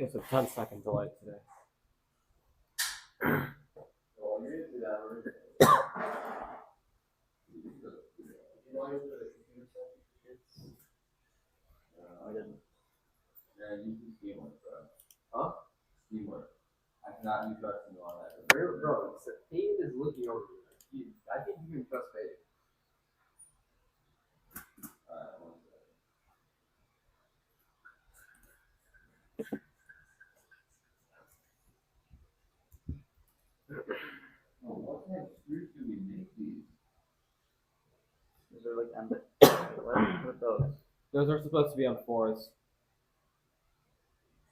Okay, so 10-second delay today. I didn't. Yeah, you can Steamwork, bro. Huh? Steamwork. I cannot use trust you on that. Bro, Payne is looking over you. I think you can trust Payne. Alright, one second. Oh, what kind of screws do we make these? These are like ended. What are those? Those are supposed to be on 4s.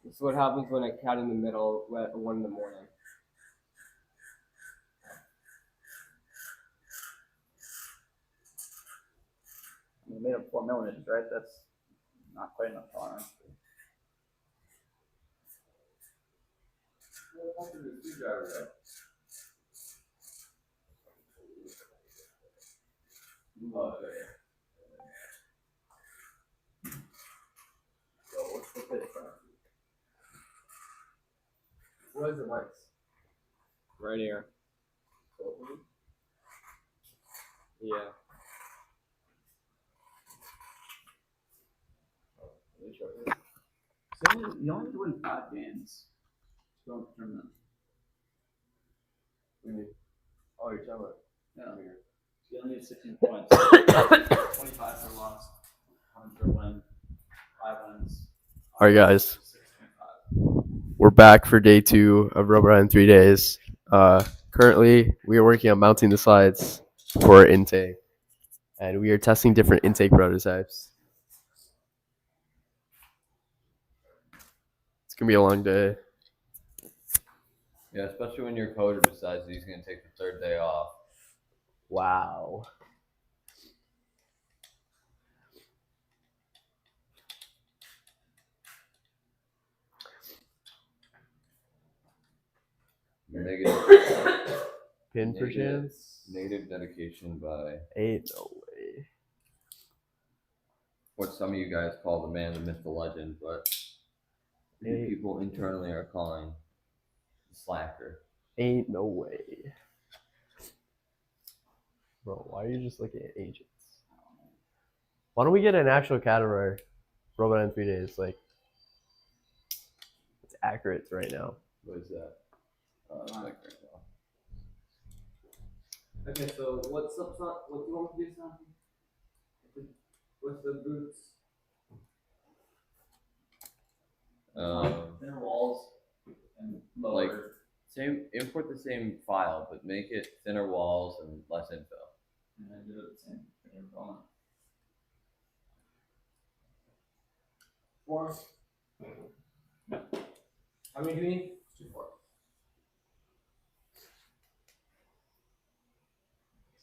This is what happens when I cat in the middle at 1 in the morning. We made up 4 millimeters, right? That's not quite enough tolerance. What the screwdriver though? Okay. So what's the fit from? Where's the lights? Right here. Yeah. So you only win 5 games. Don't determine them. We need. Oh, you're talking about. Yeah. You only need 16 points. 25 for loss. 1 for win. 5 wins. All right, guys. 6.5. We're back for day 2 of Robo in 3 days. Currently, we are working on mounting the slides for intake, and we are testing different intake prototypes. It's gonna be a long day. Yeah, especially when your coder decides he's gonna take the 3rd day off. Wow. Negative. Pin per chance? Negative dedication by Ain't no way. what some of you guys call the man, the myth, the legend, but people internally are calling the slacker. Ain't no way. Bro, why are you just looking at agents? Why don't we get an actual category Robot in 3 days? Like, it's accurate right now. What is that? Okay, so what's up, son? What do you want to do, son? What's the boots? Thinner walls and lower. Like same, import the same file, but make it thinner walls and less info. And then do it the same. Component. 4. How many do you need? 2, 4.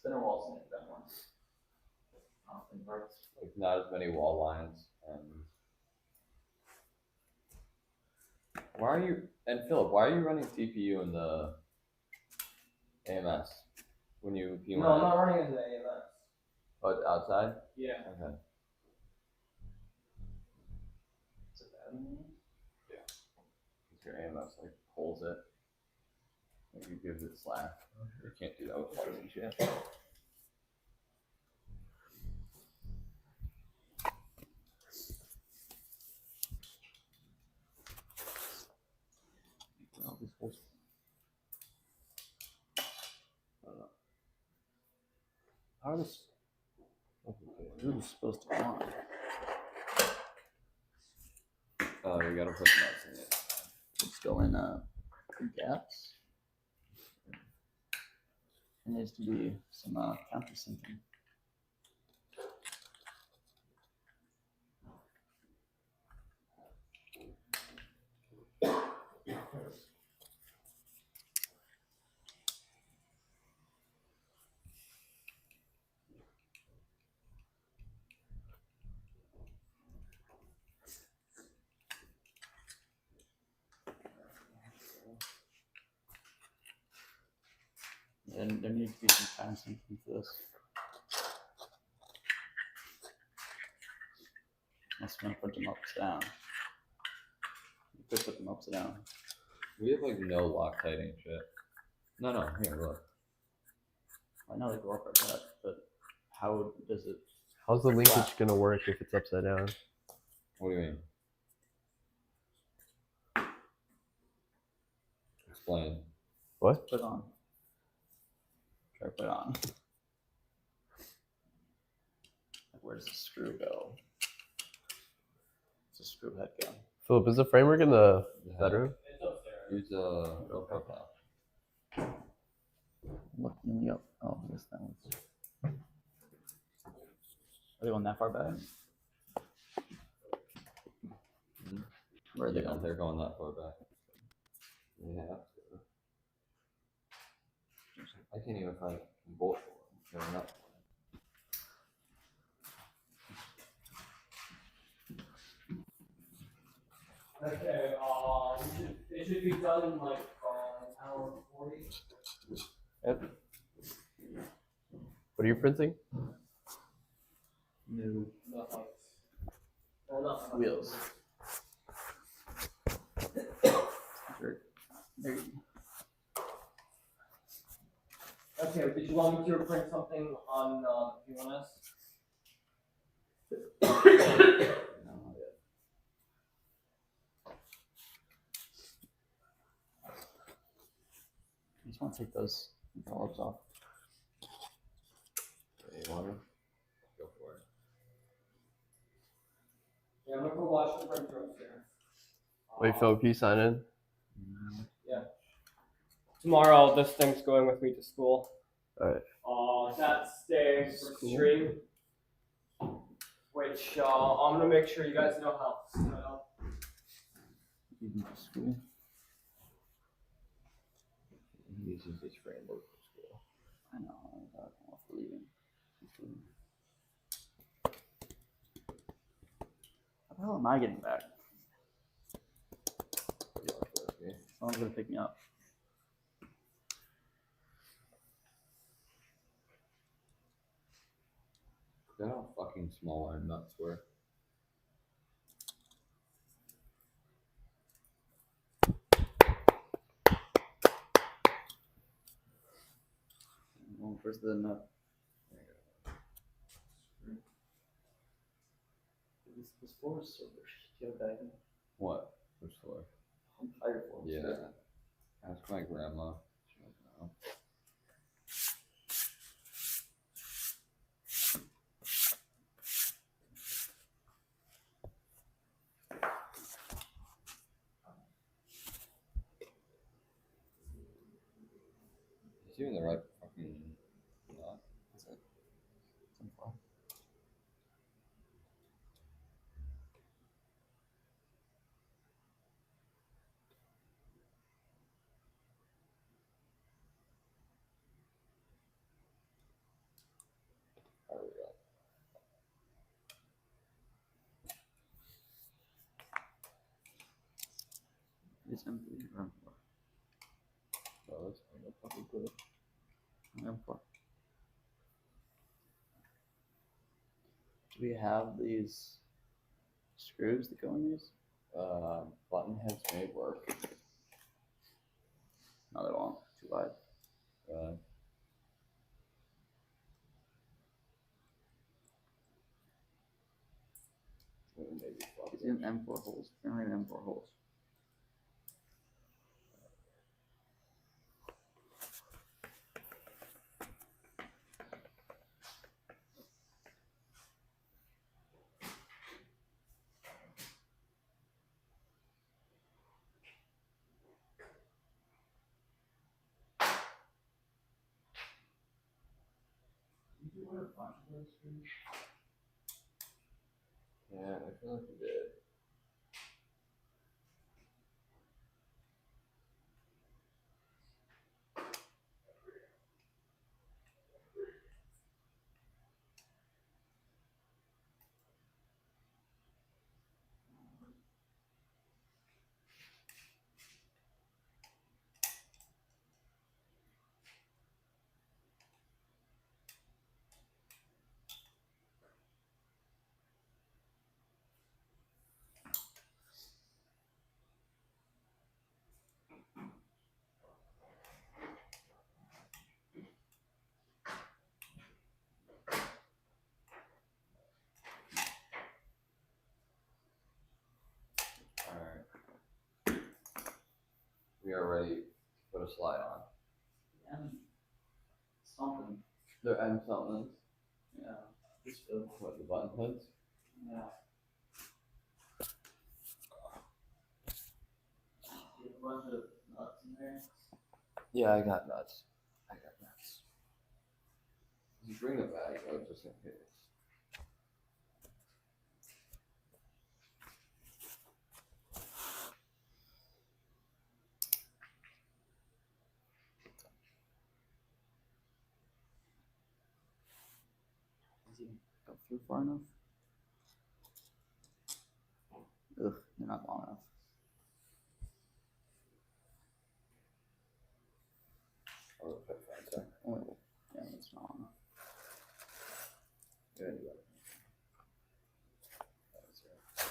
Thinner walls and that one. Thin parts. Like not as many wall lines and. Why are you and Philip? Why are you running CPU in the AMS when you? No, I'm not running into the AMS. Oh, it's outside. Yeah. Okay. Is it bad? Your AMS like pulls it. Like you gives it slack. You can't do that with Python shit. How are this? Who's supposed to go on? Oh, we gotta put nuts in it. Let's go in gaps. There needs to be some countersinking. And there needs to be some countersinking for this. Unless we're gonna put them upside down. You could put them upside down. We have like no Loctiting shit. No, here, look. I know they go up like that, but how does it? How's the linkage gonna work if it's upside down? What do you mean? Explain. What? Put on. Try to put on. Like, where does the screw go? Where's the screw head go? Philip, is the framework in the Yeah. bedroom? It's upstairs. Use GoPro. Looking me up. Oh, I guess that one's. Are they going that far back? Where are they Yeah, going? they're going that far back. They have to. I can't even find a bolt for them. They're not. Okay, it should be done in like an hour and 40. Yep. What are you printing? New Not like, well, not wheels. There you Okay, did you want me to print something on UNS? No, not yet. I just want to take those envelopes off. You want to? Go for it. Yeah, I'm gonna go wash the printer upstairs. Wait, Philip, can you sign in? Tomorrow, this thing's going with me to school. Alright. That's staying for stream, which I'm gonna make sure you guys know how to set up. Even for school. He uses this framework for school. I know. I'm off leaving. How the hell am I getting back? Someone's gonna pick me up. Look how fucking small our nuts were. Well, where's the nut? This floor is so rich. Do you have a bag? What? Which floor? Entire floor. Yeah. Ask my grandma. She might know. Is he in the right fucking nut? That's it. Some floor. There we go. It's empty. Room floor. Oh, that's fucking good. Room floor. Do we have these screws that go in these? Button heads may work. No, they won't. Too wide. Maybe It's in M4 holes. Apparently in M4 holes. you order a bunch of those screws? Yeah, I feel like we did. Alright. We are ready to put a slide on. And something. The M something. Yeah. Just feel. What, the button hoods? Yeah. You have a bunch of nuts in there. Yeah, I got nuts. You bring a bag though, just in case. Does he go through far enough? Ugh, they're not long enough. Oh, okay, fine, sorry. Oh, yeah, that's not long enough. Yeah, you got it. That's right.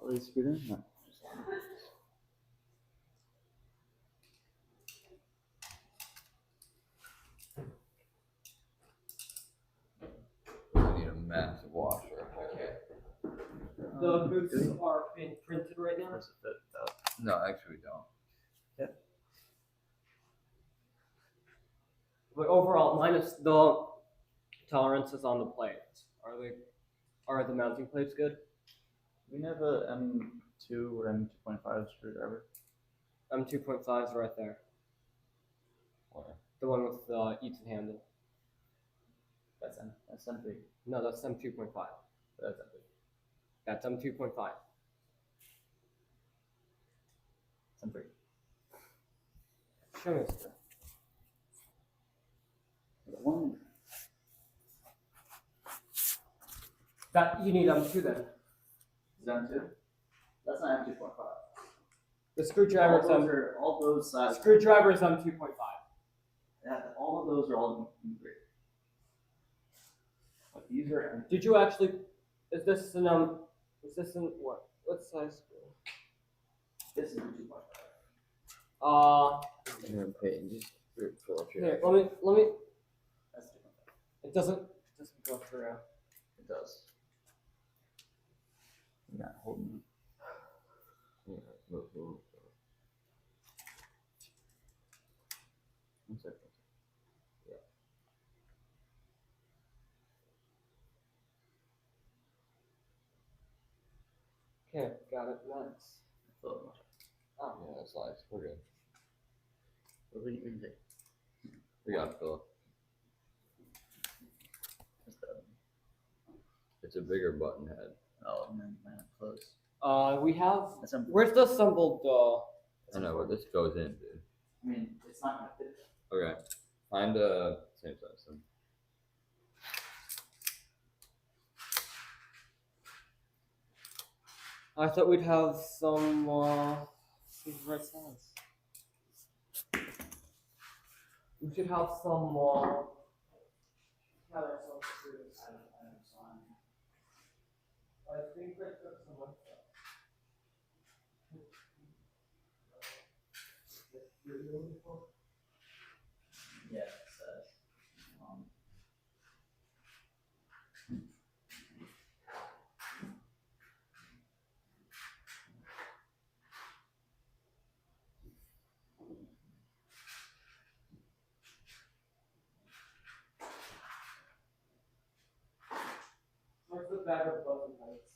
Are they screwed in? No. I need a massive washer if I can. The boots are being printed right now. Where's the fit though? No, actually we don't. But overall, minus the tolerances on the plates, are the mounting plates good? We have a M2 or M2.5 screwdriver. M2.5 is right there. Where? The one with the Eaton handle. That's M3. No, that's M2.5. That's M3. That's M2.5. It's M3. Show me this. The one. That you need M2 then. Is that M2? That's not M2.5. The screwdriver is All those the sides. screwdriver is M2.5. Yeah, all of those are all M3. But these are M2. Did you actually? Is this an Is this an what? What size screw? This is M2.5. Here, Peyton, just fill up your Here, let me. That's 2.5. It doesn't go through. It does. You're not holding it. Yeah, move. One second. Okay, got it. Nice. Oh. Yeah, that's nice. We're good. What do you mean? We got it, Philip. It's a bigger button head. Oh, man, close. We have. That's M3. Where's the assembled? I know, but this goes in, dude. I mean, it's not gonna fit. Okay. Find a same size then. I thought we'd have some right size. We should have some have ourselves serious. I think I took some of that. Yeah, it says. What's the bag of buzzing heights?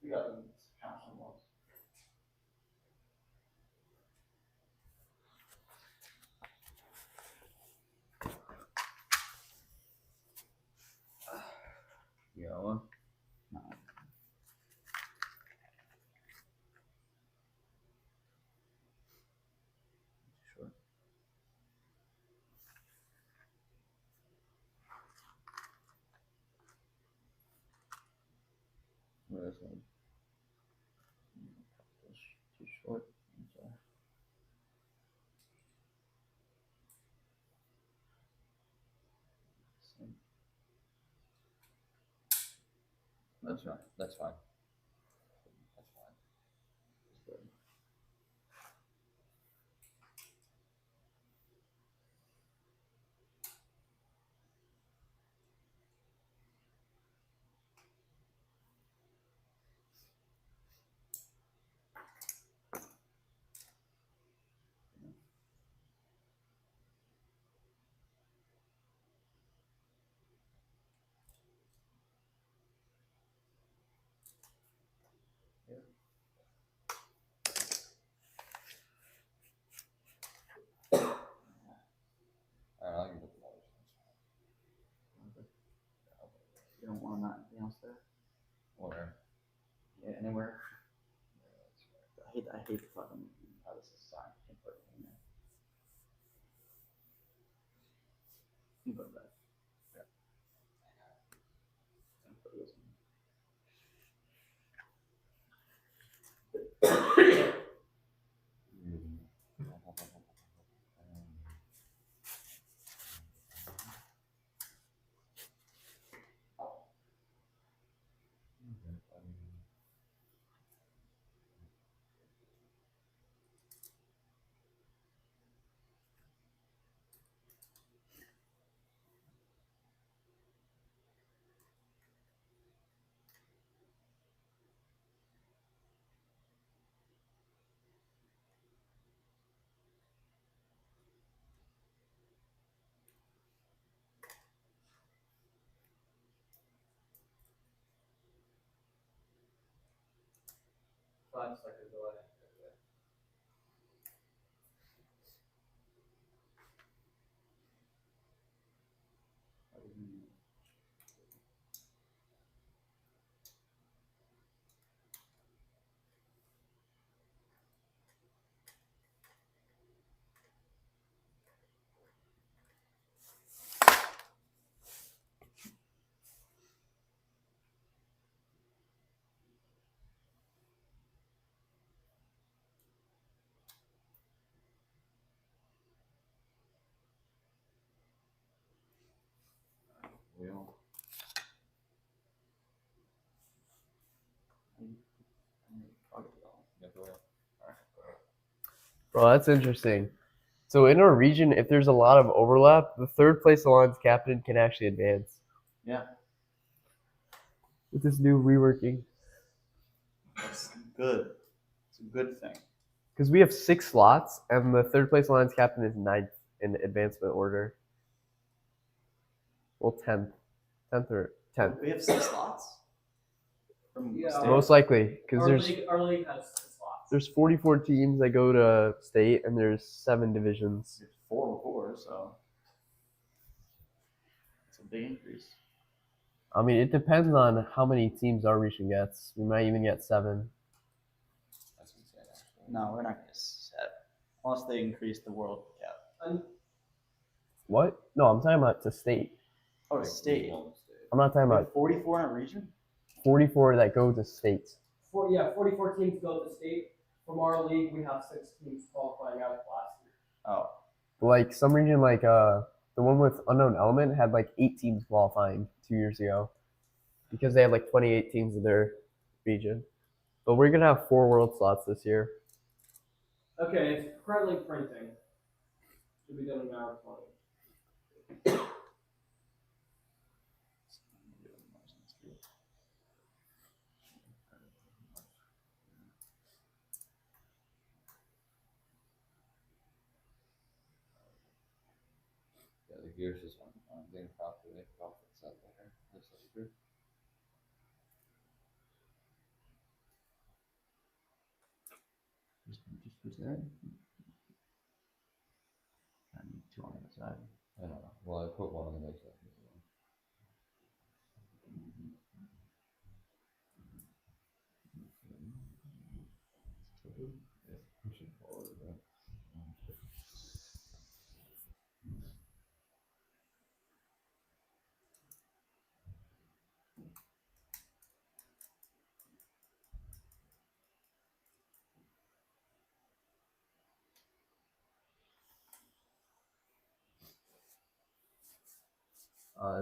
We got them counseling ones. You got one? No. Sure. Where is one? Too short. I'm sorry. That's right. That's fine. That's fine. That's good. I'll give it the water. You don't want anything else there? Where? Yeah, anywhere. I hate the fucking how this is signed. I can't put it in there. You put that. Yeah. And put this in. Five seconds away. Wheel. Bro, that's interesting. So in our region, if there's a lot of overlap, the third place alliance captain can actually advance Yeah. with this new reworking. That's good. It's a good thing. Because we have 6 slots, and the third place Lions captain is 9th in advancement order. Well, 10th or 10th. We have 6 slots. From Yeah. state? Most likely, because Our league has 6 slots. there's 44 teams that go to state, and there's 7 divisions. There's 4 before, so it's a big increase. I mean, it depends on how many teams our region gets. We might even get 7. That's insane, actually. No, we're not gonna set unless they increase the world cap. What? No, I'm talking about to state. Oh, Like, state. one state. I'm not talking We about have 44 in a region. 44 that go to states. 44 teams go to state. From our league, we have 6 teams qualifying out last year. Oh, Like some region, like the one with Unknown Element had like 8 teams qualifying 2 years ago, because they had like 28 teams in their region. But we're gonna have 4 world slots this year. Okay, it's currently printing. Should be done in an hour 20. Yeah, the gears just aren't being properly set there. This is true. just push that. I need 2 on the other side. I don't know. Well, I put one on the other side. Yeah, push it forward a bit.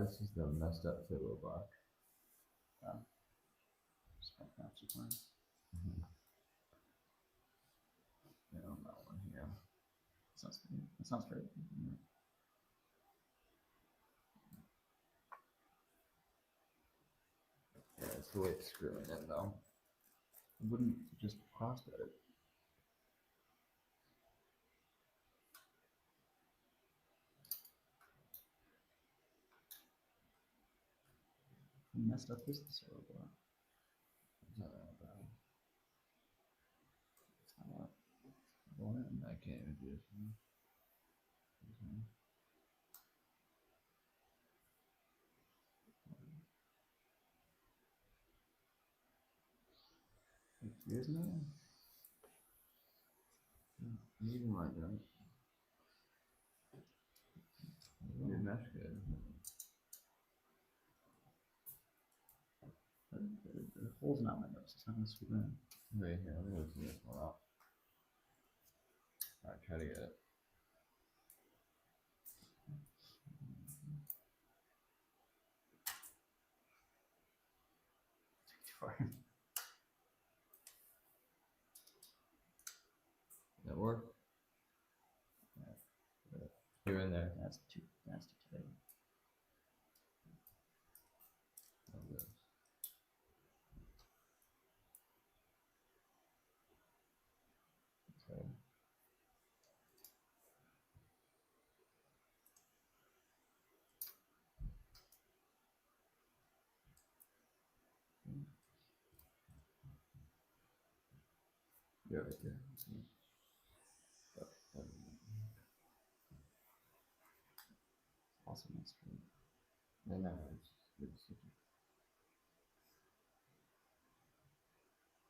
This is the messed up Fitlo block. Yeah, on that one here. That sounds great. Yeah, it's the way it's screwing in though. Wouldn't just cross that. Messed up is the server block. I can't even do this. Excuse me? Even like that. Good mesh good. The hole's not my nose. It's not gonna scoop in. Wait here, let me loosen this one up. Alright, try to get it. Too far. That work? Yeah. You're in there. That's too big. Like this. Okay. Yeah, right there. Awesome. That's great. No, it's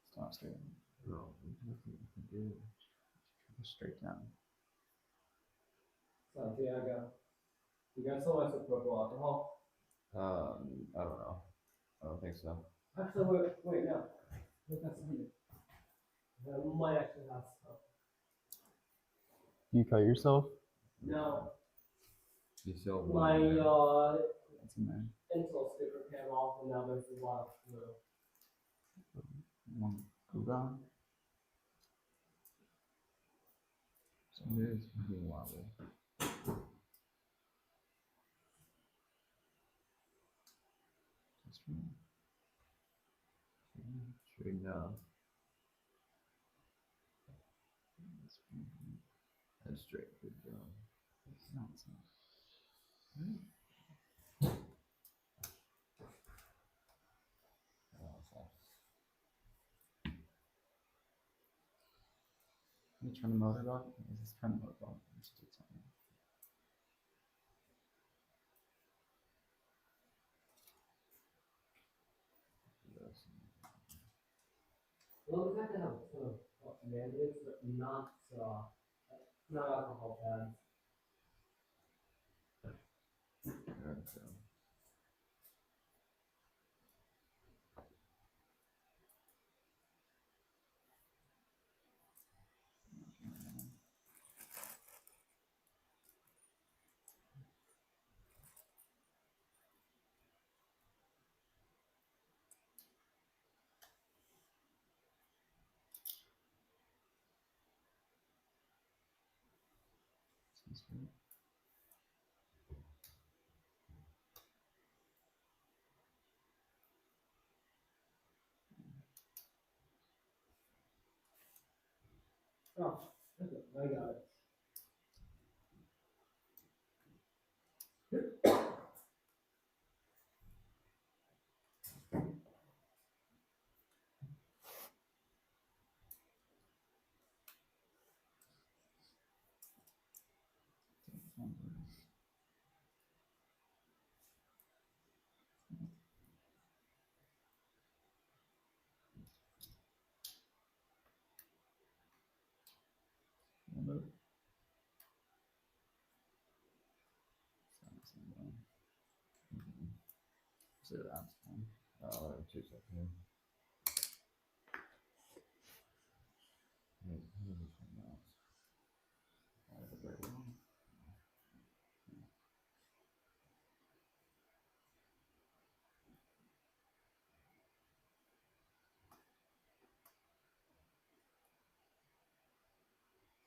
It's not straight. no, there's nothing you can do. Straight down. Santiago. You got so much purple alcohol? I don't know. I don't think so. Actually, wait, no. Look, that's something. I might actually have stuff. You cut yourself? No, You still my That's in there. Intel sticker came off, and now there's a lot of glue. One glue gun. So it is being wobbly. That's right. Straighten out. straight. Good job. No, it's not. Can you turn the motor off? Just turn the motor off. Let's do something. Well, we have to have sort of mandates, but not alcohol pads. Sounds good. Oh, okay, I got it. Remember? So that's fine. Oh, 2 seconds.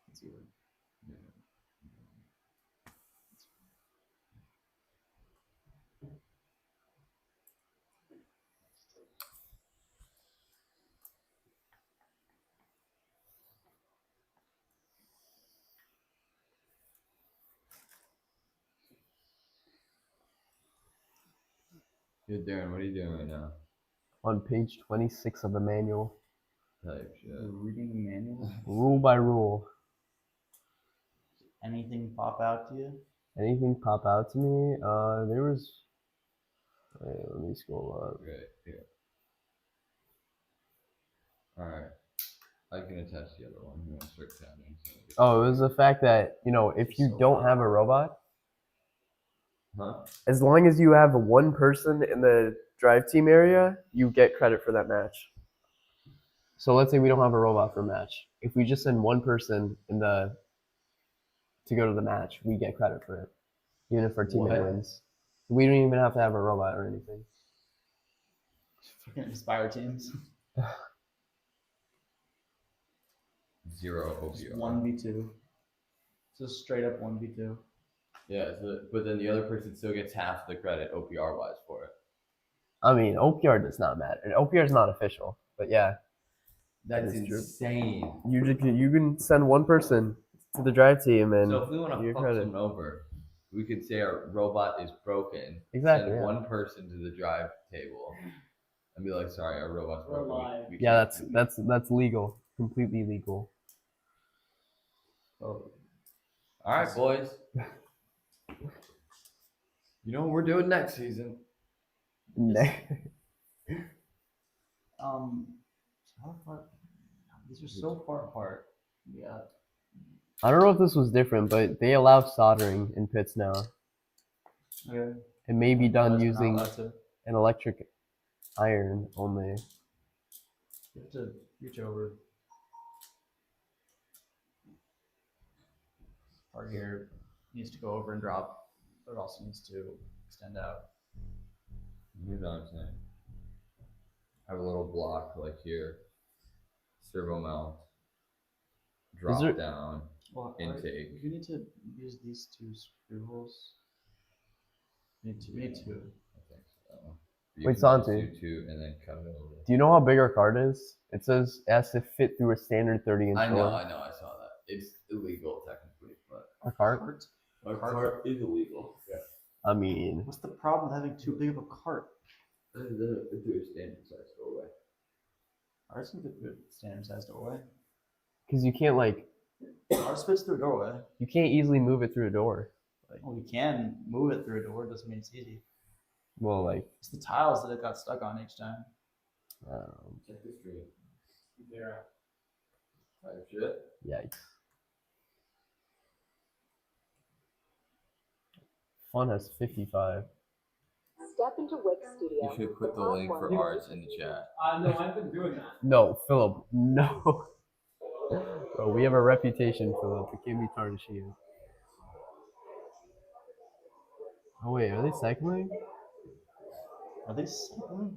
Let's see what. Dude, Darren, what are you doing right now? On page 26 of the manual, Type shit. You're reading the manual. rule by rule. Anything pop out to you? Anything pop out to me? There was. Wait, let me scroll up. Right here. Alright. I can attest the other one. You want to start counting. Oh, it was the fact that, you know, if you don't have a robot, Huh? as long as you have one person in the drive team area, you get credit for that match. So let's say we don't have a robot for a match. If we just send one person to go to the match, we get credit for it, even if our teammate What? wins. We don't even have to have a robot or anything. Fucking Inspire teams. 0 OBR. 1v2. Just straight up 1v2. Yeah, but then the other person still gets half the credit OPR wise for it. I mean, OPR does not matter. OPR is not official, but yeah, That's is true. insane. you can send one person to the drive team and So if we want to your fuck credit. someone over, we could say our robot is broken. Exactly, Send yeah. one person to the drive table, and be like, "Sorry, our robot's We're broken. live. We Yeah, can't that's legal, completely legal. Oh. All right, boys. You know what we're doing next season? How far? These are so far apart. Yeah. I don't know if this was different, but they allow soldering in pits now. Okay. It may be done using That's it. an electric iron only. You have to reach over. Part here needs to go over and drop, but it also needs to extend out. Here's what I'm saying. Have a little block like here. Servo mount. Drop there- down. Well, Intake. You need to use these two screw holes. We need two. I think so. You Wait, can just Santi. do 2 and then cut it over. Do you know how big our card is? It says it has to fit through a standard 30-inch I know. door. I saw that. It's illegal technically. A cart? Cart? A cart is illegal. Yeah. I mean, What's the problem with having too big of a cart? It's a standard size doorway. Ours can fit through a standard sized doorway. because you can't like Ours fits through a doorway. you can't easily move it through a door. Well, we can move it through a door. Doesn't mean it's easy. Well, like It's the tiles that it got stuck on each time. Check the stream. There. Type shit. yikes. Fun has 55. Step into Wix Studio. You should put the link for ours in the chat. No, I've been doing that. No, Philip, no. Bro, we have a reputation, Philip. We can't be tarnishing it. Oh wait, are they cycling? Are they cycling?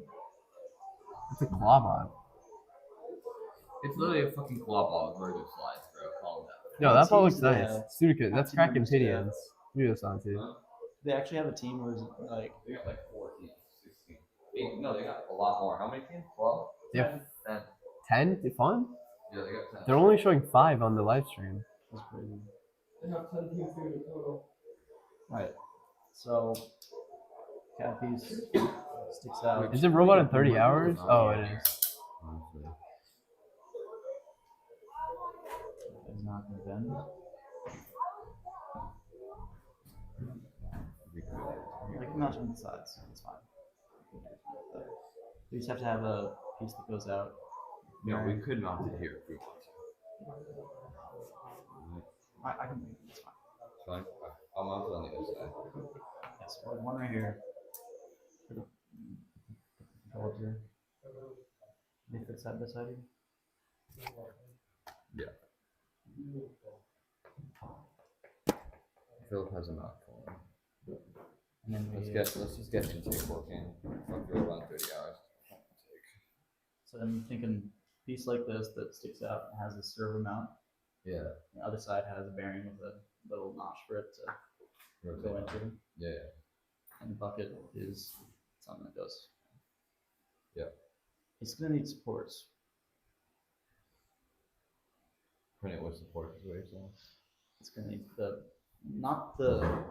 It's a claw bot. It's literally a fucking claw ball with regular slides, bro. Calm down. No, that ball teams looks do they nice. have? Sudica, that's team cracking members do they have? pidions. Do this on too. Huh? They actually have a team where it's like They got like 14, 16. No, they got a lot more. How many teams? 12? They have 10. 10? They fun? Yeah, they got 10. They're only showing 5 on the live stream. that's crazy. They have 10 teams in total. Right. So Cappy's sticks out. Is it robot in 30 hours? Oh, it is. Honestly. It's not gonna bend. I can mount on the sides. It's fine. You just have to have a piece that goes out. No, we could mount it here if we want to. I can make it. It's fine. It's fine. I'll mount it on the other side. Yes, one right here. For the controls here. They fit side by side here. Philip has a mount for him. And then Let's just get intake working. Fuck you around 30 hours. So I'm thinking piece like this that sticks out and has a server mount. Yeah. The other side has a bearing with a little notch for it to go into. Yeah. And the bucket is something that goes. Yeah. It's gonna need supports. Print it with support is what you're saying. It's gonna need not the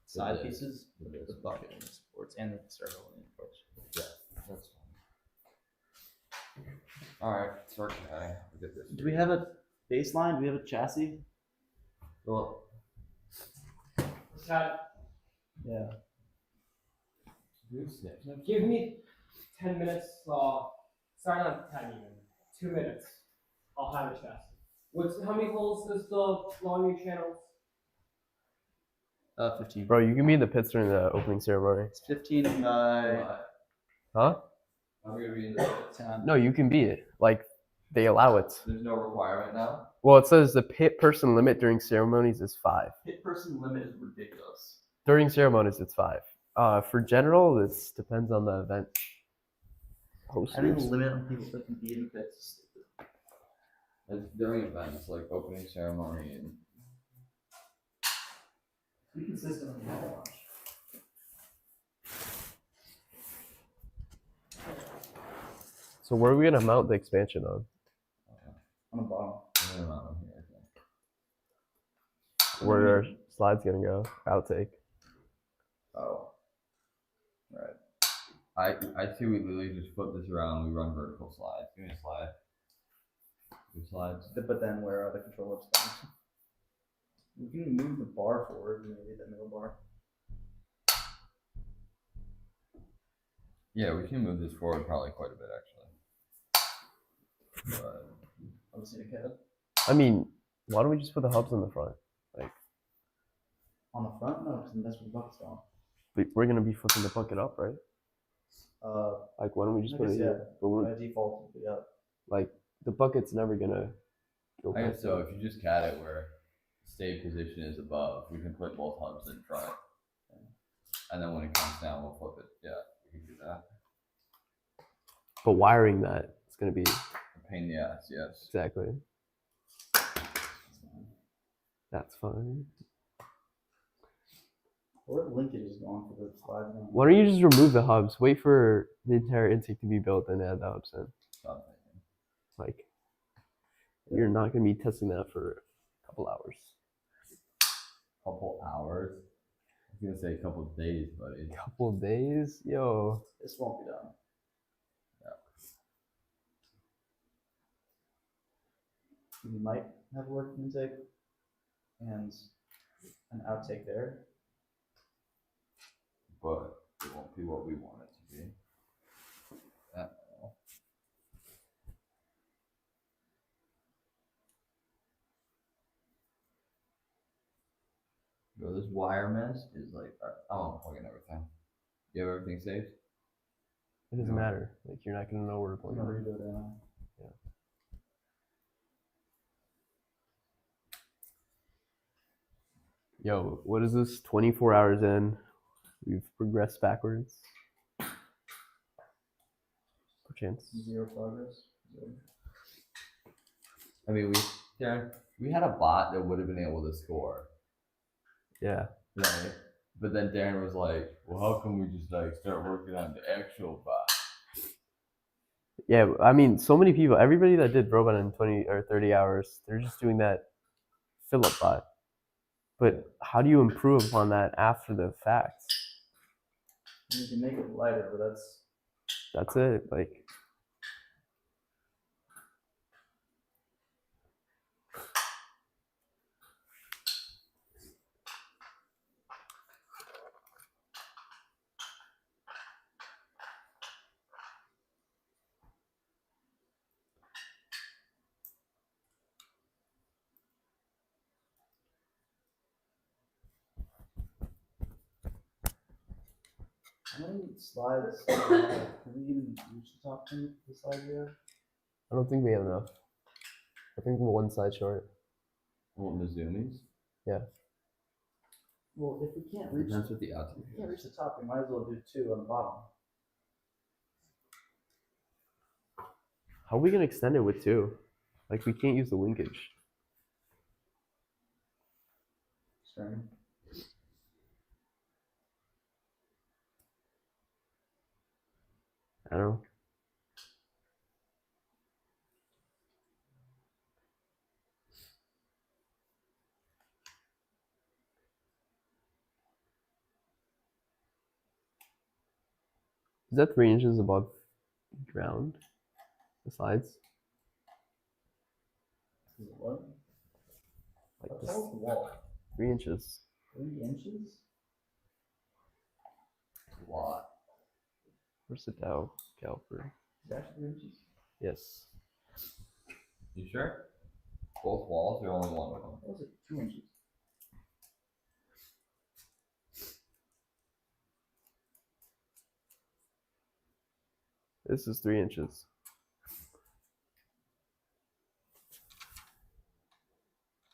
side base. pieces, The but base. the bucket and the supports and the servo and the ports. Yeah, that's fine. Alright, start guy. We'll get this. Do we have a baseline? Do we have a chassis? Well, Chad, Yeah. give me 10 minutes. Sorry, not 10 even. 2 minutes. I'll have a chassis. How many holes is the long channels? 15. Bro, you can be in the pits during the opening ceremony. It's 15 by Huh? I'm gonna be in the 10. No, you can be it. Like, they allow it. There's no requirement now. Well, it says the pit person limit during ceremonies is 5. Hit person limit is ridiculous. During ceremonies, it's 5. For general, this depends on the event. I think the Hosters. limit on people that can be in the pits is stupid. It's during events like opening ceremony and Be consistent on the launch. So where are we gonna mount the expansion on? On the bottom. around here, I think. Where are slides gonna go? Outtake. Oh. Right. I see we literally just flip this around, we run vertical slides. Give me a slide. Two slides. But then where are the controllers going? We can move the bar forward, maybe the middle bar. Yeah, we can move this forward probably quite a bit actually. But I'll just need a cab. I mean, why don't we just put the hubs in the front? On the front? No, because that's where the bucket's going. We're gonna be flipping the bucket up, right? Like, why don't we just I put it guess, here? But we're, by default, it'll be up. like, the bucket's never gonna go I guess past so. it. If you just cat it where stay position is above, we can put both hubs in front. And then when it comes down, we'll flip it. Yeah, we can do that. But wiring that, it's gonna be A pain in the ass, yes. exactly. That's fine. Or linkage is going for the slide. Why don't you just remove the hubs? Wait for the entire intake to be built and add the hubs in. Stop thinking. Like, you're not gonna be testing that for a couple hours. Couple hours. I was gonna say a couple days, buddy. Couple days, yo. This won't be done. We might have a work intake and an outtake there. But it won't be what we want it to be. At all. Yo, this wire mess is like, I'm unplugging everything. You have everything saved? It doesn't No. matter. Like you're not gonna know where to I'm plug gonna it. redo it now. Yo, what is this? 24 hours in, we've progressed backwards. Perchance. 0 progress. I mean, Darren, we had a bot that would have been able to score, Yeah. right? But then Darren was like, well, how come we just like start working on the actual bot? Yeah, I mean, so many people, everybody that did robot in 20 or 30 hours, they're just doing that fill-up bot. But how do you improve upon that after the fact? You can make it lighter, but That's it. Like, how many slides do we have? Can we even reach the top of the slide here? I don't think we have enough. I think we're one slide short. Well, Mizumi's? Well, if we can't reach, Depends what the outtake if we can't is. reach the top, we might as well do 2 on the bottom. How are we gonna extend it with 2? Like, we can't use the linkage. String. I don't know. Is that 3 inches above ground? The slides? Is it what? Like How this, tall is the wall? 3 inches. 3 inches? A lot. Where's the Dow caliper? Is it actually 3 inches? Yes. You sure? Both walls or only one of them? What was it? 2 inches. This is 3 inches.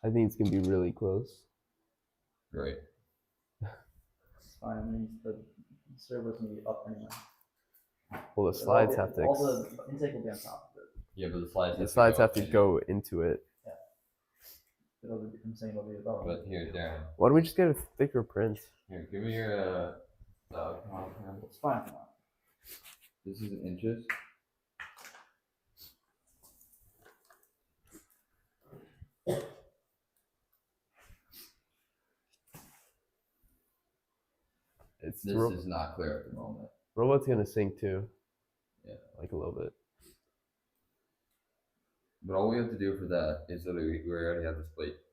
I think it's gonna be really close. Great. It's fine. I mean, the server's gonna be up anyway. Well, the slides have to. All the intake will be on top of it. Yeah, but the slides The slides have to in. go into it. I'm saying it'll be above. But here, Darren. Why don't we just get a thicker print? Here, give me your come on, man. It's fine for now. This is in inches. It's This is not clear at the moment. robot's gonna sink too. Yeah. Like a little bit. But all we have to do for that is that we already have this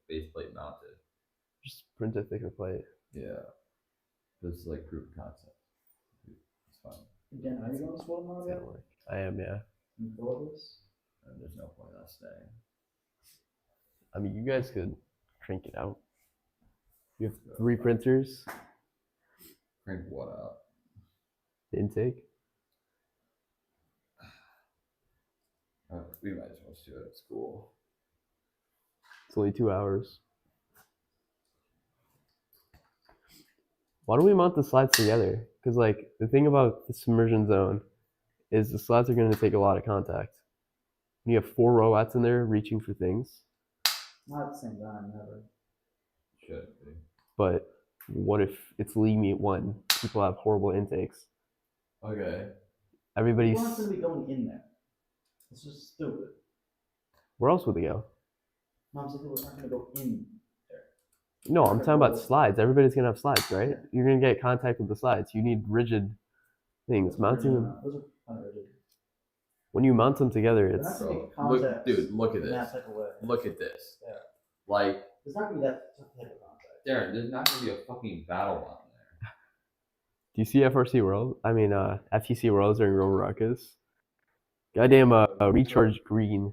base plate mounted. Just print a thicker plate. Yeah. This is like proof of concept. It's fine. Again, are you going to spoil It's now? gonna work. I am, yeah. Can you build this? And there's no point in us staying. I mean, you guys could crank it out. You have 3 printers. Crank what out? The intake. We might as well just do it at school. It's only 2 hours. Why don't we mount the slides together? Because like the thing about the submersion zone is the slides are going to take a lot of contact. When you have 4 robots in there reaching for things, Not at the same time, never. Should be. but what if it's league meet 1? People have horrible intakes. Okay. Everybody's. We're not going to be going in there. It's just stupid. Where else would they go? Mom said people aren't going to go in there. No, I'm talking about slides. Everybody's gonna have slides, right? You're gonna get contact with the slides. You need rigid things. Mounting them. Those are unrigid. When you mount them together, They're it's not gonna get Bro, look, contacts dude, look at in that this. type of way. Look at this. Yeah. Like, There's not gonna be that type of contact. Darren, there's not gonna be a fucking battle on there. Do you see FRC World? I mean, FTC Worlds during Rover Ruckus. Goddamn, Recharge Green.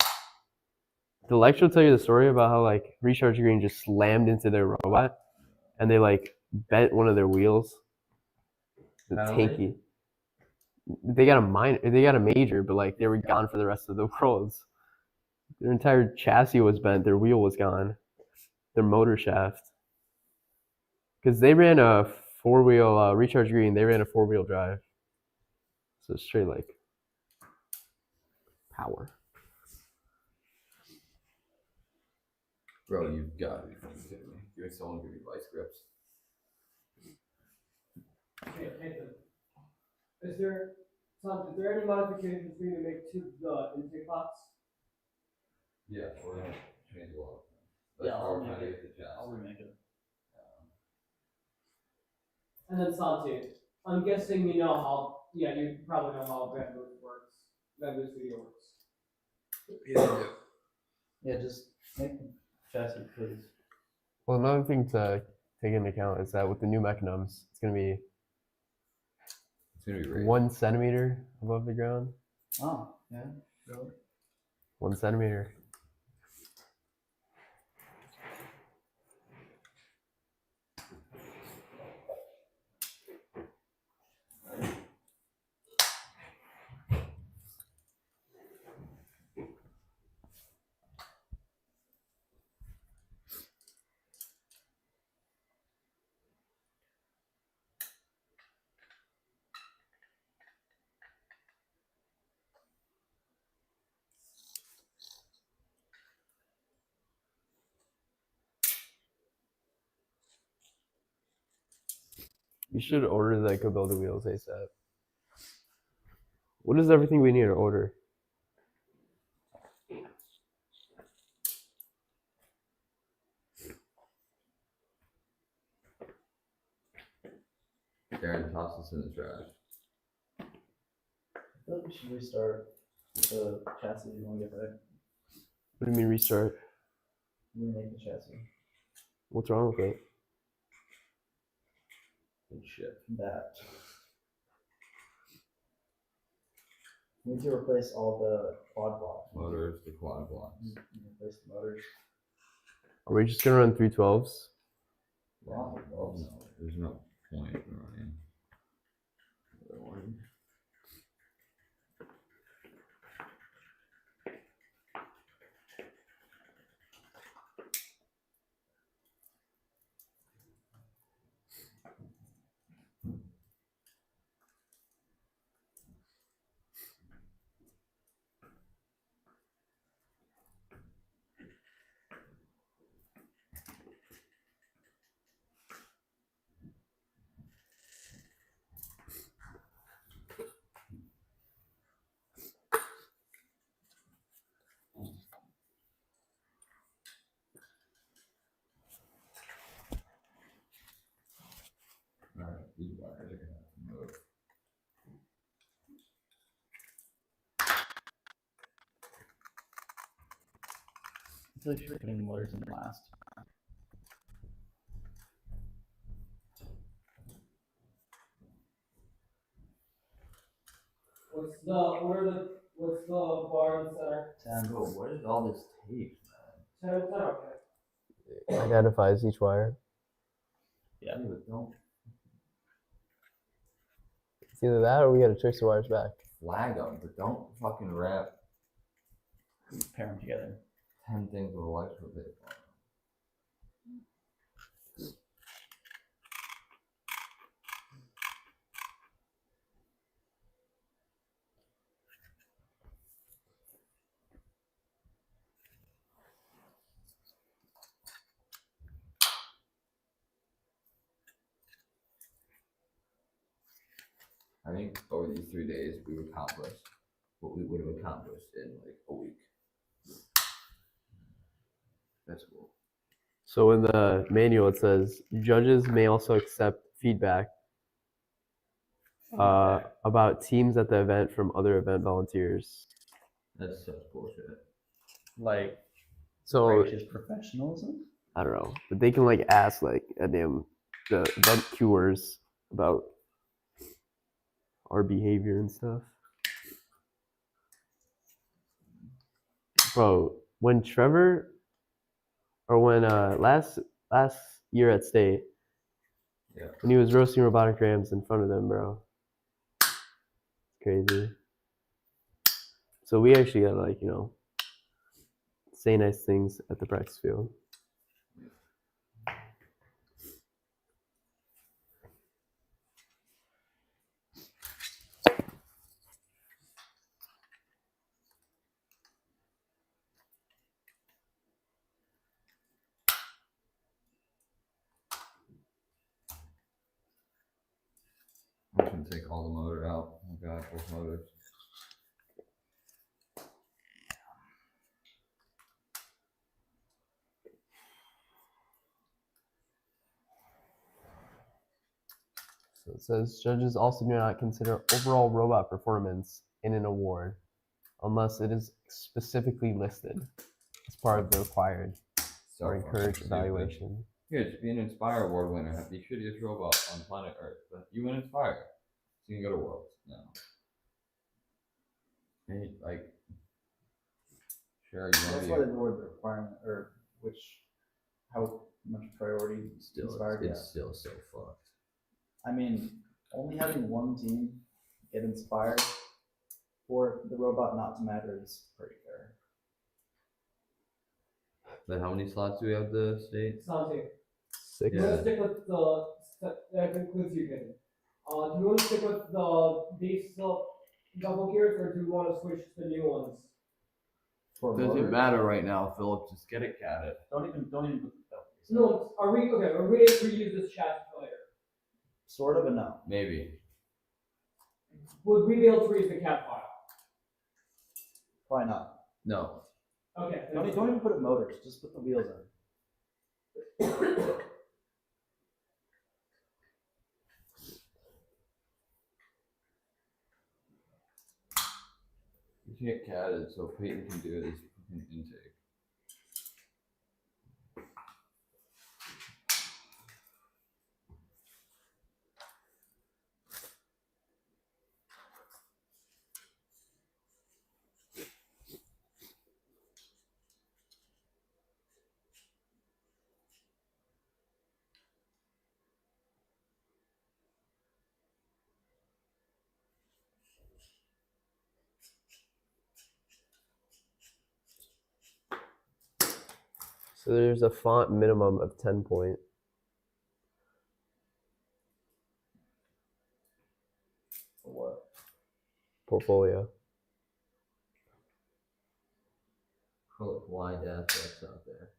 The lecture will tell you the story about how like Recharge Green just slammed into their robot, and they like bent one of their wheels. The Penalty? tanky. They got a major, but like they were gone for the rest of the worlds. Their entire chassis was bent. Their wheel was gone. Their motor shaft. Because they ran a four-wheel Recharge Green. They ran a four-wheel drive. So straight like power. Bro, you've got to be fucking kidding me. You're someone give me vice grips. Okay, Nathan. Is there any modifications we need to make to the intake box? Yeah, we're gonna change a lot. Yeah, I'll we're trying to make get the chassis. I'll remake it. And then Santi, I'm guessing you know how, yeah, you probably know how Bamboo works. Bamboo Studio works. Yeah, just make the chassis, please. Well, another thing to take into account is that with the new mechanisms, it's gonna be It's gonna be great. 1 centimeter above the ground. Oh, yeah, really? 1 centimeter. You should order the Go Build the Wheels ASAP. What is everything we need to order? Darren, toss this in the trash. I feel like we should restart the chassis you want to get back. What do you mean restart? Remake the chassis. What's wrong with it? Good shit. That. We need to replace all the quad blocks. Motors, the quad blocks. Replace the motors. Are we just gonna run 312s? Wow. No, there's no point in running. Another one. Alright, these wires are gonna have to move. I feel like you're putting the motors in last. What's the bar in the center? Bro, what is all this tape, man? 10 okay. Identifies each wire. Yeah. Yeah, but don't It's either that or we gotta trace the wires back. flag them, but don't fucking wrap Pair them together. 10 things with electrical tape on them. I think over these 3 days we've accomplished what we would have accomplished in like a week. That's cool. So in the manual it says judges may also accept feedback about teams at the event from other event volunteers. That's such bullshit. Like So righteous professionalism. I don't know, but they can like ask like the event cuers about our behavior and stuff. Bro, when Trevor or when last year at state, Yeah. when he was roasting robotic rams in front of them, bro, it's crazy. So we actually gotta like say nice things at the practice field. I'm just gonna take all the motor out. Oh god, both motors. So it says judges also do not consider overall robot performance in an award unless it is specifically listed as part of the required or encouraged Stupid. evaluation. Here, just be an Inspire Award winner. Have the shittiest robot on planet Earth. But you win Inspire. So you can go to Worlds. No. Hey, like, sure, you want That's to be why they lowered the requirement, or how much priority Inspired it's got. still so fucked. I mean, only having one team get inspired for the robot not to matter is pretty fair. Then how many slots do we have the state? Santi, 6. do you want to stick with the that concludes you can. Do you want to stick with the base double gears or do you want to switch to the new ones? For Doesn't motors, matter right now, Philip. Just get it catted. Don't even put the belts. No, are we okay? Are we able to reuse this chassis for later? Sort of a no. Maybe. Would we be able to reuse the cat file? Why not? No. Okay. Don't even put it motors. Just put the wheels in. You can get catted, so Peyton can do his fucking intake. So there's a font minimum of 10 point. For what? Portfolio. Philip, wide ass that's out there.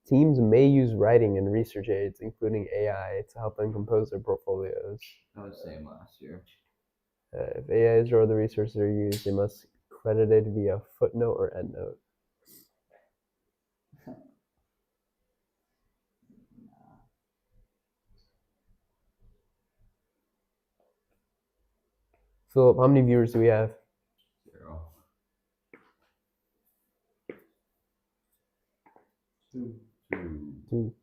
Teams may use writing and research aids, including AI, to help them compose their portfolios. I was saying last year. If AIs or other resources are used, they must be credited via footnote or endnote. Philip, how many viewers do we have? 0. 2. 2. 2.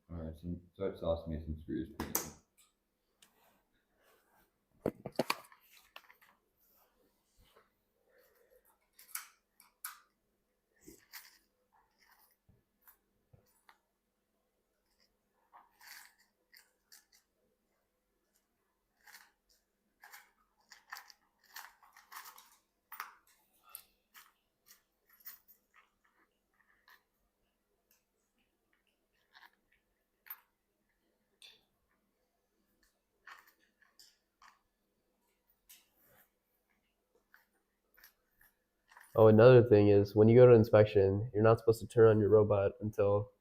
Alright, so it sauce me some screws. Peyton. Oh, another thing is when you go to inspection, you're not supposed to turn on your robot until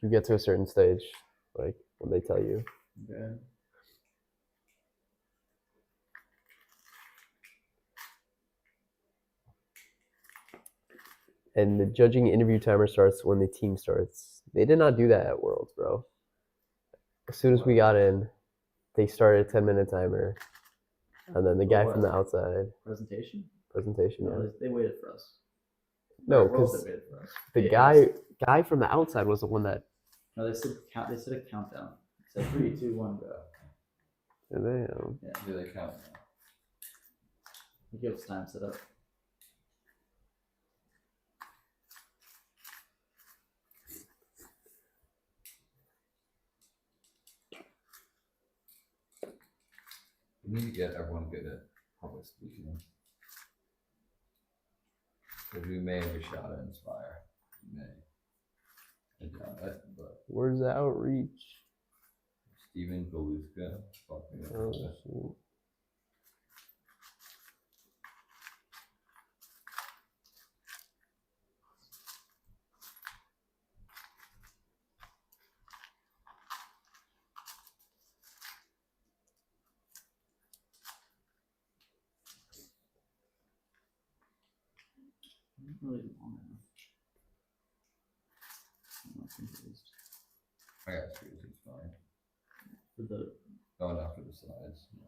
you get to a certain stage, like when they tell you. Okay. And the judging interview timer starts when the team starts. They did not do that at Worlds, bro. As soon as we got in, they started a 10-minute timer. And then the guy from the outside Presentation? presentation, yeah. No, they waited for us. No, Or Worlds, because they waited for us. the Yeah, guy from the outside was the one that. No, they said count. They said a countdown. It said 3, 2, 1, go. Do they count now? They give us time set up. We need to get everyone good at public speaking. Because we may have a shot at Inspire. We may. I doubt it, but Where's the outreach? Steven Galuska. Fucking Oh, shoot. Not really long enough. I'm not confused. I got screws, it's fine. For the Oh, not for the slides. No.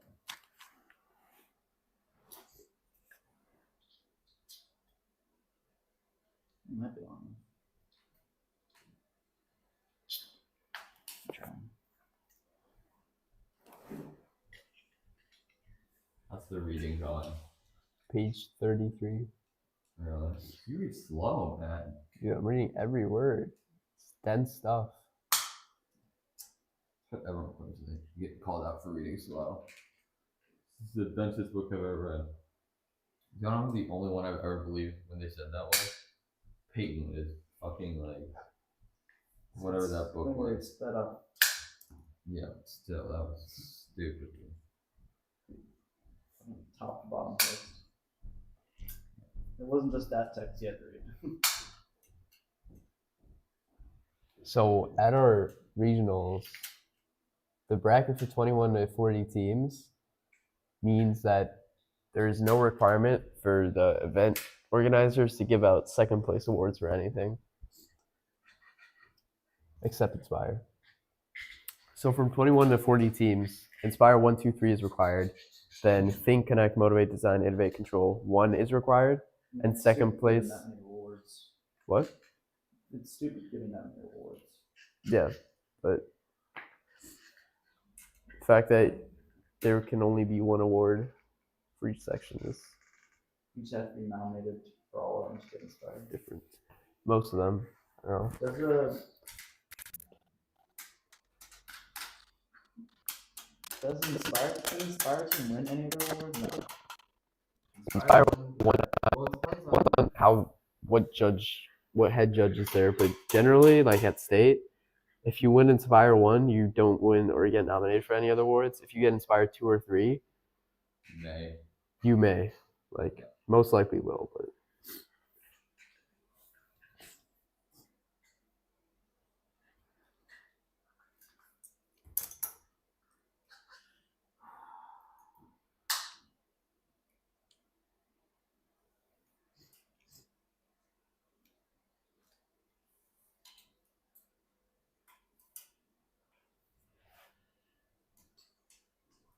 it might be long enough. I'm trying. How's the reading going? Page 33. Really? You read slow, man. Dude, I'm reading every word. It's dense stuff. That's what everyone claims they get called out for reading slow. This is the densest book I've ever read. You know who the only one I've ever believed when they said that was? Peyton is fucking like whatever that book Wait, was. sped up. Yeah, but still, that was stupid. Top to bottom text. It wasn't just that text you had to read. So at our regionals, the bracket for 21 to 40 teams means that there is no requirement for the event organizers to give out second place awards for anything except Inspire. So from 21 to 40 teams, Inspire 1, 2, 3 is required. Then Think, Connect, Motivate, Design, Innovate, Control 1 is required. And It's second stupid place- giving that many awards. What? It's stupid giving that many awards. Yeah, but the fact that there can only be one award for each section is You just have to be nominated for all of them to get inspired. different. Most of them, I don't know. Does Inspire Team win any of their awards? No. Inspire Well, it depends on- on what head judge is there, but generally, like at state, if you win Inspire 1, you don't win or get nominated for any other awards. If you get Inspire 2 or 3, Nay. you may, like, most likely will, but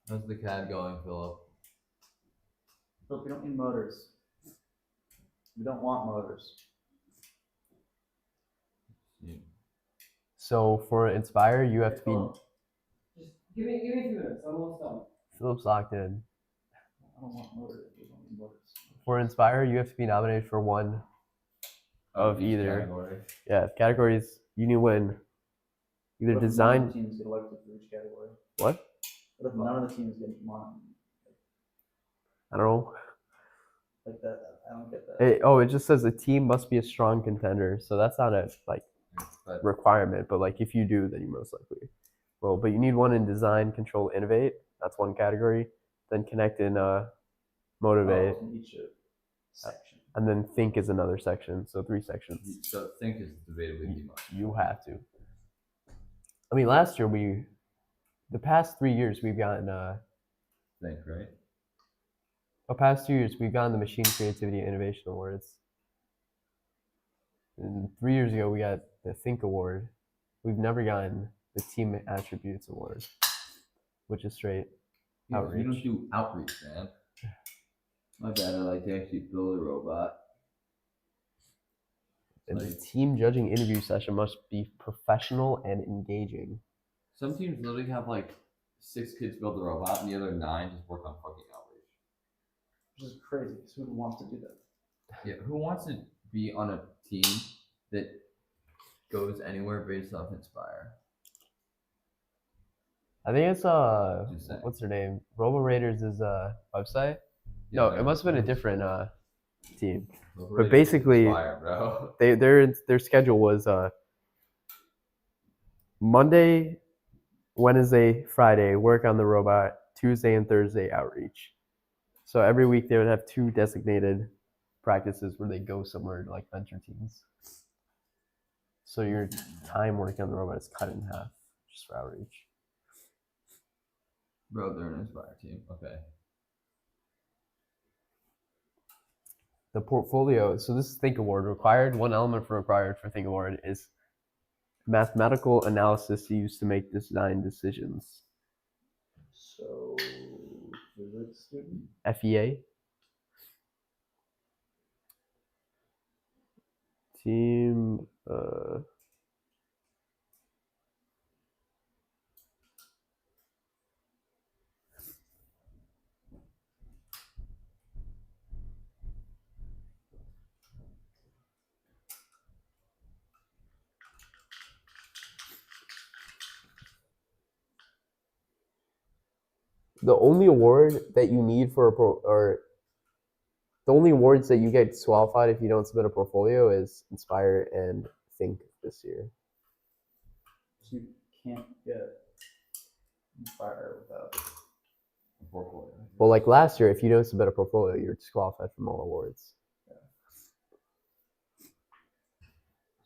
How's the CAD going, Philip? Look, we don't need motors. We don't want motors. You, so for Inspire, you have to be. Just give me 2 minutes. I'm almost done. Philip's locked in. I don't want motors. We don't need motors. For Inspire, you have to be nominated for one of each either. category. Yeah, categories you need to win. Either What if none of the design. teams get elected for each category. What? What if none of the teams get one? I don't know. Like that, I don't get that. It just says a team must be a strong contender, so that's not a But requirement. But like if you do, then you most likely will. But you need one in design, control, innovate. That's one category. Then connect and motivate. Oh, in each of section. and then think is another section. So 3 sections. So think is debatably the most. You have to. I mean, last year the past 3 years we've gotten Think, right? the past 2 years we've gotten the Machine Creativity and Innovation Awards. And 3 years ago we got the Think Award. We've never gotten the Team Attributes Award, which is straight Yeah, you outreach. don't do outreach, man. My bad. I like to actually build a robot. And the team judging interview session must be professional and engaging. Some teams literally have like 6 kids build a robot and the other 9 just work on fucking outreach. Which is crazy, because who wants to do that? Yeah, who wants to be on a team that goes anywhere based off Inspire? I think it's Just saying. what's her name? Robo Raiders' website. Yeah, No, they're- it must have been a different team. Overrated basically- Inspire, bro. Their schedule was Monday, Wednesday, Friday work on the robot, Tuesday and Thursday outreach. So every week they would have 2 designated practices where they go somewhere to like venture teams. So your time working on the robot is cut in half just for outreach. Bro, they're an Inspire team. Okay. The portfolio, so this is Think Award required. One element for required for Think Award is mathematical analysis used to make design decisions. So, physics student? FEA. Team the only award that you need for the only awards that you get disqualified if you don't submit a portfolio is Inspire and Think this year. So you can't get Inspire without. A portfolio. Well, like last year, if you don't submit a portfolio, you're disqualified from all awards.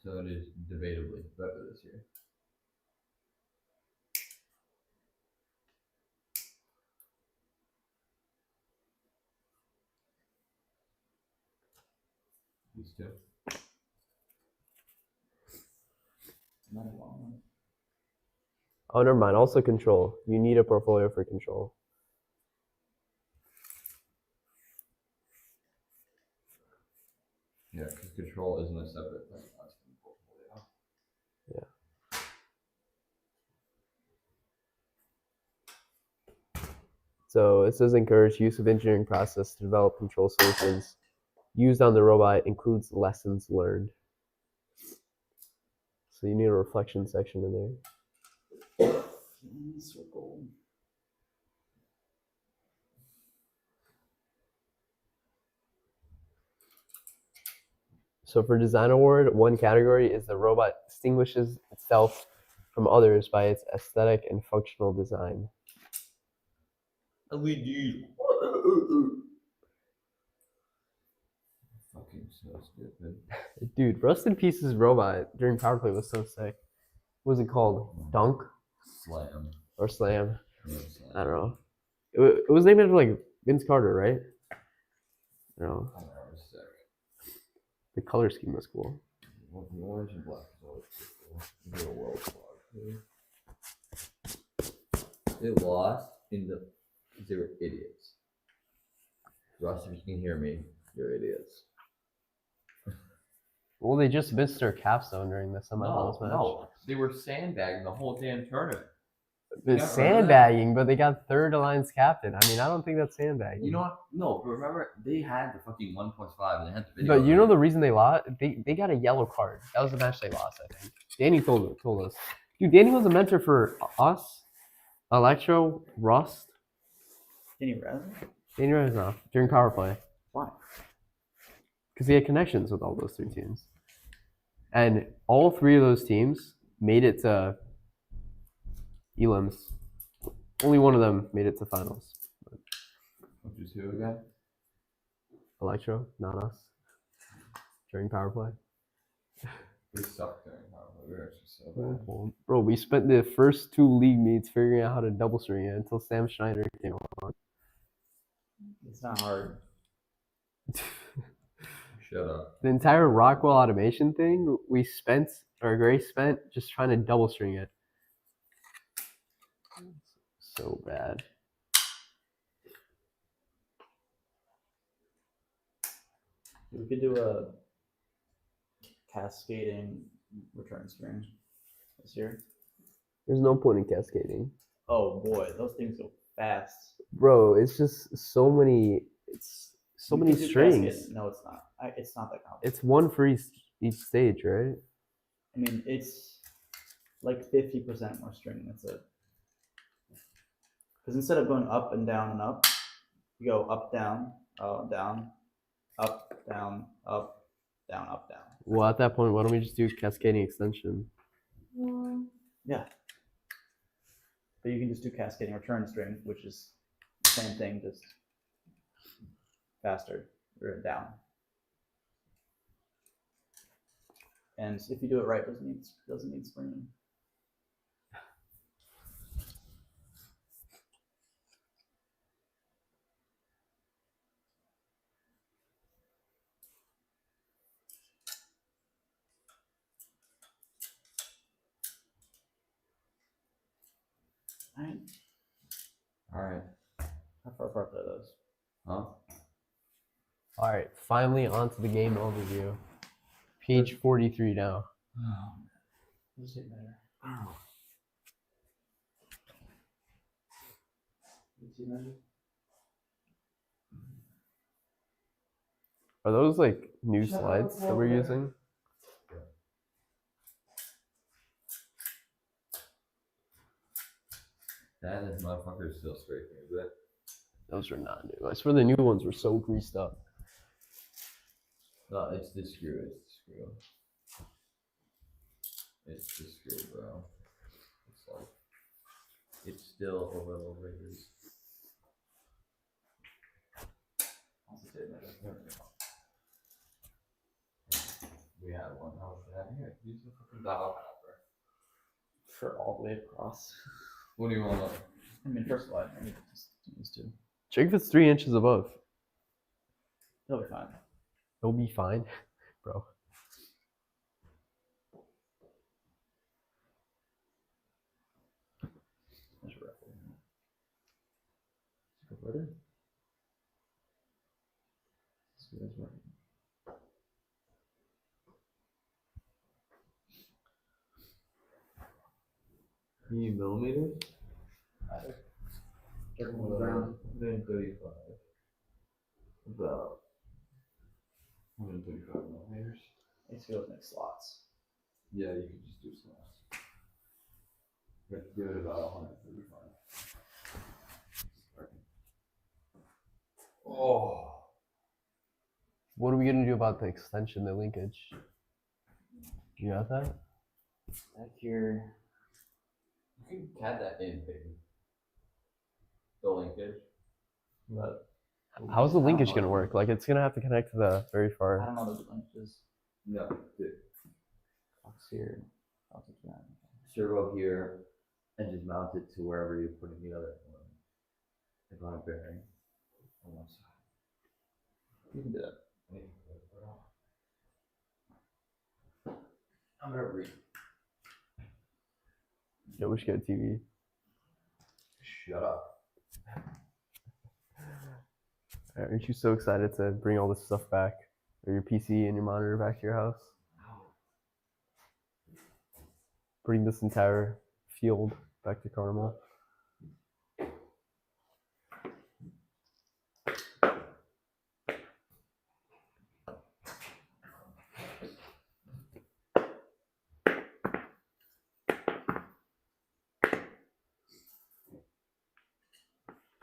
So it is debatably better this year. These 2. Not a long one. Oh, never mind. Also, Control. You need a portfolio for Control. Yeah, because control isn't a separate thing. That's the portfolio. So it says encourage use of engineering process to develop control solutions used on the robot includes lessons learned. So you need a reflection section in there. Circle. So for design award, one category is the robot distinguishes itself from others by its aesthetic and functional design. LED. Fucking so stupid. Dude, Rust in Pieces robot during Power Play was so sick. What was it called? Dunk Slam. or Slam? Yeah, I slam. don't know. It was named after like Vince Carter, right? I don't know. Oh, that was sick. The color scheme was cool. Well, the orange and black is always cool. Real world flag. They lost in the. They were idiots. Ross, if you can hear me, you're idiots. Well, they just missed their capstone during the semifinals match. No, they were sandbagging the whole damn tournament. The Yeah, sandbagging, but they got third alliance captain. I mean, I don't think that's sandbagging. You know what? No, but remember they had the fucking 1+5 and they had the video. But you know the reason they lost? They got a yellow card. That was the match they lost, I think. Danny told us. Dude, Danny was a mentor for us, Electro, Rust, Danny Razin? Danny Reznov during Power Play. Why? Because he had connections with all those 3 teams. And all 3 of those teams made it to elims. Only one of them made it to finals. Which is who again? Electro, not us. During power play. We sucked during power play. We were actually so bad. Well, bro, we spent the first 2 league meets figuring out how to double string it until Sam Schneider came on. It's not hard. Shut up. The entire Rockwell automation thing, Grace spent just trying to double string it. So bad. We could do a cascading return string this year. There's no point in cascading. Oh boy, those things go fast. Bro, it's just so many You could do strings. cascading. No, it's not. It's not that complicated. It's one for each stage, right? I mean, it's like 50% more string. That's it. Because instead of going up and down and up, you go up, down, down, up, down, up, down, up, down. Well, at that point, why don't we just do cascading extension? Yeah. But you can just do cascading return string, which is the same thing, just faster or down. And if you do it right, doesn't need springing. Alright. Alright. How far apart are those? Huh? All right, finally onto the game overview. Page 43 now. Oh, this is better. Are those like new slides that we're using? That is motherfucker is still scraping a bit. Those are not new. I swear the new ones were so greased up. No, it's the screw. It's the screw. It's the screw, bro. It's like it's still over the razors. We had one. How was that? Here, use the fucking dial pad, For all the way across. What do you want? I mean, first of all, I need to just these two. Check if it's 3 inches above. It'll be fine. It'll be fine, bro. There's a record. Converter. See what's working. You need millimeters? Either. Check them on the ground. 135. About 135 millimeters. Let's go with next slots. Yeah, you can just do slots. You have to do it about 135. Oh. What are we gonna do about the extension, the linkage? You got that? Back here. You can CAD that in, baby. The linkage. But How's the linkage gonna work? Like, it's gonna have to connect to the very I far. don't know those linkages. No, dude. Box here. I'll take that. Servo here, and just mount it to wherever you're putting the other one. Like on a bearing on one side. You can do that. I'm gonna read. Yeah, we should get a TV. Shut up. Aren't you so excited to bring all this stuff back? Or your PC and your monitor back to your house? Bring this entire field back to Carmel.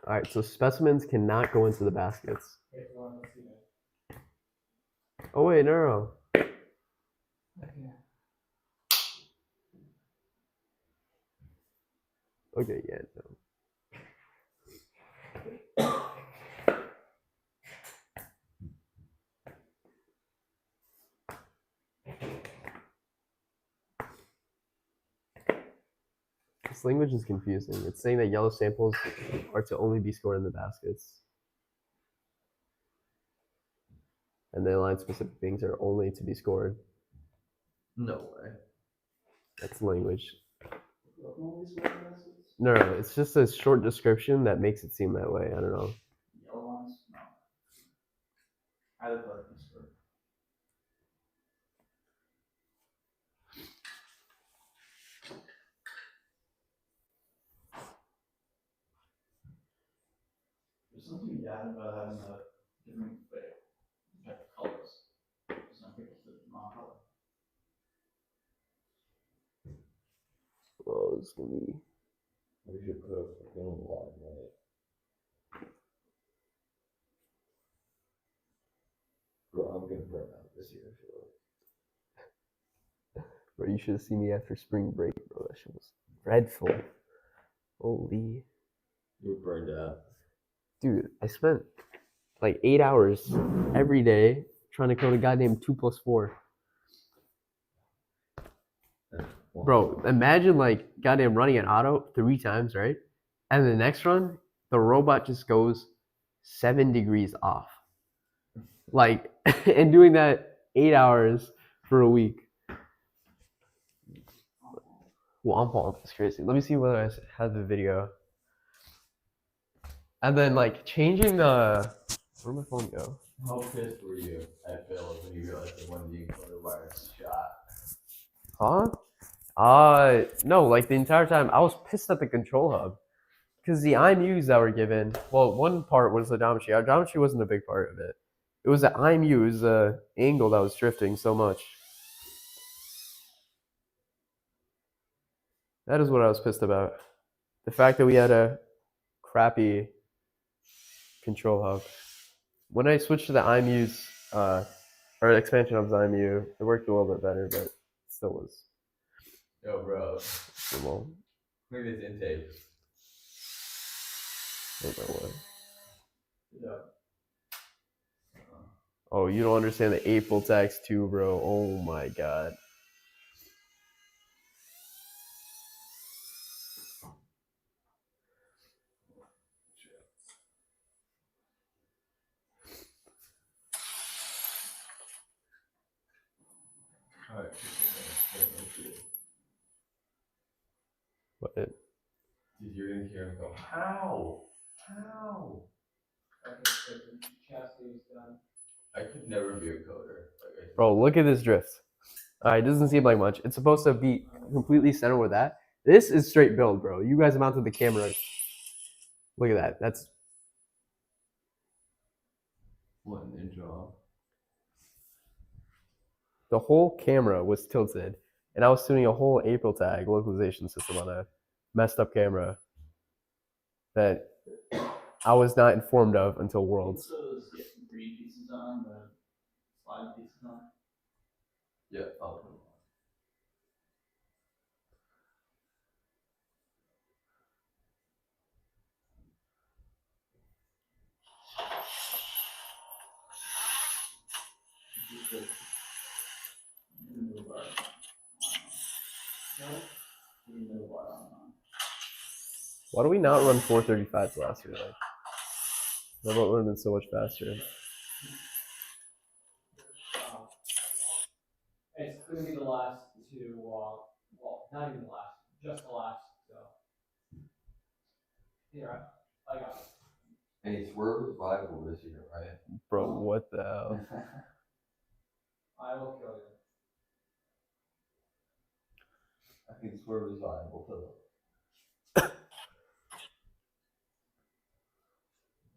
All right, so specimens cannot go into the baskets. Oh wait, no. Okay, yeah, no. This language is confusing. It's saying that yellow samples are to only be scored in the baskets. And the line specific things are only to be scored. No way. That's language. No, it's just a short description that makes it seem that way. I don't know. Yellow ones? No. I look like this for. There's something bad about having a different type of colors. Some people fit the wrong color. Oh, it's gonna be. We should put a fucking line light. Bro, I'm gonna burn out this year, I feel like. Bro, you should have seen me after spring break, bro. That shit was dreadful. Holy. You were burned out. Dude, I spent like 8 hours every day trying to code a goddamn 2 + 4. Bro, imagine like goddamn running an auto 3 times, right? And the next run, the robot just goes 7 degrees off. Like, and doing that 8 hours for a week. Womp womp is crazy. Let me see whether I have the video. And then like changing the, where'd my phone go? How pissed were you at Phil when you realized that one of the encoder wires shot? Huh? No, like the entire time I was pissed at the control hub. Because the IMUs that were given, well, one part was the geometry. Our geometry wasn't a big part of it. It was the IMU, it was the angle that was drifting so much. That is what I was pissed about. The fact that we had a crappy control hub. When I switched to the IMUs, or expansion of the IMU, it worked a little bit better, but it still was Yo, bro. remote. Look at this intake. I don't know what. Yeah. Oh, you don't understand the April tax too, bro. Oh my god. Alright. What? Dude, you're gonna hear him go, how? How? Chastity's done. I could never be a coder. Like, Bro, look at this drift. Alright, it doesn't seem like much. It's supposed to be completely centered with that. This is straight build, bro. You guys mounted the camera. Look at that. That's what an inch off. the whole camera was tilted, and I was tuning a whole April tag localization system on a messed up camera that I was not informed of until Worlds. Those green pieces on, the slide pieces on. Yeah, I'll put them Why do we not run 435s last year? Like, that would have been so much faster. It's gonna be the last two, well, not even the last, just the last, so. Here, I got it. Hey, Swerve was viable this year, right? Bro, what the hell? I will kill you. I think Swerve is viable, Philip.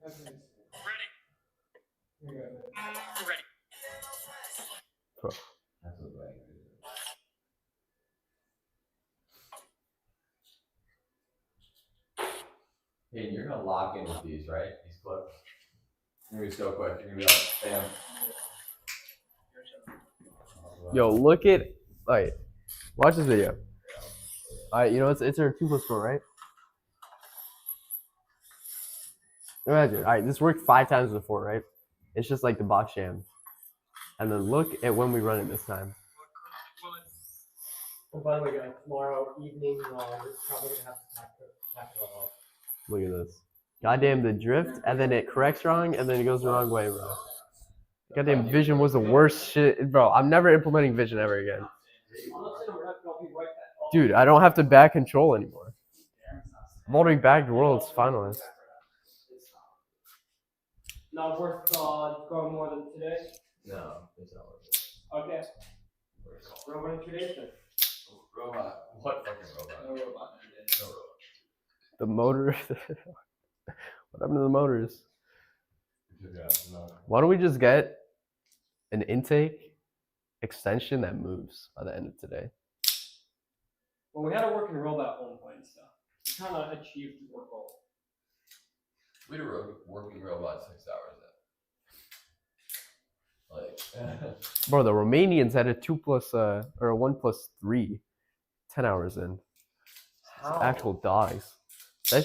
Ready. Here you go. That's what right. Hey, and you're gonna lock in with these, right? These clips. You're gonna be so quick. You're gonna be like, bam. Yo, look at, alright, watch this video. Alright, you know, it's our 2 + 4, right? Imagine, alright, this worked 5 times before, right? It's just like the box jam. And then look at when we run it this time. And by the way, guys, tomorrow evening, we're probably gonna have to pack it all up. Look at this. Goddamn the drift, and then it corrects wrong, and then it goes the wrong way, bro. Goddamn Vision was the worst shit, bro. I'm never implementing Vision ever again. I'm not saying we're not gonna be right back. Dude, I don't have to back control anymore. I've already bagged Worlds finalists. Not worth going more than today. No, it's not worth it. Okay. Robot tradition. Robot. What fucking robot? No robot. No robot. The motor. What happened to the motors? Yeah, no. Why don't we just get an intake extension that moves by the end of today? Well, we had a working robot at one point and stuff. We kind of achieved the work goal. We had a working robot 6 hours in. Like, Bro, the Romanians had a 2 plus or a 1 plus 3, 10 hours in. how? Actual dogs.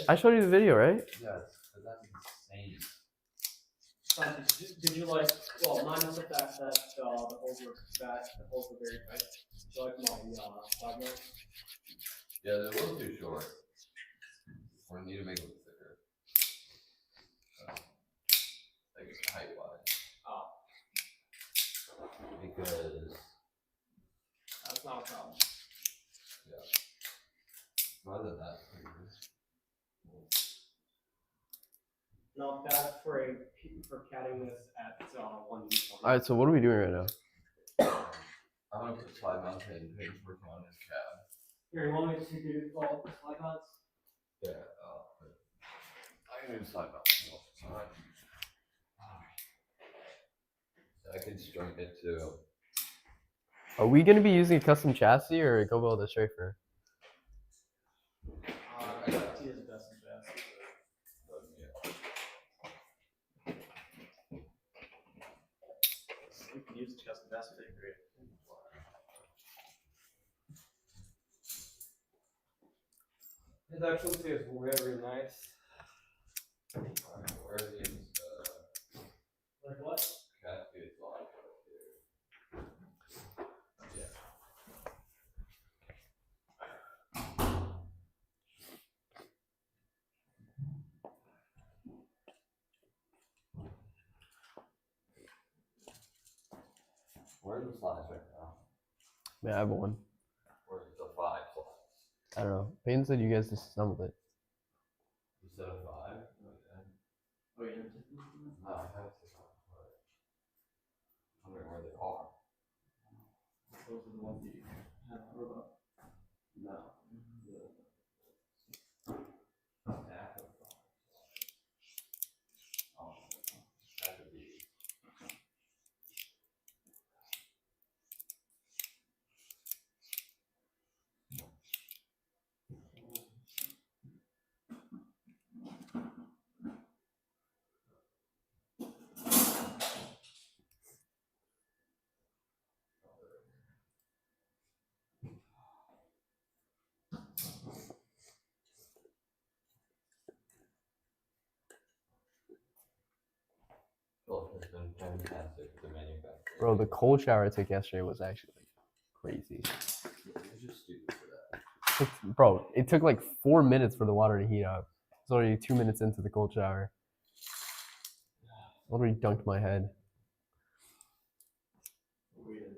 I showed you the video, right? Yes, but that's insane. Did you like? Well, minus the fact that the holes were very tight. Did you like my side note? Yeah, they're a little too short. We need to make them thicker. Like height wise. Oh, Because that's not a problem. rather than that, Not bad for catting this at 1 Alright, so what are we doing right now? I'm gonna put slide mounts in Peyton's working on his cab. Here, you want me to do all the slide mounts? Yeah, I'm gonna do slide mounts. Alright. I can string it too. Are we gonna be using a custom chassis or go build a strafer? He is the best in best. We can use the custom best for great. His Excellency is very nice. Where are these Like what? cascades on here? Yeah. Where's the slides right now? Yeah, I have one. Where's the 5 slides? I don't know. Peyton said you guys disassembled it. Instead of 5? Okay. Oh, yeah. No, I have to. I wonder where they are. Those are the ones that you have a robot. No. Stack of five. Oh, stack of these. Well, it's been fantastic to manufacture. Bro, the cold shower I took yesterday was actually crazy. It's just stupid for that. Bro, it took like 4 minutes for the water to heat up. It's already 2 minutes into the cold shower. Already dunked my head. Weird.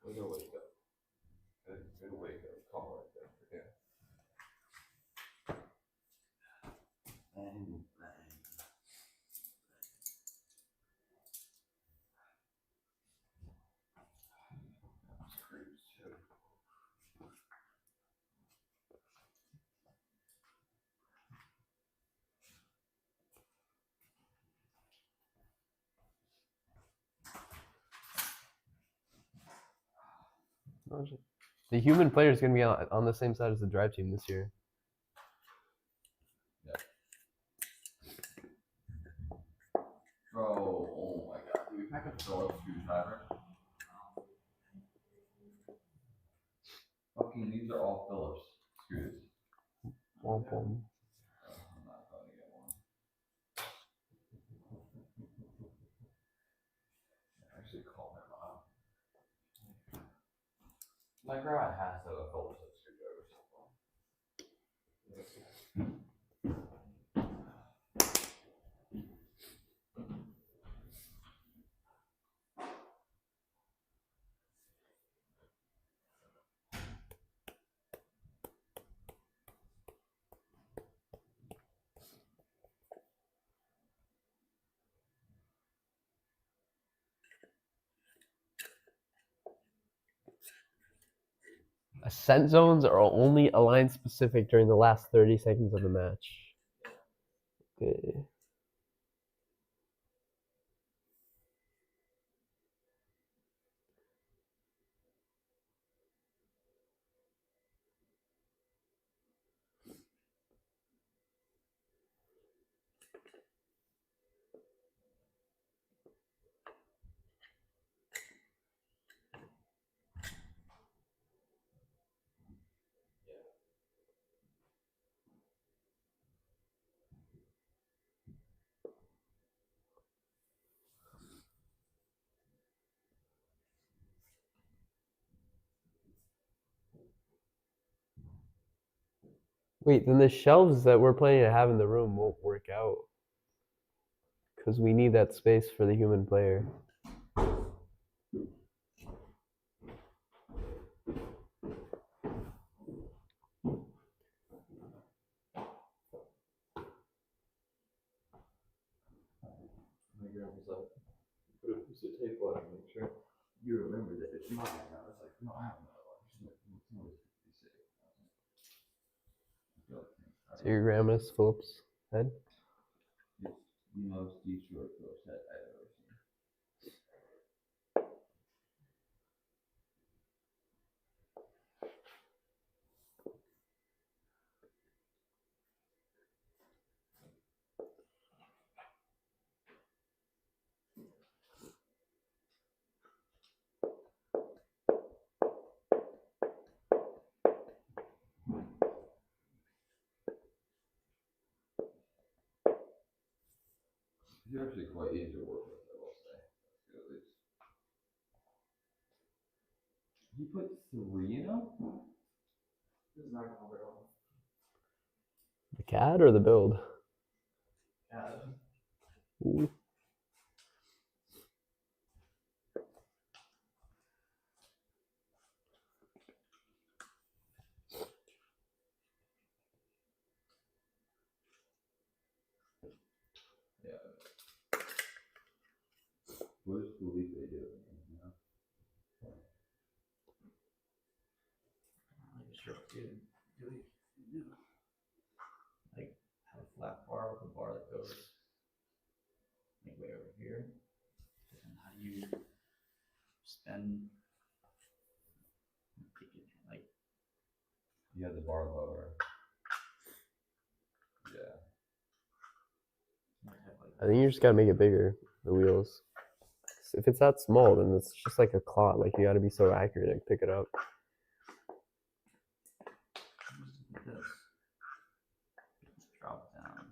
Way to wake up. Good wake up call right there. Bang, bang. The human player is going to be on the same side as the drive team this year. Bro, oh my god. Did we pack a Phillips screwdriver? Fucking, these are all Phillips screws. Womp womp. I'm not going to get one. Actually, call my mom. My garage has a couple of screwdrivers. Ascent zones are only align specific during the last 30 seconds of the match. Okay. Wait, then the shelves that we're planning to have in the room won't work out. Because we need that space for the human player. My grandma's like, put a piece of tape on it, make sure you remember that it's mine. And I was like, no, I have another one. She's like, no, it's be safe. I feel like, So your grandma's Phillips head? it's the most destroyed Phillips head I've ever seen. He's actually quite easy to work with, I will say. That's good, at least. He put 3 in him? This is not gonna work out. The CAD or the build? Yeah. Ooh. Yeah. What does Felipe do? You know? Like a short dude. Like have a flat bar with a bar that goes like way over here. And how do you spend like You have the bar lower. Yeah. I think you just gotta make it bigger, the wheels. If it's that small, then it's just like a clot. Like you gotta be so accurate and pick it up. like this. Drop down.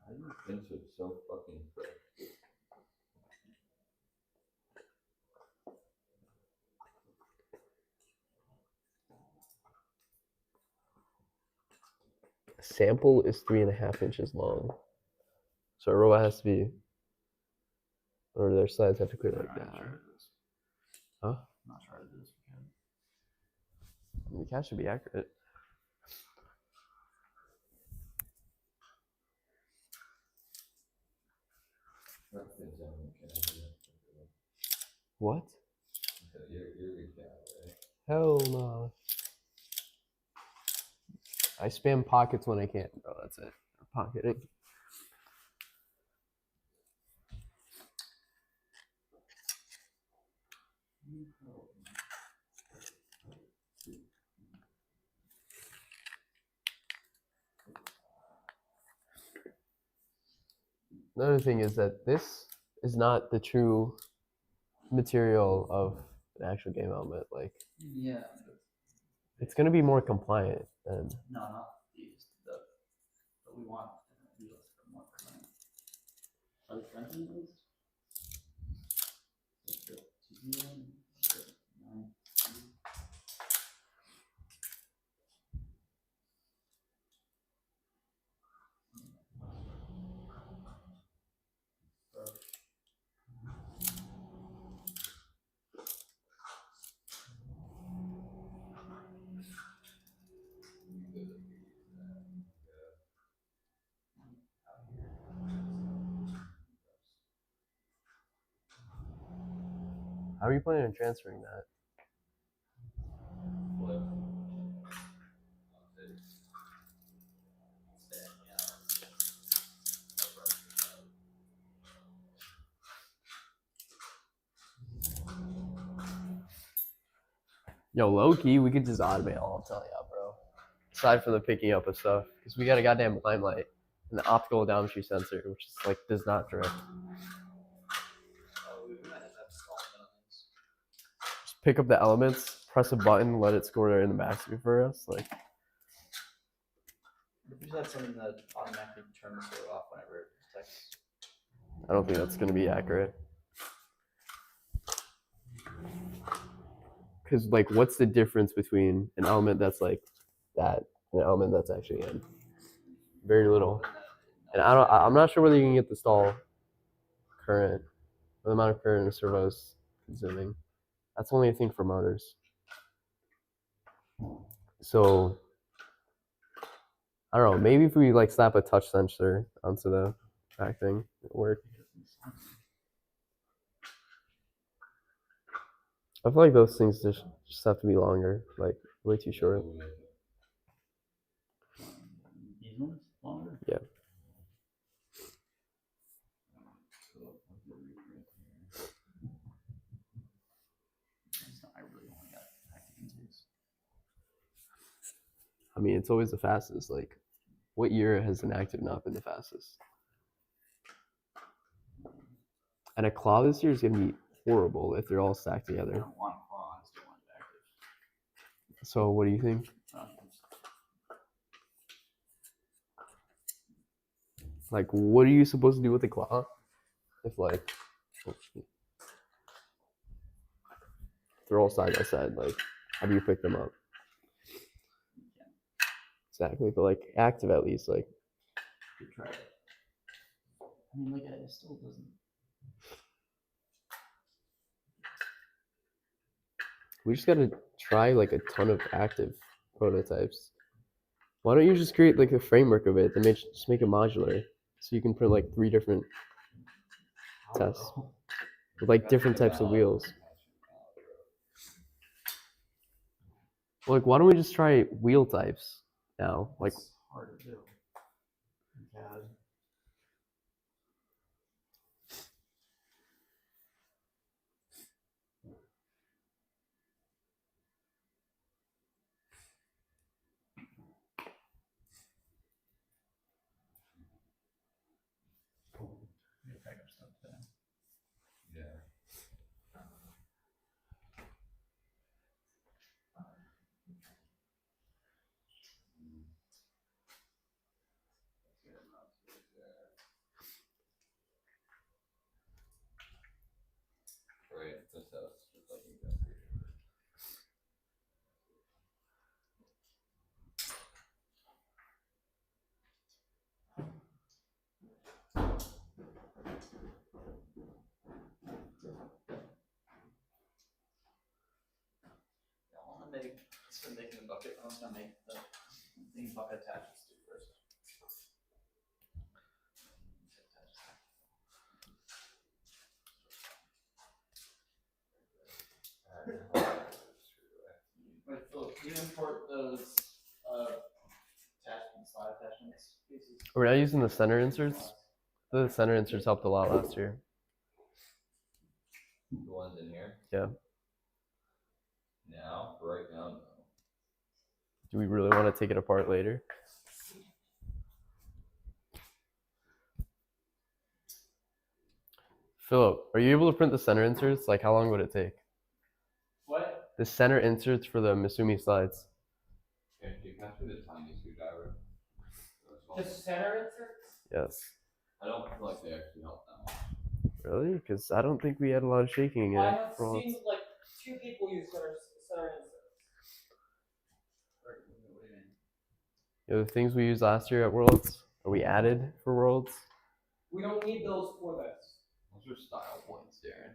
How do you finish it so fucking quick? A sample is 3.5 inches long. So a robot has to be, or their sides have to clear like that. Huh? Not sure how to do this again. The CAD should be accurate. What? You're a good cat, right? Hell no. I spam pockets when I can. Oh, that's it. Pocketing. Another thing is that this is not the true material of an actual game element. Like, Yeah. it's gonna be more compliant than. No, not these. But we want these are more permanent. Are they French these? How are you planning on transferring that? Flip. Yo, low key, we could just automate all of Telia, bro. Aside from the picking up of stuff, because we got a goddamn limelight and the optical geometry sensor, which is like does not drift. Oh, we might have to install elements. Just pick up the elements, press a button, let it score there in the basket for us. Like, If we just had something that automatically turns the server off whenever it detects. I don't think that's gonna be accurate. Because like, what's the difference between an element that's like that and an element that's actually in? Very little. And I'm not sure whether you can get the stall current, or the amount of current a servo is consuming. That's only a thing for motors. So I don't know. Maybe if we like slap a touch sensor onto the back thing, it'll work. I feel like those things just have to be longer, like way too short. These ones longer? Yeah. I really only got active intakes. I mean, it's always the fastest. Like, what year has an active not been the fastest? And a claw this year is gonna be horrible if they're all stacked I together. don't want claw, I still want it active. So what do you think? Like, what are you supposed to do with the claw? If like, they're all side by side, like, how do you pick them up? Exactly, but like active at least, like. Good try. I mean, like, it still doesn't. We just gotta try like a ton of active prototypes. Why don't you just create like a framework of it, then just make it modular, so you can print like 3 different tests with like different types of wheels. Like, why don't we just try wheel types now? Like, It's hard to do. CAD. Yeah. Right, this house just like exactly. I want to make, instead of making a bucket, I'm just going to make the thing bucket attachments to first. Wait, Philip, can you import those attachments, slide attachments pieces? we're not using the center inserts. The center inserts helped a lot last year. The ones in here? Yeah. Now, right now, no. Do we really want to take it apart later? Philip, are you able to print the center inserts? Like, how long would it take? What? The center inserts for the Misumi slides. Yeah, you can pass me the tiny screwdriver. The center inserts? Yes. I don't feel like they actually help that much. Really? Because I don't think we had a lot of shaking in I it. have seen like 2 people use center inserts. You know, the things we used last year at Worlds, or we added for Worlds. We don't need those for this. Those are style points, Darren.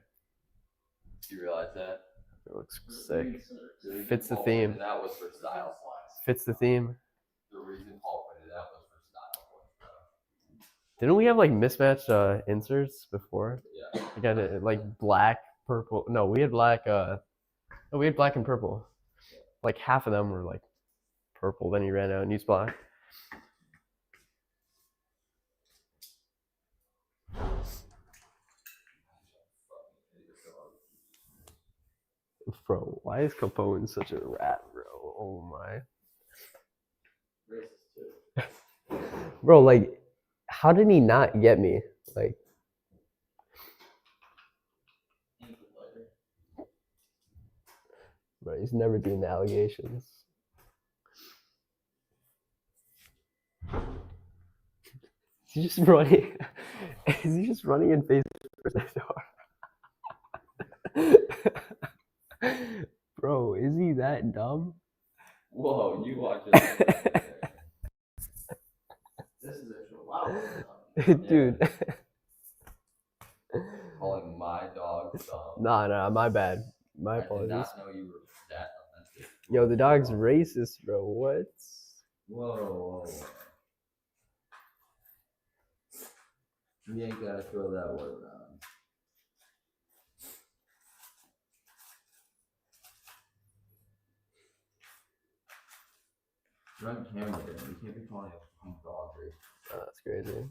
Do you realize that? It looks sick. The Fits the Paul theme. pointed That was for style. Fits the theme. The reason Paul pointed that was for style points, bro. Didn't we have like mismatched inserts before? Yeah. We got it like black, purple. No, we had black. No, we had black and purple. Like half of them were like purple. Then he ran out and used black. Bro, why is Capone such a rat, bro? Oh my. Racist too. Bro, like, how did he not get me? Like, bro, he's never doing the allegations. Is he just running? Is he just running in face for that door? Bro, is he that dumb? Whoa, you watch it. This is a chihuahua. Dude. Calling my dog dumb. Nah, my bad. My I did apologies. not know you were that offensive. Yo, the dog's racist, bro. What? Whoa. You ain't gotta throw that word around. You're on camera, Dan. You can't be calling a fucking dog racist. Oh, that's crazy.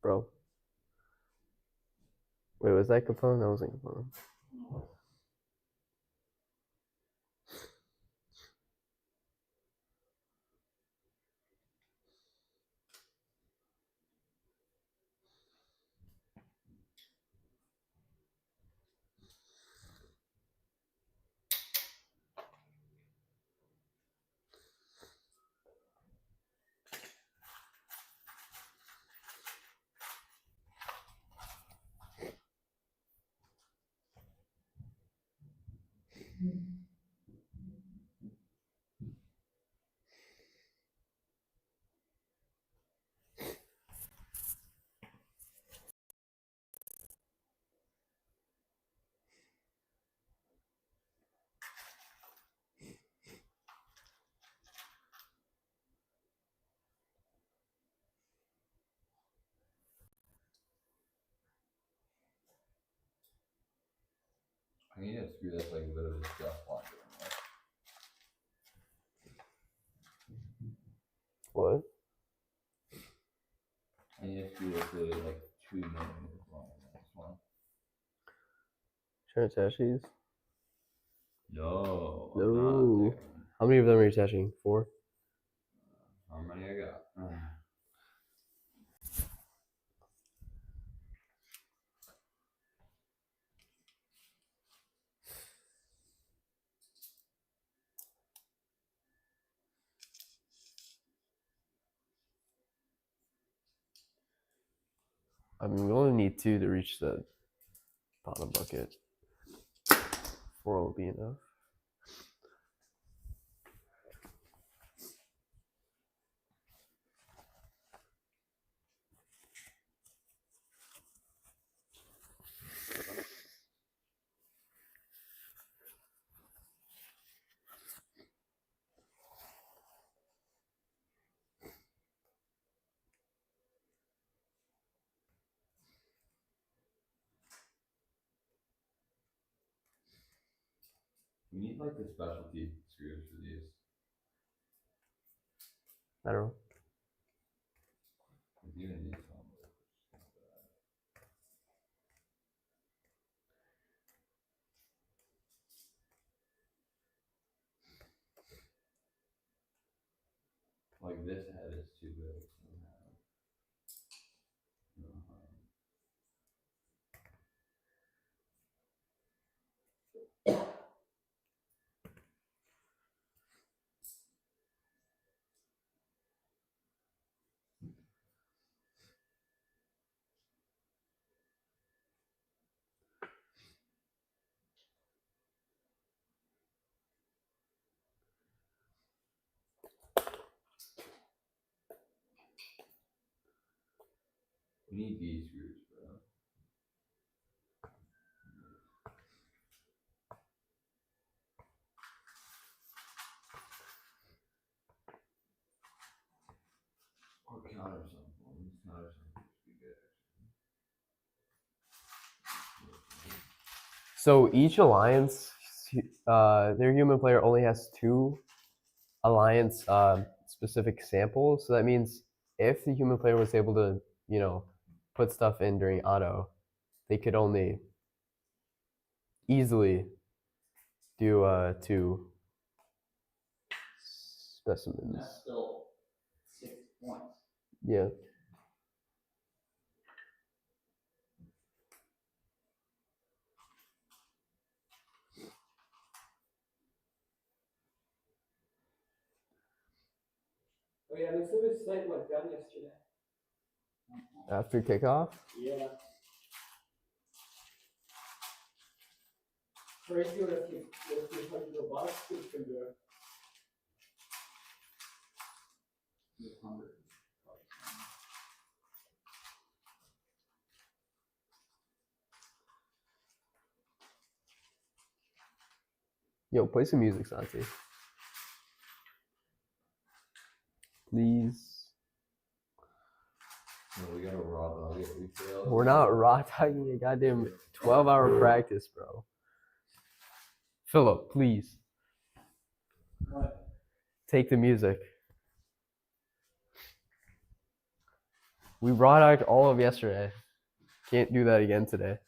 Bro. Wait, was that Capone? That wasn't Capone. I need to screw this like a bit of a stress launcher. What? I need to screw this really like 2 millimeters long in this one. Trying to attach these? No. No. I'm not, How many of them are you attaching? 4? how many I got? I mean, we only need 2 to reach the bottom bucket. 4 will be enough. We need like the specialty screws for these. I don't know. 'Cause even these don't work. Like this head is too big somehow. We need these screws, bro. Or countersunk ones. Countersunk would be good. So each alliance, their human player only has 2 alliance specific samples. So that means if the human player was able to, put stuff in during auto, they could only easily do 2 specimens. That's still 6 points. Yeah. Oh yeah, the Silver Slate went down yesterday. After kickoff. Yeah. Crazy what if you $100 can do it. 200. Yo, play some music, Santi. Please. No, we gotta raw dog it. We failed. We're not raw tagging a goddamn 12-hour practice, bro. Philip, please. What? Take the music. We raw tagged all of yesterday. Can't do that again today.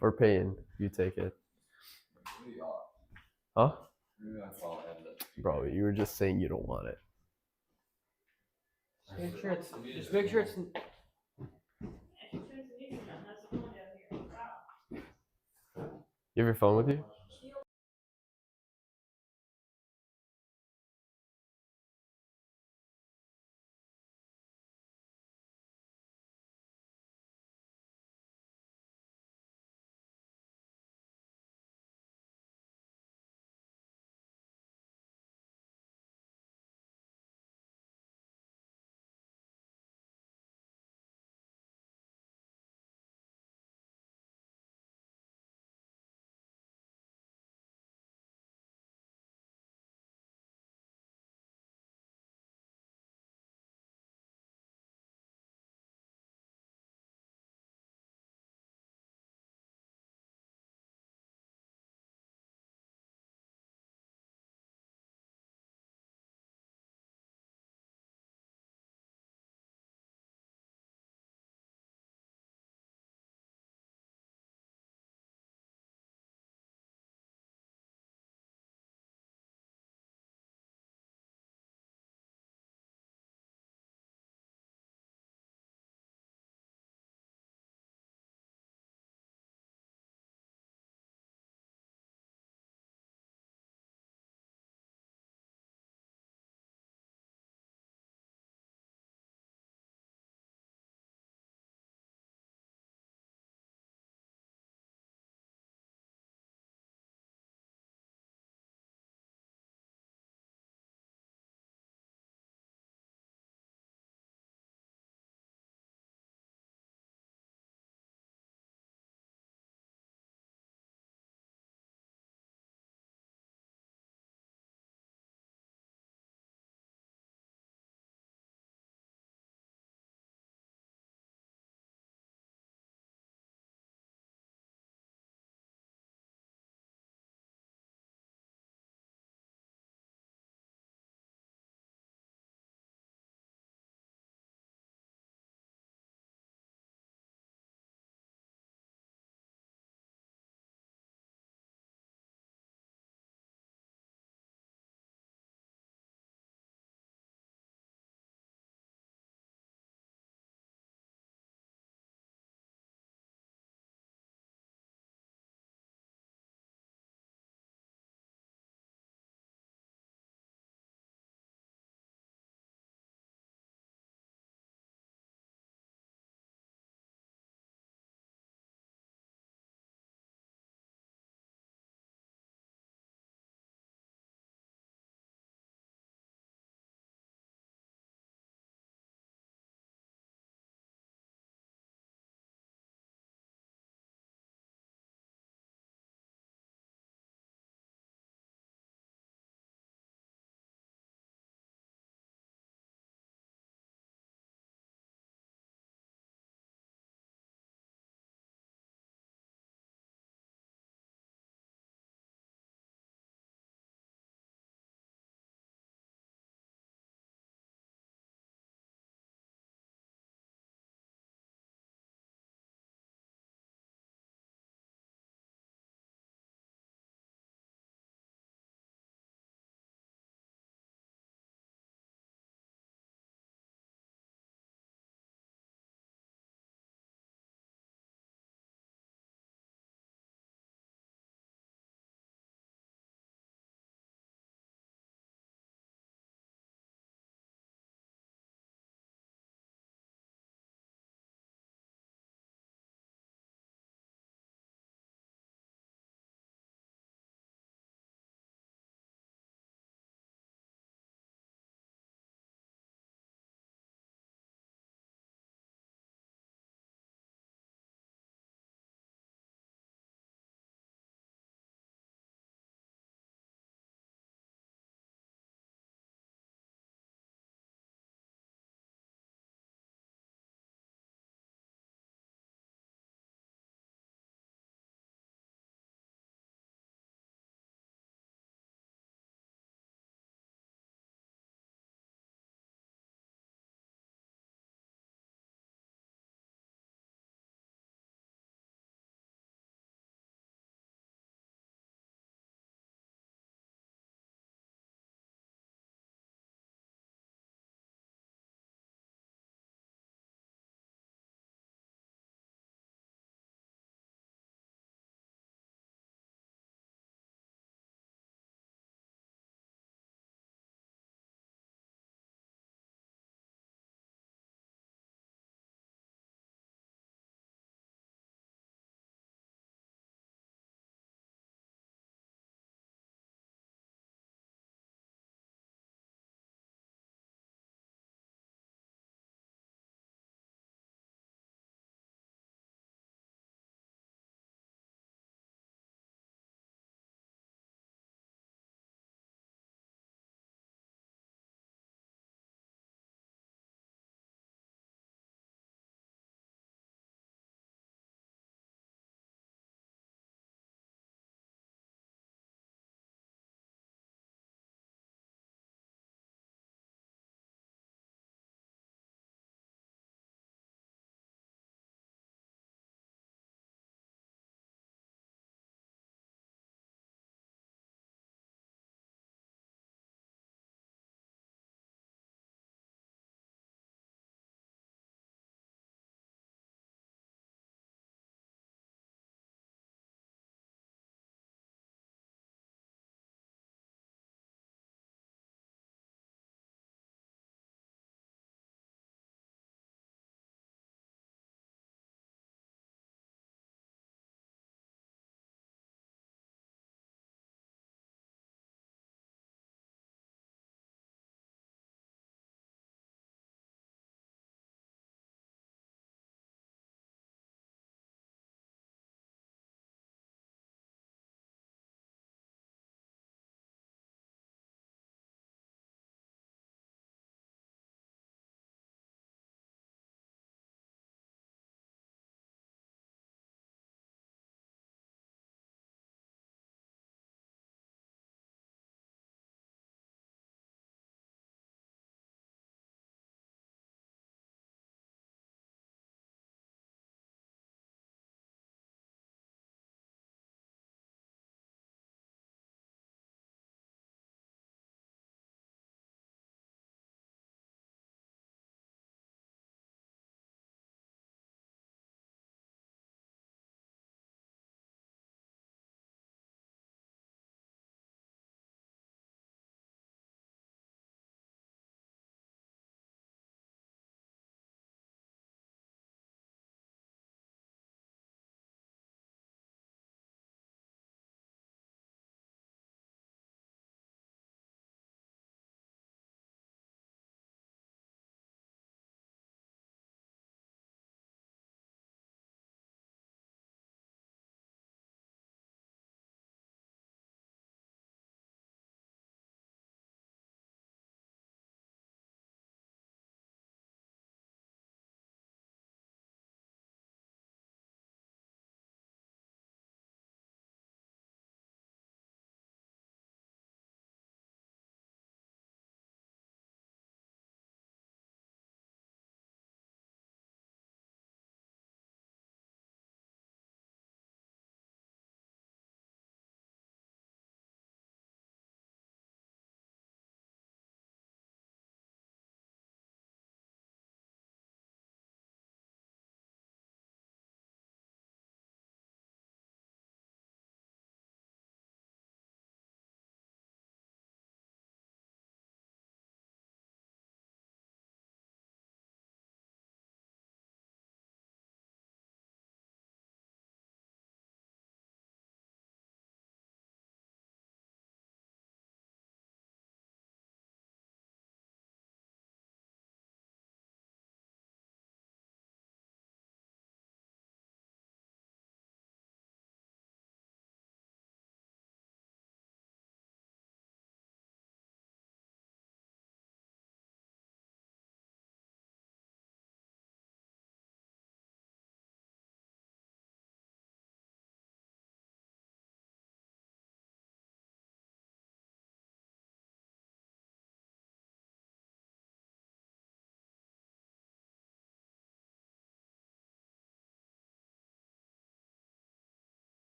Or Payne, you take it. Maybe I'll- Huh? maybe I'll call it end up. Bro, you were just saying you don't want it. Just make sure it's You have your phone with you?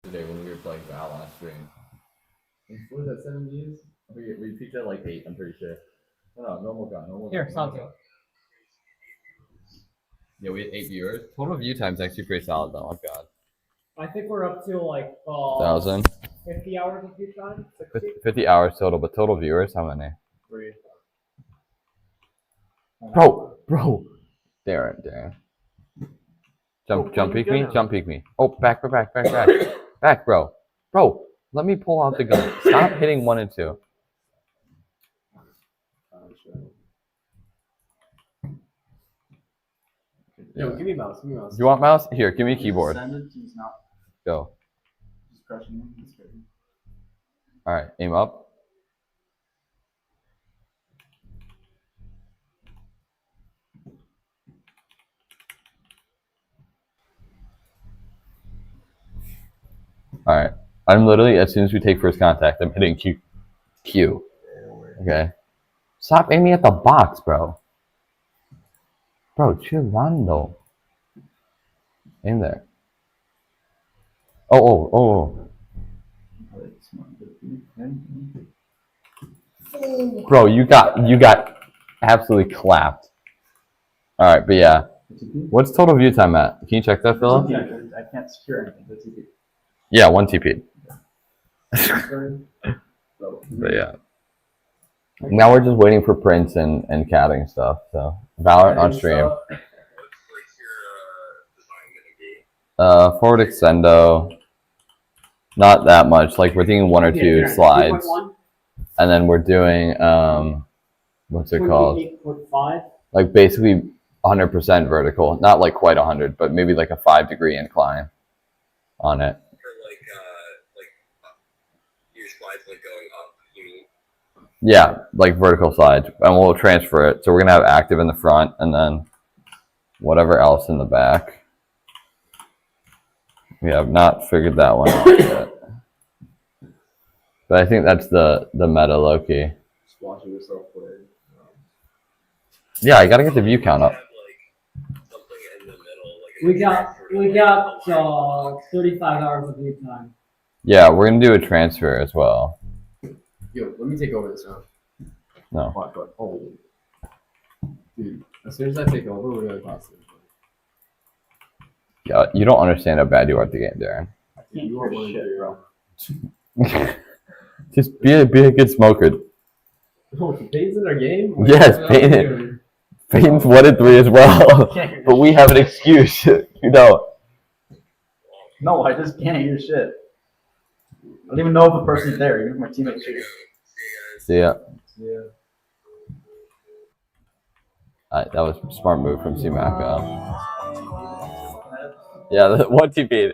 Today when we were playing Val on stream. What was that, 7 views? We peaked at like 8, I'm pretty sure. No, normal guy, normal Here, guy. Santo. Yeah, we had 8 viewers. Total view time's actually pretty solid though. Oh god. I think we're up to like 1,000. 50 hours of view time. 60. 50 hours total, but total viewers, how many? 3. Bro. Darren. Jump peek me. Jump peek me. Oh, back. Back, bro. Bro, let me pull out the gun. Stop hitting 1 and 2. Yo, give me mouse. You want mouse? Here, give me a keyboard. He's not Go. just crushing him. He's crazy. Alright, aim up. Alright. I'm literally, as soon as we take first contact, I'm hitting Q. Okay? Stop aiming at the box, bro. Bro, chillando. Aim there. Oh. Bro, you got absolutely clapped. Alright, but yeah. What's total view time at? Can you check that, Philip? I can't secure anything. That's easy. Yeah, 1 TP. But yeah. Now we're just waiting for prints and catting stuff. So Valorant on stream. Forward extendo. Not that much. Like we're doing 1 or 2 slides. And then we're doing what's it called? 8.5. Like basically 100% vertical. Not like quite 100, but maybe like a 5-degree incline on it. Your slides like going up, you mean? Yeah, like vertical slides, and we'll transfer it. So we're gonna have active in the front, and then whatever else in the back. We have not figured that one out yet, but I think that's the meta low-key. Just watching yourself play. Yeah, I gotta get the view count up. Have, like, something in the middle, like We got 35 hours of view time. Yeah, we're gonna do a transfer as well. Yo, let me take over this round. No. What? Oh, dude. As soon as I take over, we're gonna toss it. Yeah, you don't understand how bad you are at the game, Darren. You are one shit, bro. Just be a good smoker. Oh, Peyton's in our game? Yes, Peyton. Peyton's 1 and 3 as well, but we have an excuse. You know. No, I just can't hear shit. I don't even know if a person's there, even if my teammates here. See ya. Yeah. That was a smart move from C-Mac. Yeah, 1 TP.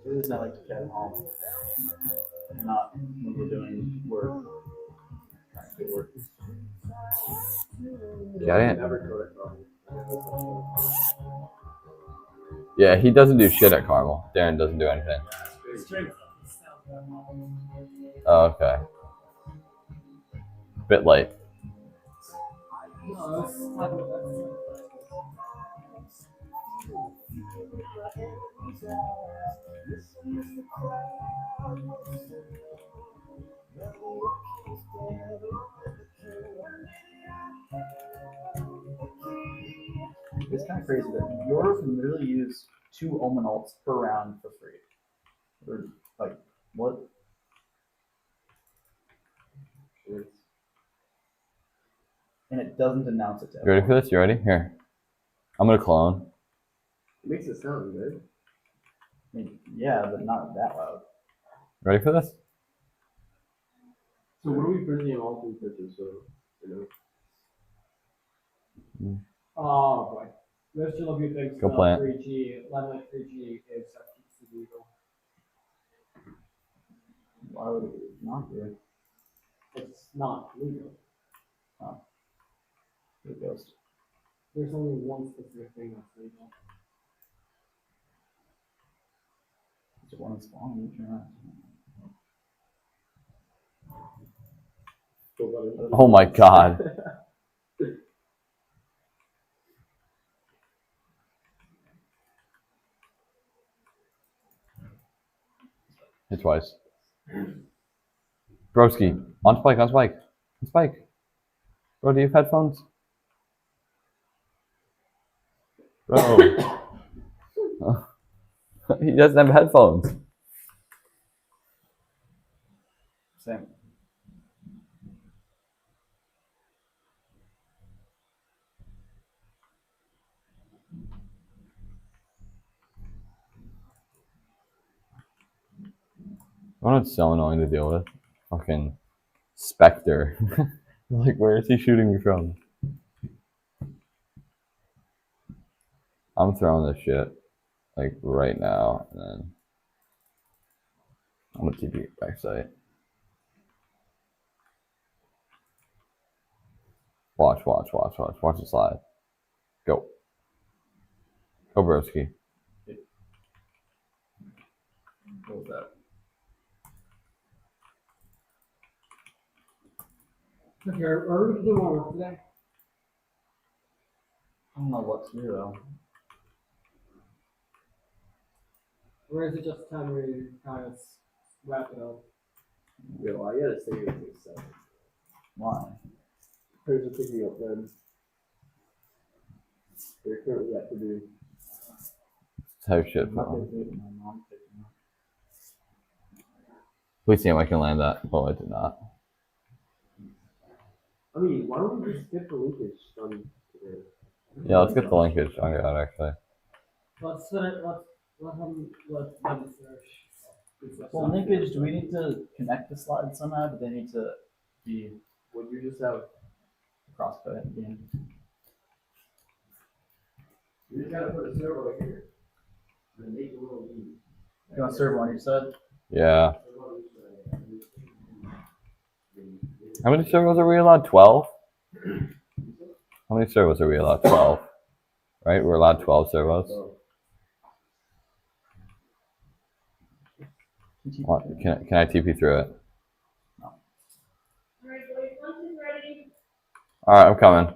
The reason I like to get home, not when we're doing work. Trying to do work. Got it? Never go to Carmel. Yeah, he doesn't do shit at Carmel. Darren doesn't do anything. Oh, okay. Bit late. No, it's not the best. It's kind of crazy that Euro can literally use 2 Omen ults per round for free. Or, like, what? And it doesn't announce it to You ready everyone. for this? You ready? Here. I'm gonna clone. It makes it sound good. I mean, yeah, but not that loud. Ready for this? So what are we printing all 3 pictures? So you know. Oh boy. There's still a few things. Go plant. 3G, Limelight 3G is illegal. Why would it not be? It's not legal. The ghost. There's only one specific thing that's legal. It's the one that's spawning each round. Oh my god. Hit twice. Broski. On spike, on spike. On spike. Bro, do you have headphones? Bro. He doesn't have headphones. Same. I know it's so annoying to deal with. Fucking Spectre. Like, where is he shooting me from? I'm throwing this shit, like, right now, and then I'm gonna TP backside. Watch the slide. Go. Go, Broski. What was that? Okay, are we gonna do more work today? I don't know what to do though. Or is it just time we kind of wrap it up? Yo, I gotta stay here until 7. Why? Players are picking up then. They're currently at Purdue. Type shit. My Bro. mom picking up. Please see if I can land that. Oh, I did not. I mean, why don't we just skip the linkage on today? Yeah, let's get the linkage on God, actually. Let's let him search. Well, linkage, do we need to connect the slides somehow? Do they need to be Would you just have? crosscut at the end? You just gotta put a server right here. And make a little lead. You want server on your side? Yeah. How many servers are we allowed? 12? How many servers are we allowed? 12. Right? We're allowed 12 servers. What, can I TP through it? Alright, I'm coming.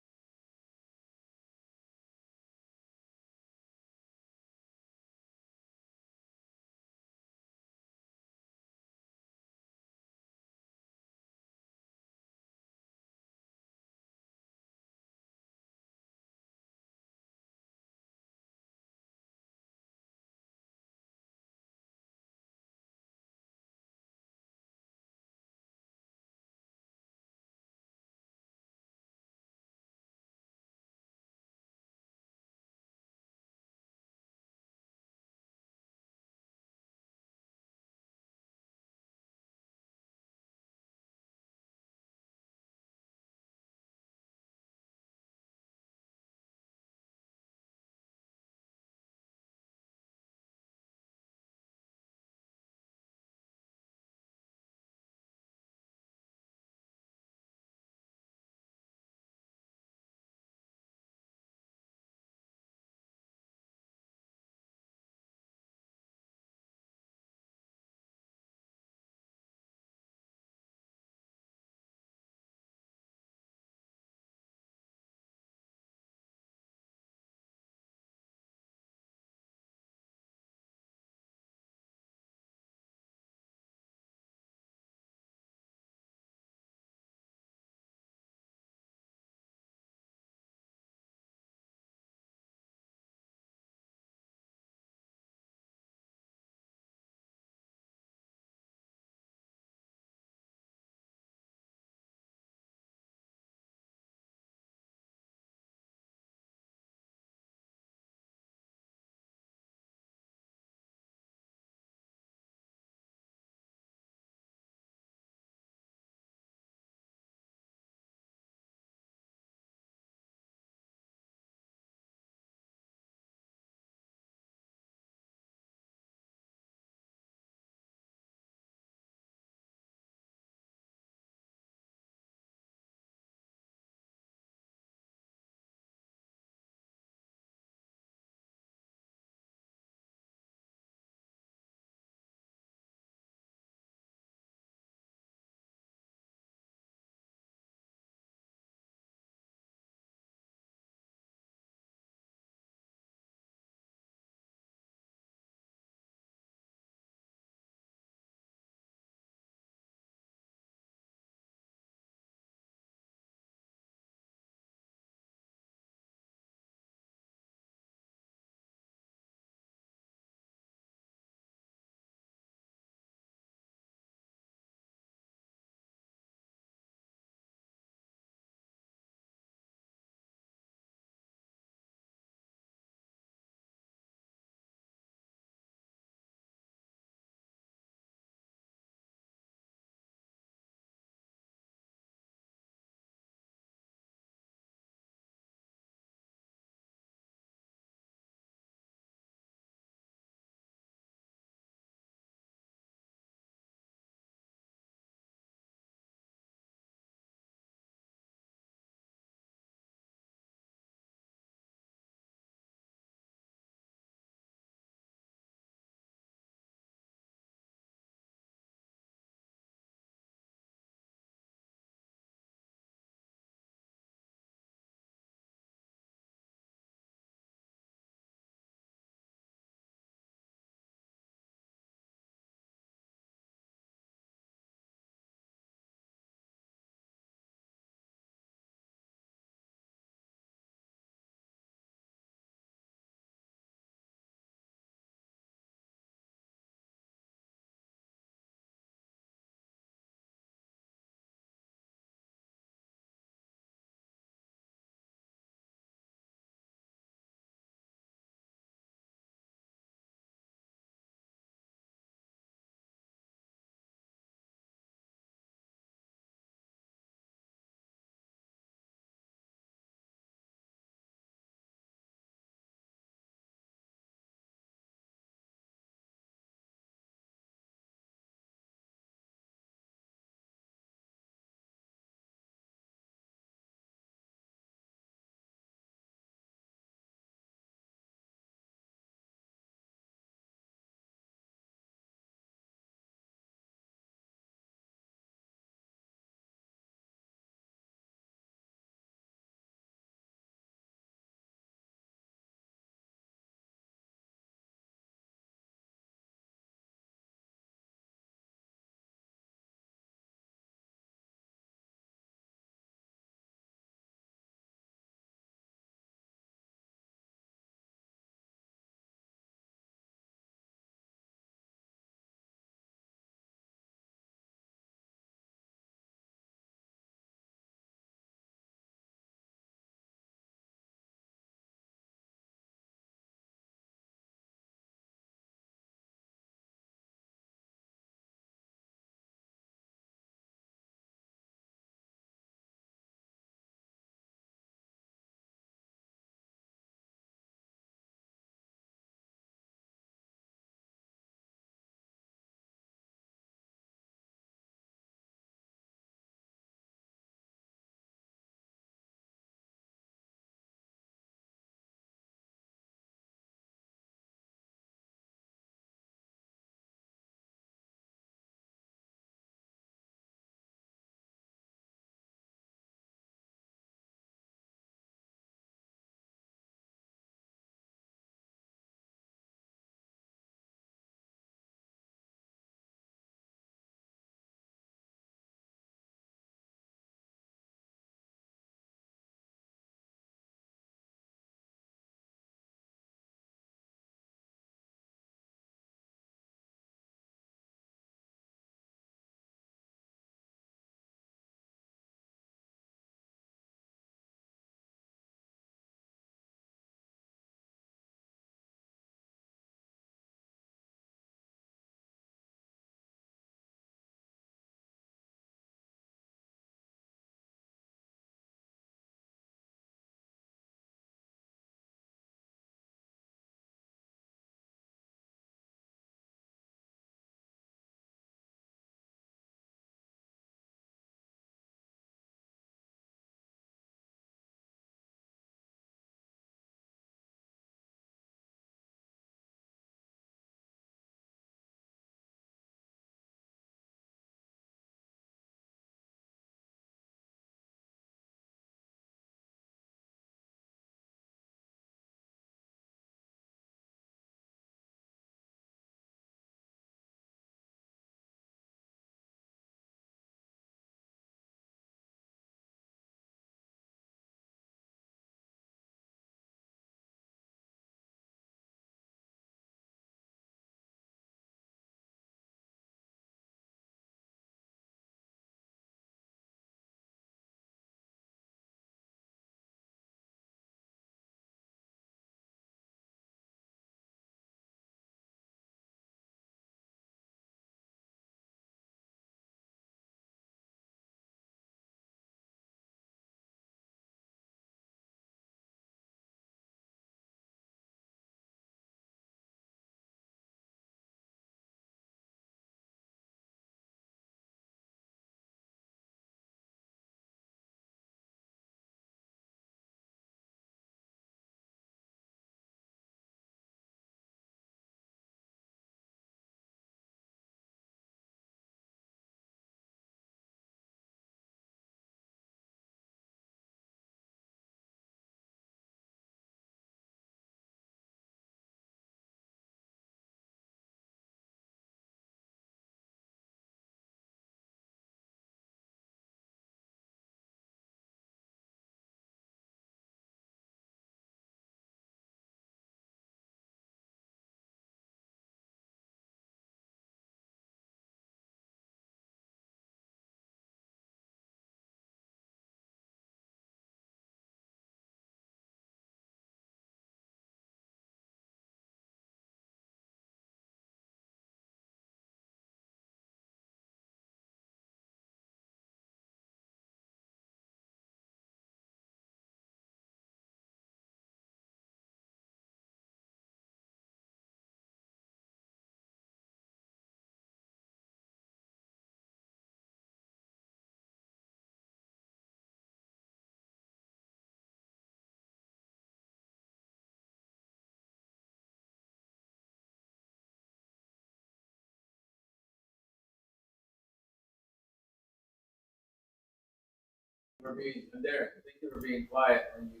For being Derek, thank you for being quiet when you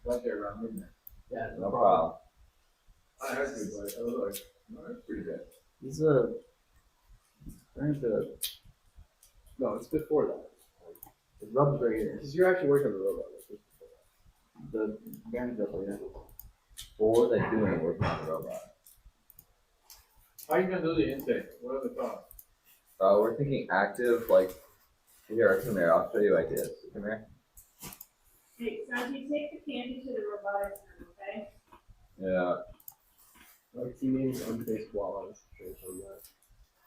went there around midnight. Yeah, No problem. I heard you, but I was like, no, that's pretty good. He's very good. No, it's before that. His rub's right here. Because you're actually working on the robot. The Baron's up there. What was I doing working on the robot? How are you gonna do the intake? What are the thoughts? We're thinking active, like, here, come here, I'll show you ideas. Come here. Hey, Santi, take the candy to the robotics room, okay? Yeah, My teammate is unfaced while I was training on that.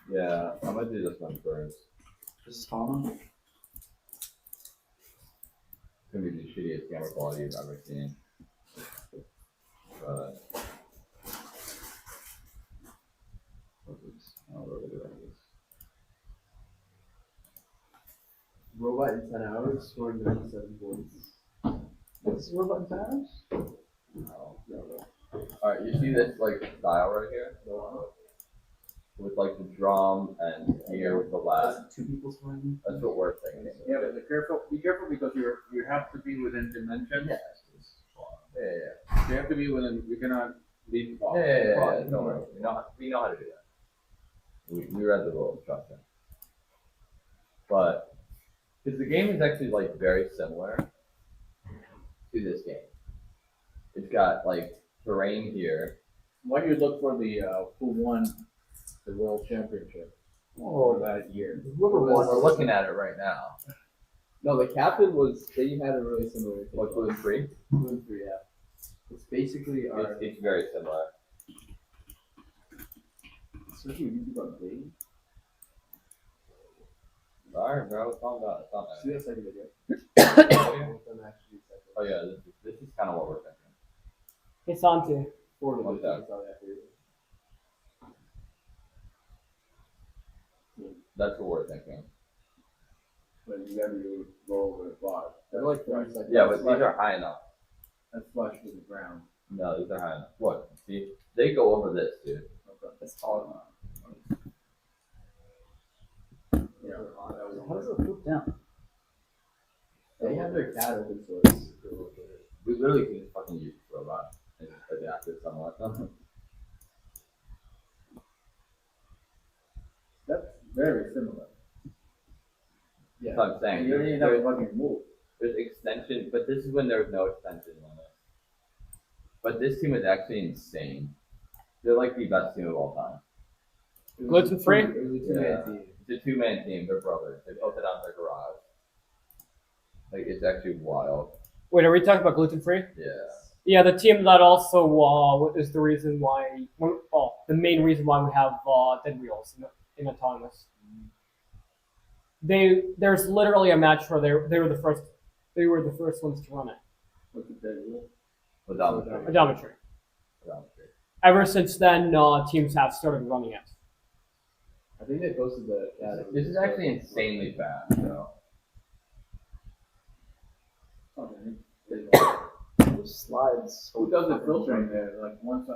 yeah, I'm gonna do this one first. This is Colin. It's gonna be the shittiest camera quality you've ever seen. But, I'll really do this. Robot in 10 hours, scoring 97 points. This is Robot in Towers? No. Alright, you see this, like, dial right here? With, like, the drum and here with the lad? Two people scoring? That's what we're thinking. Yeah, but be careful because you have to be within dimensions. Yeah. You have to be within. You cannot leave the box. Yeah, don't worry. We know how to do that. We read the rules, trust me. But because the game is actually like very similar to this game. It's got like terrain here. Why do you look for the who won the world championship for that year? Whoever won, We're looking at it right now. No, the captain was. They had a really similar thing. What, Gluten Free? Gluten free, yeah. It's basically our. It's very similar. Especially when you think about dating. Alright, bro, calm down. It's not See bad. that second video? Oh yeah, this is kind of what we're thinking. Hey Santi. Forward What's that? That's what we're thinking. But you gotta do roll over the bar. They're like 30 seconds. Yeah, but these are high enough. That's flush with the ground. No, these are high enough. Look, see, they go over this, dude. That's tall enough. Yeah. How does it flip down? They have their cat open source. We literally can just fucking use this robot and adapt it somewhat. That's very similar. That's what I'm saying. You don't even have a fucking move. There's extension, but this is when there's no extension limit. But this team is actually insane. They're like the best team of all time. Gluten free? It was a two-man team. It's a two-man team. They're brothers. They built it out in their garage. Like, it's actually wild. Wait, are we talking about gluten free? Yeah. Yeah, the team that also is the reason why. Well, the main reason why we have dead wheels in autonomous. There's literally a match where they were the first ones to run it. What's the dead wheel? Odometry. Odometry. Odometry. Ever since then, teams have started running it. I think they posted the. This is actually insanely fast, so. Those slides. Who does the filtering there? Like once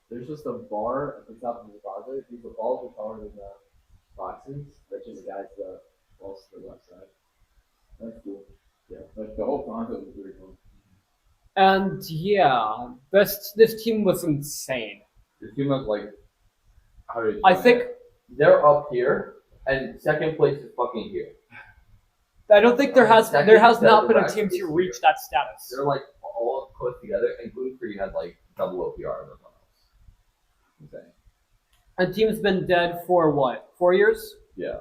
There's just a bar at the top of the deposit. These balls are taller than the boxes that just guides the balls to the left side. that's cool. Yeah. Like the whole concept is pretty cool. And yeah, this team was insane. This team was like, how do you I explain think it? They're up here, and second place is fucking here. I don't think there has not been a team to reach that status. They're like all close together, and Gluten Free has like double OPR of everyone else. Insane. And team's been dead for what, 4 years? Yeah.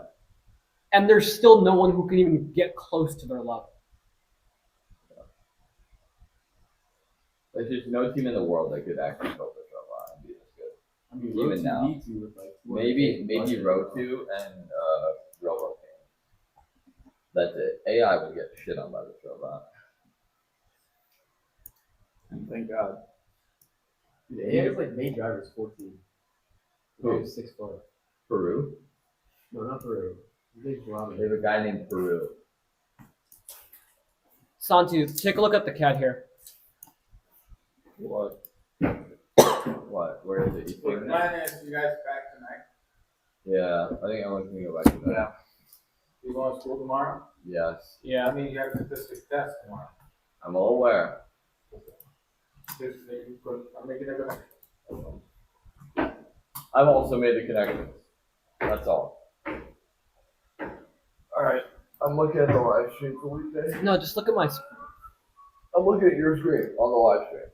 And there's still no one who can even get close to their level. There's just no team in the world that could actually build this robot and be this good. I mean, Even now. with like Maybe Rotu and Robo King. That's it. AI would get shit on by this robot. Thank God. Dude, AI is like main driver is 14. Who? He's 6 foot. Peru? No, not Peru. They have a guy named Peru. Santi, take a look at the cat here. What? What? Where is it? He's The taking it? plan is you guys back tonight. Yeah, I think everyone's gonna go back to that. You going to school tomorrow? Yes, I Yeah. mean, you have a statistic test tomorrow. I'm all aware. I'm making a connection. I've also made the connections. That's all. Alright, I'm looking at the live stream for weekday. No, just look at my screen. I'm looking at your screen on the live stream.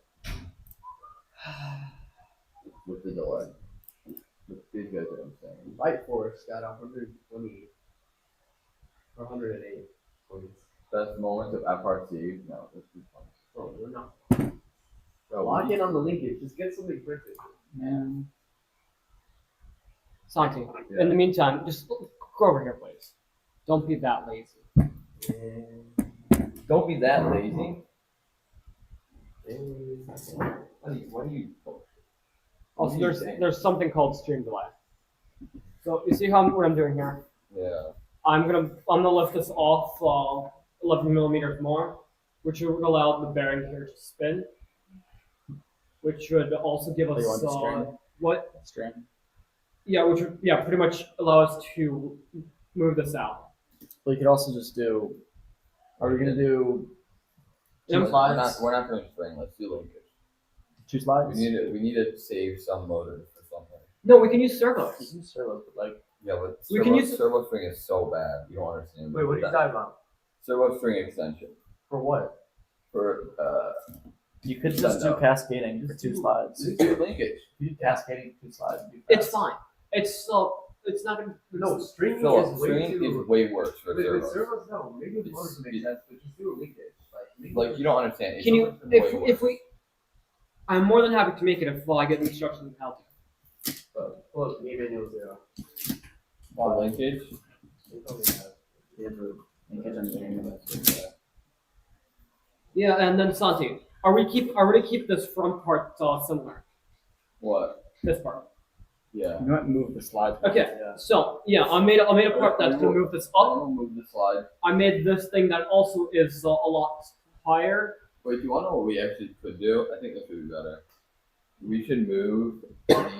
With the delay. These guys are insane. Light Force got 120 or 108 points. Best moments of FRC? No, this is fun. Oh, we're not. Bro, Lock in on the linkage. Just get something printed. Man. Santi, Yeah. in the meantime, just go over here, please. Don't be that lazy. Don't be that lazy. What do you Also, What are you there's saying? there's something called stream delay. So you see what I'm doing here? Yeah. I'm gonna lift this off 11 millimeters more, which would allow the bearing here to spin, which should also give us you want the string? what? String. Yeah, which would pretty much allow us to move this out. Well, you could also just do. Are we gonna do Yeah, two slides? We're not doing spring. Let's do linkage. 2 slides? We need to save some motors for something. No, we can use servos. You can servo, but like Yeah, but We can use- servo string is so bad. You don't understand. Wait, what are you talking about? Servo string extension For what? for you could just do No. cascading for 2 slides. linkage. You do cascading 2 slides. It'd be It's fast. fine. It's not gonna. No, stringing Philip, is way string too. is way worse for With servos. servos, no. Maybe with It's- motors make it- sense, but just do a linkage. Like you don't understand. It's Can you way if worse. we? I'm more than happy to make it if I get instructions on how to. Pull up e manual 0. For linkage. They told me that. You have to linkage engineering. Yeah, and then Santi, are we to keep this front part similar? What? This part. Yeah. You might move the slides. Okay. Yeah. So yeah, I made a part that's gonna move this up. I'll move the slide. I made this thing that also is a lot higher. Wait, do you want to know what we actually could do? I think this would be better. We should move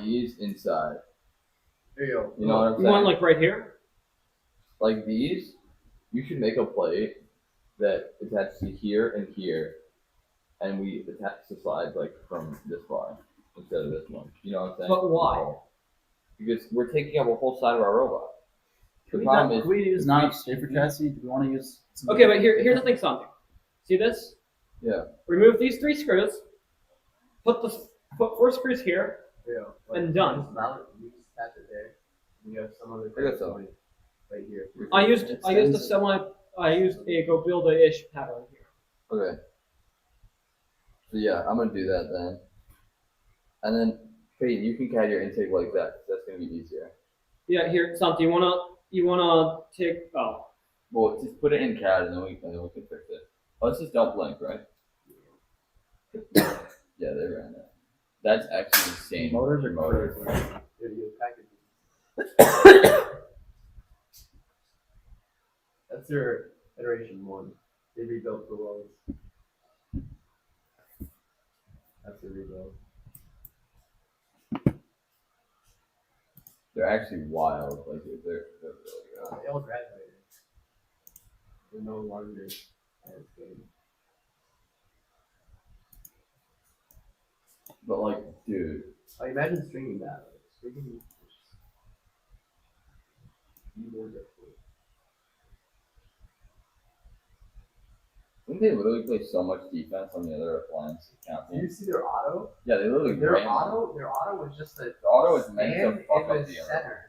these inside. There you go. You know what I'm You saying? want like right here? Like these, you should make a plate that attaches to here and here, and we attach the slides like from this far instead of this one. You know what I'm saying? But why? Because we're taking up a whole side of our robot. The Can we problem not- is can we use not safer chassis? Do we want to use? some- Okay, but here's the thing, Santi. See this? Yeah. Remove these 3 screws. Put 4 screws here. There you go. And done. Just mount it. You just attach it there. You have some other. I got some. Right here. I used a go build a ish pattern here. Okay. So yeah, I'm gonna do that then. And then Peyton, you can CAD your intake like that. 'Cause that's gonna be easier. Yeah, here, Santi, you wanna take Well, just put it in CAD and then we can fix it. Oh, this is double link, right? Yeah, they ran that. That's actually insane. Motors are Motors. Video packaging. That's their iteration 1. They rebuilt the world. That's the rebuild. They're actually wild. Like they're really good. They all graduated. They're no longer as good. But like, dude, I imagine stringing that. Like, stringing is just more difficult. didn't they literally play so much defense on the other appliance account? Do you see their auto? Yeah, they literally Their ran. auto was just a The auto is meant and to fuck in up the the other. center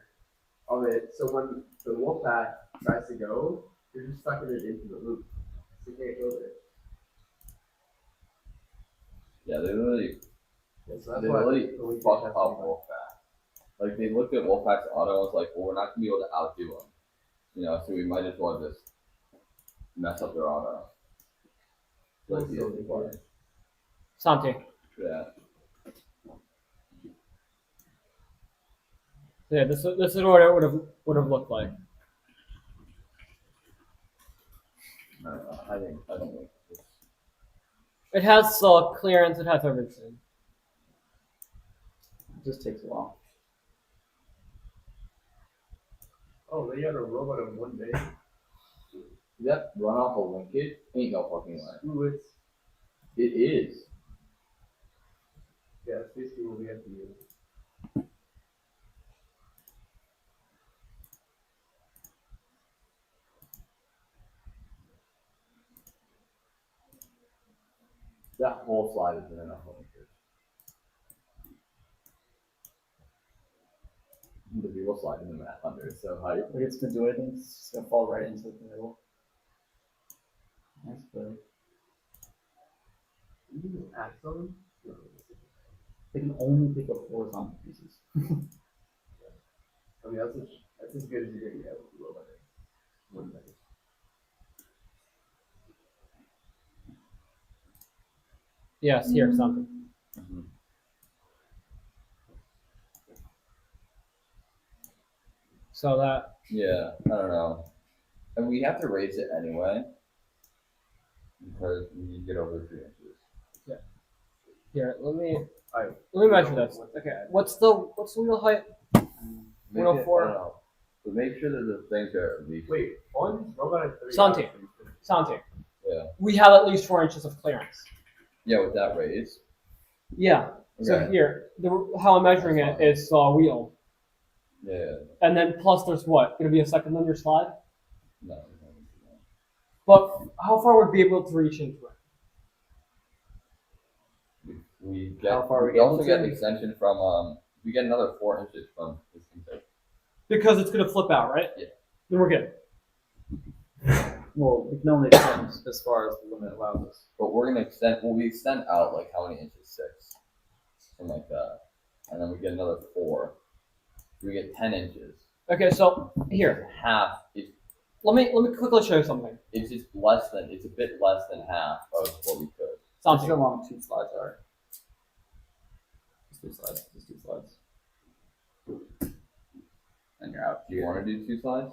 of it. So when the Wolfpack tries to go, you're just sucking it into the loop. So you can't go there. Yeah, they literally Yeah, so that's they why literally the linkage fucked has up to be Wolfpack. Like they looked at Wolfpack's auto and was like, well, we're not gonna be able to outdo them. You know, so we might as well just mess up their auto. Like the other part. Santi. Yeah. Yeah, this is what it would have looked like. I don't know. I don't think this. It has clearance. It has everything. It just takes a while. Oh, they got a robot in one day. Is that run off a linkage? Ain't no fucking way. Ooh, it's It is. yeah, it's basically what we have to use. That whole slide is in enough linkage. The people slide in the mat under is so high. Like it's gonna do anything, it's just gonna fall right into the middle. Nice play. Axon? They can only pick up horizontal pieces. I mean, that's as good as you're gonna get with low letters. One letter. Yes, here, something. Mhm. So that Yeah, I don't know. And we have to raise it anyway. Because we need to get over 3 inches. here, let me measure this. Okay, what's the wheel height? Make 104. I don't know. But make sure that the things are at least. Wait, one robot at 3. Santi. Santi. Yeah. We have at least 4 inches of clearance. Yeah, with that raise. Yeah. So Okay. here, how I'm measuring it is wheel, Yeah. and then plus there's what? Gonna be a second linear slide. No. But how far would we be able to reach into it? We get. How far are we we also able get to? an extension from we get another 4 inches from this intake. Because it's gonna flip out, right? Yeah. Then we're good. Well, we can only extend as far as the limit allows us. But we're gonna extend. Well, we extend out like how many inches? 6, something like that, and then we get another 4. We get 10 inches. Okay, so here, Half is. let me quickly show you something. It's just less than. It's a bit less than half of what we could. That's Santi. how long 2 slides are. Just 2 slides. Just 2 slides. And you're out. Do you want to do 2 slides?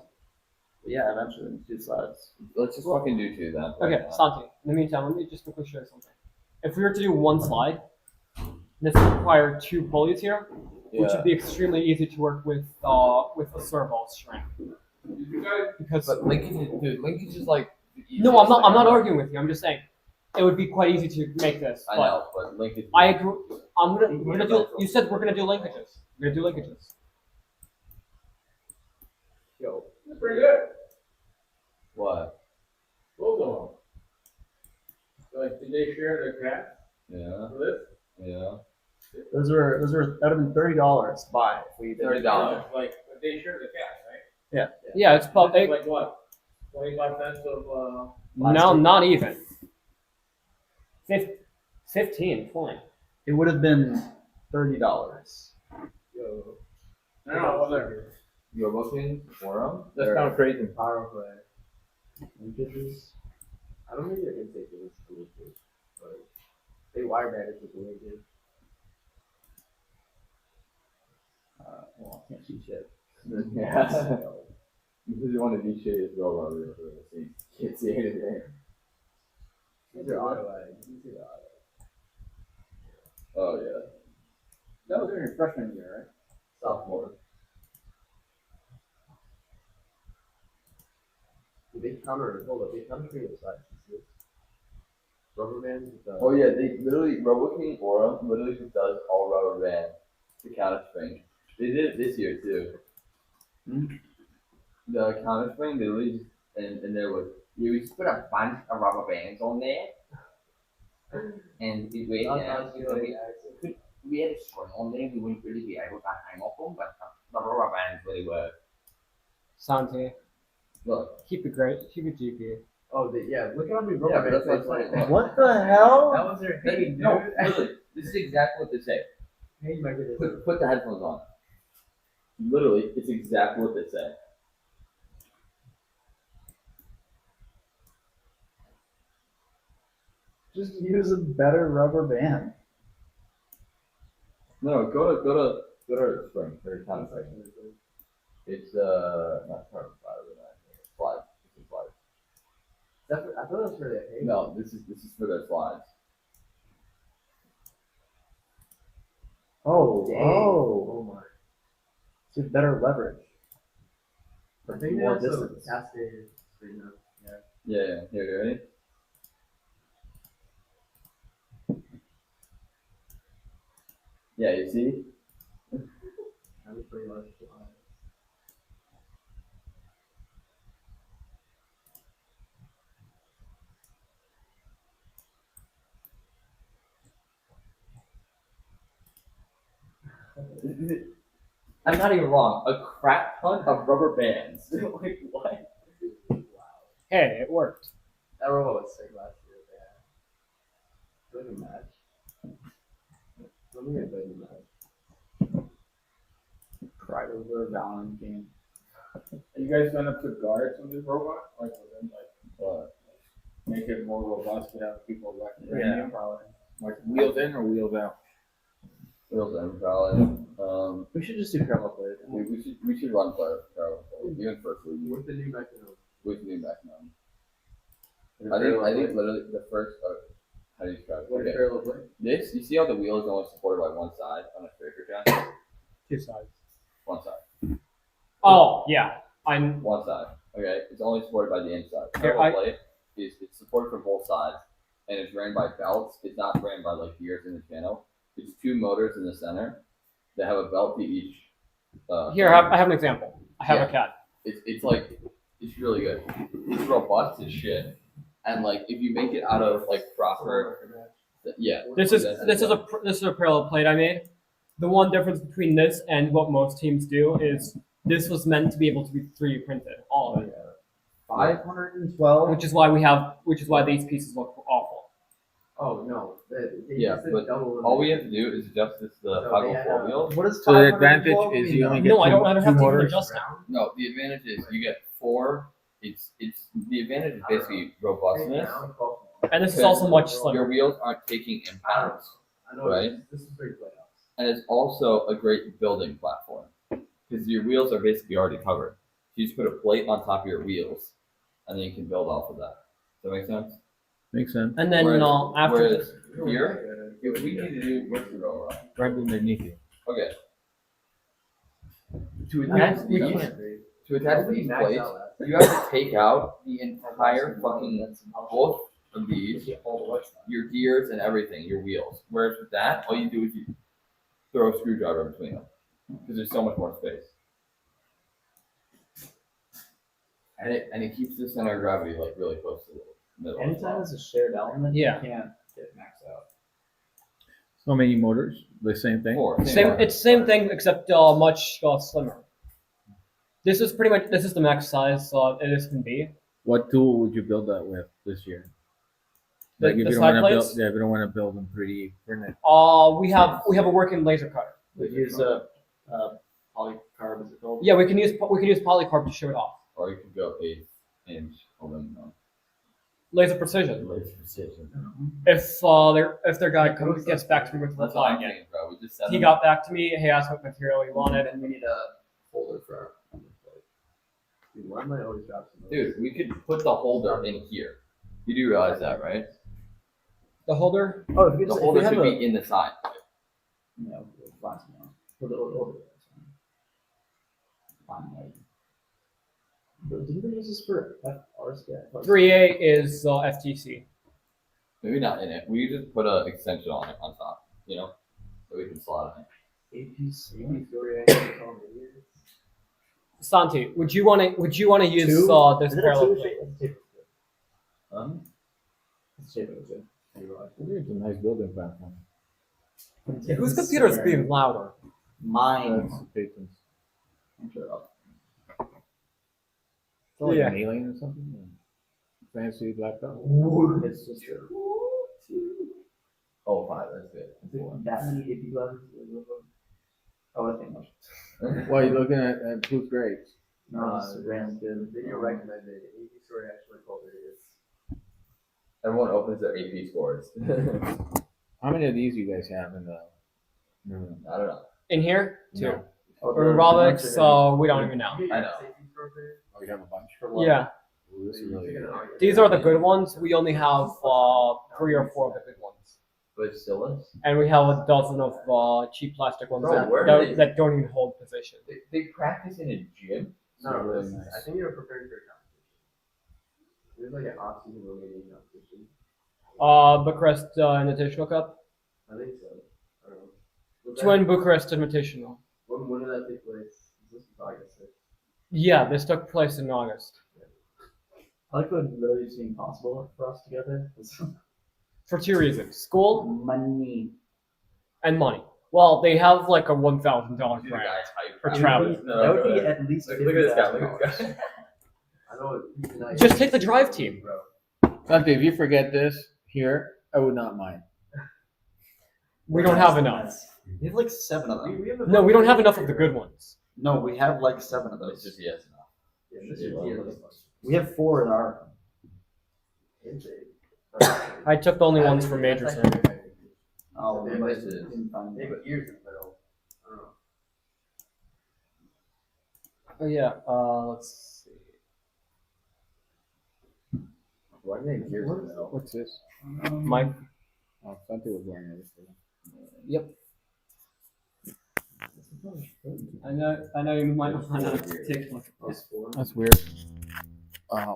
Yeah, eventually 2 slides. Let's just fucking do 2 then. Okay, Santi. In the meantime, let me just quickly show you something. If we were to do one slide, this would require 2 pulleys here, which Yeah. would be extremely easy to work with a servo string. Because But linkage is like. the no, I'm easiest not. I'm thing not ever. arguing with you. I'm just saying it would be quite easy to make this. I but know, but linkage. I agree. We're gonna do. You said we're gonna do linkages. We're gonna do linkages. Yo, that's pretty good. What? Both of them. Like, did they share their cash Yeah. for this? Yeah. Those were that would have been $30 to buy if we did. $30. Like, but they share the cash, right? Yeah, it's probably Like what? 25 cents of, no, not even. 15, 20. It would have been $30. yo. No, whatever. You're looking for them? That's kind of crazy. Power play. Linkages. I don't think they're gonna take this linkage, but they wire banded with the linkage. Well, I can't see shit. Yeah. This is one of these shittiest railroad I've ever seen. Can't see anything. These are auto eggs. These are auto. Oh yeah. That was in your freshman year, right? Sophomore. They counter. Hold up. They counter creative size. Rubber bands. Oh yeah, they literally RoboKing Aura literally just does all rubber band to counter spring. They did it this year too. The counter spring, they literally just and there was you just put a bunch of rubber bands on there, and we we had a string on there. We wouldn't really be able to hang off them, but the rubber bands really work. Santi, Look, keep it great. Keep it GP. Oh, yeah, look how many yeah, but that's what I'm saying. What the hell? That was their hating, dude. No, literally, this is exactly what they say. Hey, my goodness. Put the headphones on. Literally, it's exactly what they say. Just use a better rubber band. No, go to spring or counter spring. It's not carbon fiber, but slide. It's a slide. I thought it was for the hay. No, this is for their slides. Oh, Dang. oh. Oh my. It's a better leverage. I think More that's a distance. cascade right now. Yeah. Yeah. Here, you ready? Yeah, you see? That was pretty much flying. I'm not even wrong. A crap ton of rubber bands. Like what? Hey, it worked. That robot was sick last year. Yeah. Good match. Let me get a good match. Cried over a Valorant game. Are you guys gonna put guards on this robot? Like, What? make it more robust to have people like Yeah, probably. Like wheels in or wheels out? Wheels in, probably. We should just do parallel play. We should run parallel play. Even first league. With the new mechanism. We can do back now. I think literally the first. How do you describe it? What is Okay. parallel play? This, you see how the wheel is only supported by one side on a striker jack? Two sides. One side. Oh yeah, I'm. One side. Okay, it's only supported by the inside. Here, Parallel plate is it's supported from both sides, and it's ran by belts. It's not ran by like gears in the channel. It's two motors in the center that have a belt to each. Here, I have an example. I have Yeah. a cat. It's like it's really good. It's robust as shit, and like if you make it out of like proper, yeah. This is a parallel plate I made. The one difference between this and what most teams do is this was meant to be able to be 3D printed, all of it. 512. Which is why these pieces look awful. Oh no. Yeah, but all we have to do is adjust this the toggle four wheel. What is So the advantage is you only get No, I don't have to even motors. adjust it. No, the advantage is you get four. It's the advantage is basically robustness. And this is also much Your slimmer. wheels aren't taking impacts, I know right? this is pretty playoffs. and it's also a great building platform because your wheels are basically already covered. You just put a plate on top of your wheels, and then you can build off of that. Does that make sense? Makes sense. And then after Whereas here, if we need to do where's the roll right? Right underneath you. Okay. To We attach can- these, plates, you have to take out the entire fucking both of these, your gears and everything, your wheels. Whereas with that, all you do is you throw a screwdriver between them because there's so much more space. And it keeps the center of gravity like really close to the middle. as Anytime well. it's a shared element, Yeah. you can't get maxed out. So many motors, the same thing. it's same thing except much slimmer. This is the max size this can be. What tool would you build that with this year? The if you side don't want to build, plates? yeah, if you don't want to build them 3D print it. We have a working laser cutter. We use polycarb, is it called? Yeah, we can use polycarb to show it off. Or you could go 1/8 inch aluminum. Laser precision. Laser precision. If their guy gets back to me with the That's what reply I'm again. saying, bro. We just set He them got back to me. He asked what material he wanted, And we need a folder for our plate. Dude, why am I always dropping those? Dude, we could put the holder in here. You do realize that, right? the holder. Oh, if you The just, holder if we should have be in the side. Yeah, we'll find something else. Put it over there. Fine, like. But didn't they use this for FRs? Yeah. 3A is FTC. Maybe not in it. We just put an extension on it on top, you know, so we can slot it in. APC. Santi, would you want to use Two? this Is it a parallel two plate? shape? It's shape of it. It's a nice building platform. Whose computer is being louder? Mine. That's Peyton's. I'm sure I'll- It's like Yeah. an alien or something. Fancy laptop. It's just Oh, 5, that's good. that many AP glasses. Oh, I think much. Well, you're looking at Blue's grades. No, it's random good. Video recommended. AP story actually called it. Everyone opens their AP scores. How many of these you guys have in the room? I don't know. In here? No. Two. Aerobics, we don't even know. I know. Oh, you have a bunch. Yeah. Ooh, this is really good. These are the good ones. We only have 3 or 4 of the good ones. But it still is. And we have a dozen of cheap plastic ones Bro, where do they- that don't even hold position. They practice in a gym. It's really nice. I think you're preparing for a There's like an off-season Romanian competition. Bucharest Invitational Cup. I think so. I don't know. Was To win Bucharest Invitational. when did that take place? This is August 6th. Yeah, this took place in August. I like what literally seemed possible for us together. For two reasons: school Money. and money. Well, they have like a $1,000 The grant guy's hyped. for travel. That would be at least Look at this guy. Look at this guy. I know he's not Just take the drive team. bro. Santi, if you forget this here, I would not mind. We don't have enough. We have like 7 of them. We have a No, we don't have enough of the good ones. No, we have like 7 of It's those. just yes enough. Yeah, this is tier list. We have 4 in our. I took the only ones from Major Center. Oh, They we have might like- didn't find They them. have ears in the middle. I don't know. Oh yeah. Let's see. Why do they have ears in the middle? What's this? Mike. Oh, Santi was wearing it. Yep. I know you might not want to take one. That's weird.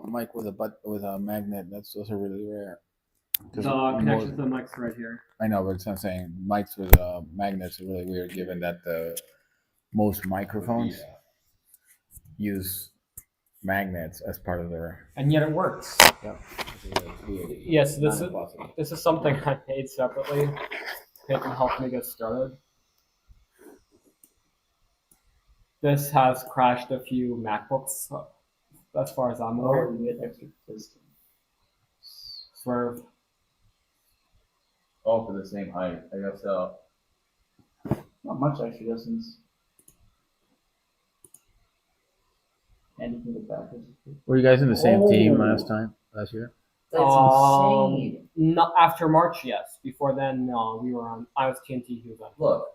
Mike with a magnet. Those are really rare. 'Cause The connection most- to the mic's right here. I know, but it's not saying mics with magnets are really weird, given that the most microphones use magnets as part of their. And yet it works. Yes, this is something I made separately. It can help me get started. This has crashed a few MacBooks, as far as I'm aware. Oh, we get extra piston. Swerve. Oh, for the same height. I guess so. Not much actually, since. And you can go backwards. Were you guys in the same team Oh. last year? That's Um, insane. Not after March, yes. Before then, we were on. I was TNT. He was on. Look.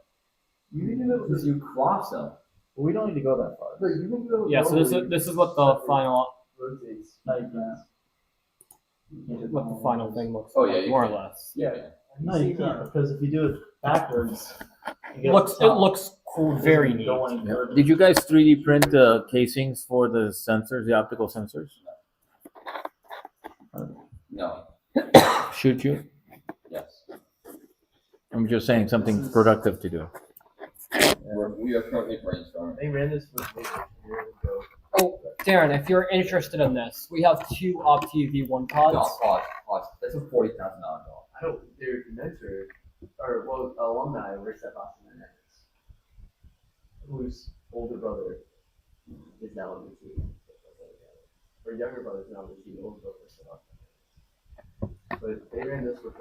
You need to know this. You cross them. Well, we don't need to go that far. But you can go. Yeah. So this is what the final rotates. No, you can't. what the final thing looks Oh, like, yeah, you more can. or less. Yeah. No, you can't, because if you do it backwards, you It looks cool, very neat. Did you guys 3D print the casings for the sensors, the optical sensors? No. Shoot you? Yes. I'm just saying something productive to do. We are currently brainstorming. They ran this with me years ago. Oh, Darren, if you're interested in this, we have 2 Opti V1 pods. Pause. That's a $40,000 doll. I don't. Their mentor, or well, alumni works at Boston Dynamics, whose older brother is now on the team. Or younger brother is now on the team. Older brother is still on the team. But they ran this with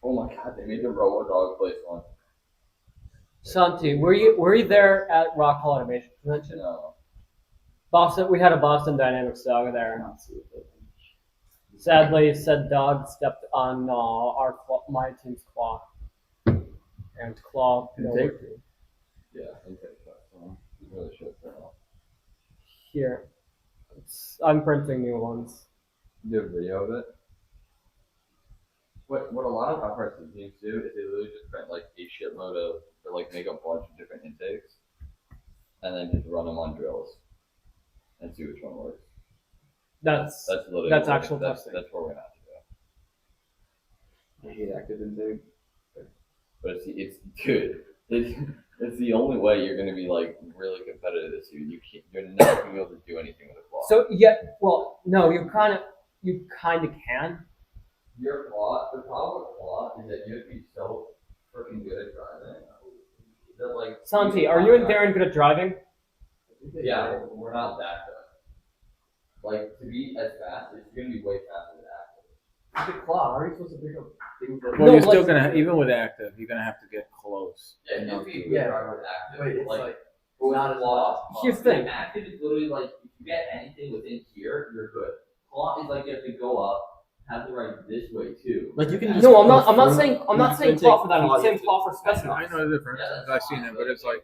Oh my god, they made the Robo Dog place one. Santi, were you there at Rock Hall Automation Convention? No. Boston, we had a Boston Dynamics dog there. Sadly, said dog stepped on my team's claw. And claw. Intake? Yeah, intake. Really should have. Here. I'm printing new ones. Do you have a video of it? What a lot of operating teams do is they literally just print like a shitload of, or like make a bunch of different intakes, and then just run them on drills, and see which one works. That's literally that's what- actual testing. That's what we're gonna have to do. I hate active intake. But it's good. It's the only way you're gonna be like really competitive this year. You're not gonna be able to do anything with a claw. So yeah, well, no, you kind of can. Your claw, the problem with claw is that you have to be so freaking good at driving that like. Santi, are you and Darren good at driving? Yeah, we're not that good. Like to be as fast, it's gonna be way faster than active. Look at claw. How are you supposed to pick up things that? Well, No, you're still like- gonna, even with active, you're gonna have to get close. Yeah, you can Yeah. drive with active. Wait, it's like but with not as claw, Here's the thing. Active is literally like if you get anything within here, you're good. Claw is like you have to go up, have to ride this way too. Like you can just. No, I'm not saying You claw for that. claw, I'm saying you- claw for I specialized. know the difference. I've seen it, but it's like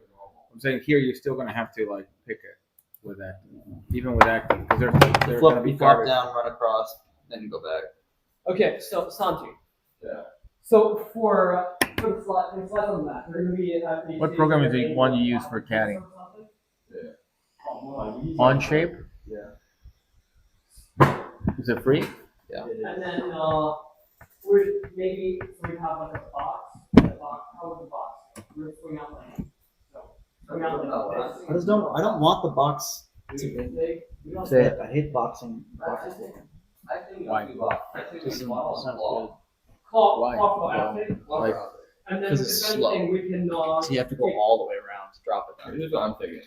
I'm saying here, you're still gonna have to like pick it with active, even with active, because they're gonna be flop farther. down, run across, then you go back. Okay, so Santi. Yeah. So for the slide on that, we're gonna be. What program is the one you use for CADing? On shape? Yeah. Is it free? And then we have like a box. How would the box? We're swing out like so. Swing out like this. I don't want the box We to take- fit. I hate boxing. I think Why? I think Just we want sounds law. Claw, Why? claw athlete. Like, And then 'cause if it's anything, we can So you have to go all the way around to drop it down. Here's what I'm thinking.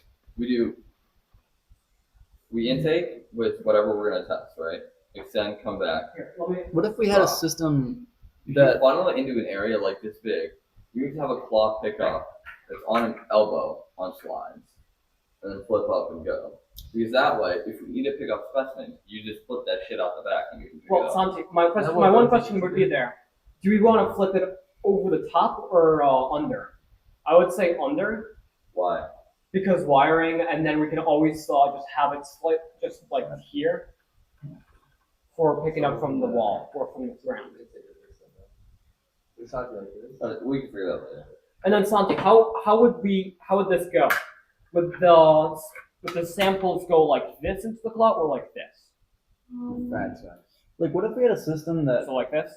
We intake with whatever we're gonna test, right? Extend, come back. Here, let me. What if we had a system If that you funnel it into an area like this big, you need to have a claw pickup that's on an elbow on slides, and then flip up and go. Because that way, if we need to pick up specimens, you just flip that shit out the back and you can pick it Well, up. Santi, my one question would be there. Do we want to flip it over the top or under? I would say under Why? because wiring, and then we can always just have it split just like here for picking up from the wall or from the ground. We can figure that out later. And then Santi, how would this go? Would the samples go like this into the clot or like this? Bad size. like what if we had a system that So like this?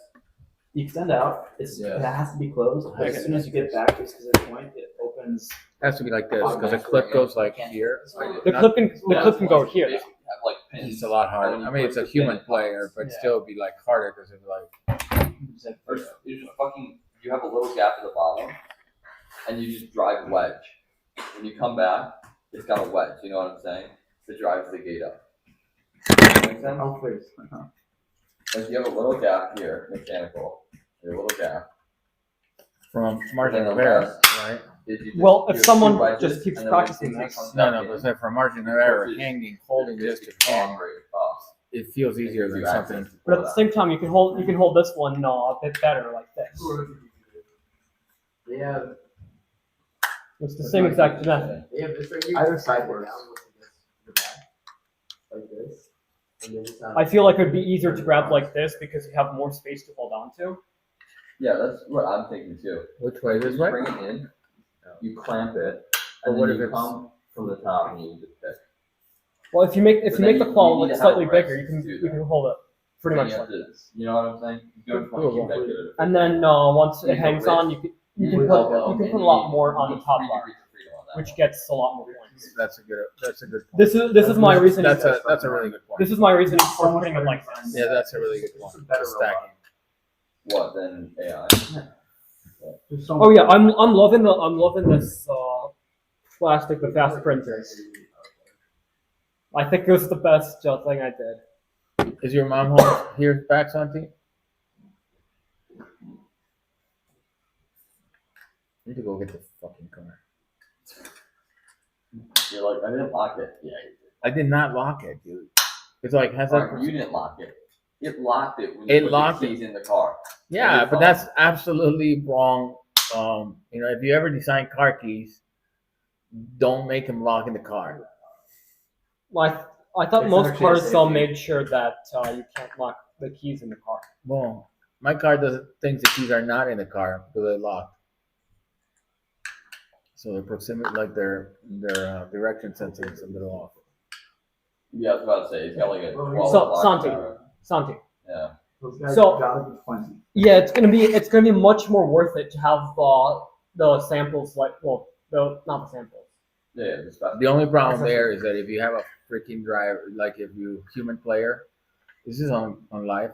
you extend out, Yeah. it has to be closed, but Okay. as soon as you get back to a specific point, it opens. Has to be like this because the clip goes like here. The clip can go here. though. Have like pins. It's a lot harder. I mean, it's a human player, but Yeah. still it'd be like harder because it's like Or you just fucking, you have a little gap at the bottom, and you just drive wedge. When you come back, it's got a wedge, you know what I'm saying? It drives the gate up. Make sense? Oh, please. Like you have a little gap here, mechanical, a little gap. from And margin then of the error, rest right? is you just- Well, if you have someone two wedges, just keeps and then when practicing intake this- comes No, back no, in, but say for margin of error, It's- hanging, holding this to it's hand, longer up. it feels easier than You something. access But at the same time, you can hold this one a bit better like this. Yeah. It's the same exact method. Yeah, but so you Either side works. like this. And then it's I feel like it would be easier to grab like this because you have more space to hold on to. Yeah, that's what I'm thinking too. Which way? You This just way? bring it in, you clamp it, But and what then if you it's- come from the top and you just pick. Well, if you make But the then claw you need look to have slightly a bigger, rest you to do can that. hold it pretty Then much you like have to- this. You know what I'm saying? You don't want to keep that good. And then once it You hangs can on, you can put a lot more on the top bar, which gets a lot more points. That's a good point. This is my reason. That's a really good point. This is my reason for putting it like this. Yeah, that's a really good point. Better The stacking. What then AI? There's so Oh much- yeah, I'm loving this plastic with fast printers. I think this is the best thing I did. Is your mom home here back, Santi? Need to go get the fucking car. You're like, I didn't lock it. Yeah, you did. I did not lock it, dude. It's like has Alright, that? you didn't lock it. It locked it when It you put locked the keys in the car. Yeah, Every but phone. that's absolutely wrong. If you ever design car keys, don't make them lock in the car. I thought It's most actually a cars safety. made sure that you can't lock the keys in the car. Well, my car doesn't thinks the keys are not in the car because they're locked. So the proximity, like their direction sensing is a little off. Yeah, I was about to say, he's got like a 12 So, block Santi. camera. Santi. Yeah. Those guys So- gotta be 20. Yeah, it's gonna be much more worth it to have the samples not the samples. Yeah, the special. The only problem there is that if you have a freaking driver, like if you human player, this is on live.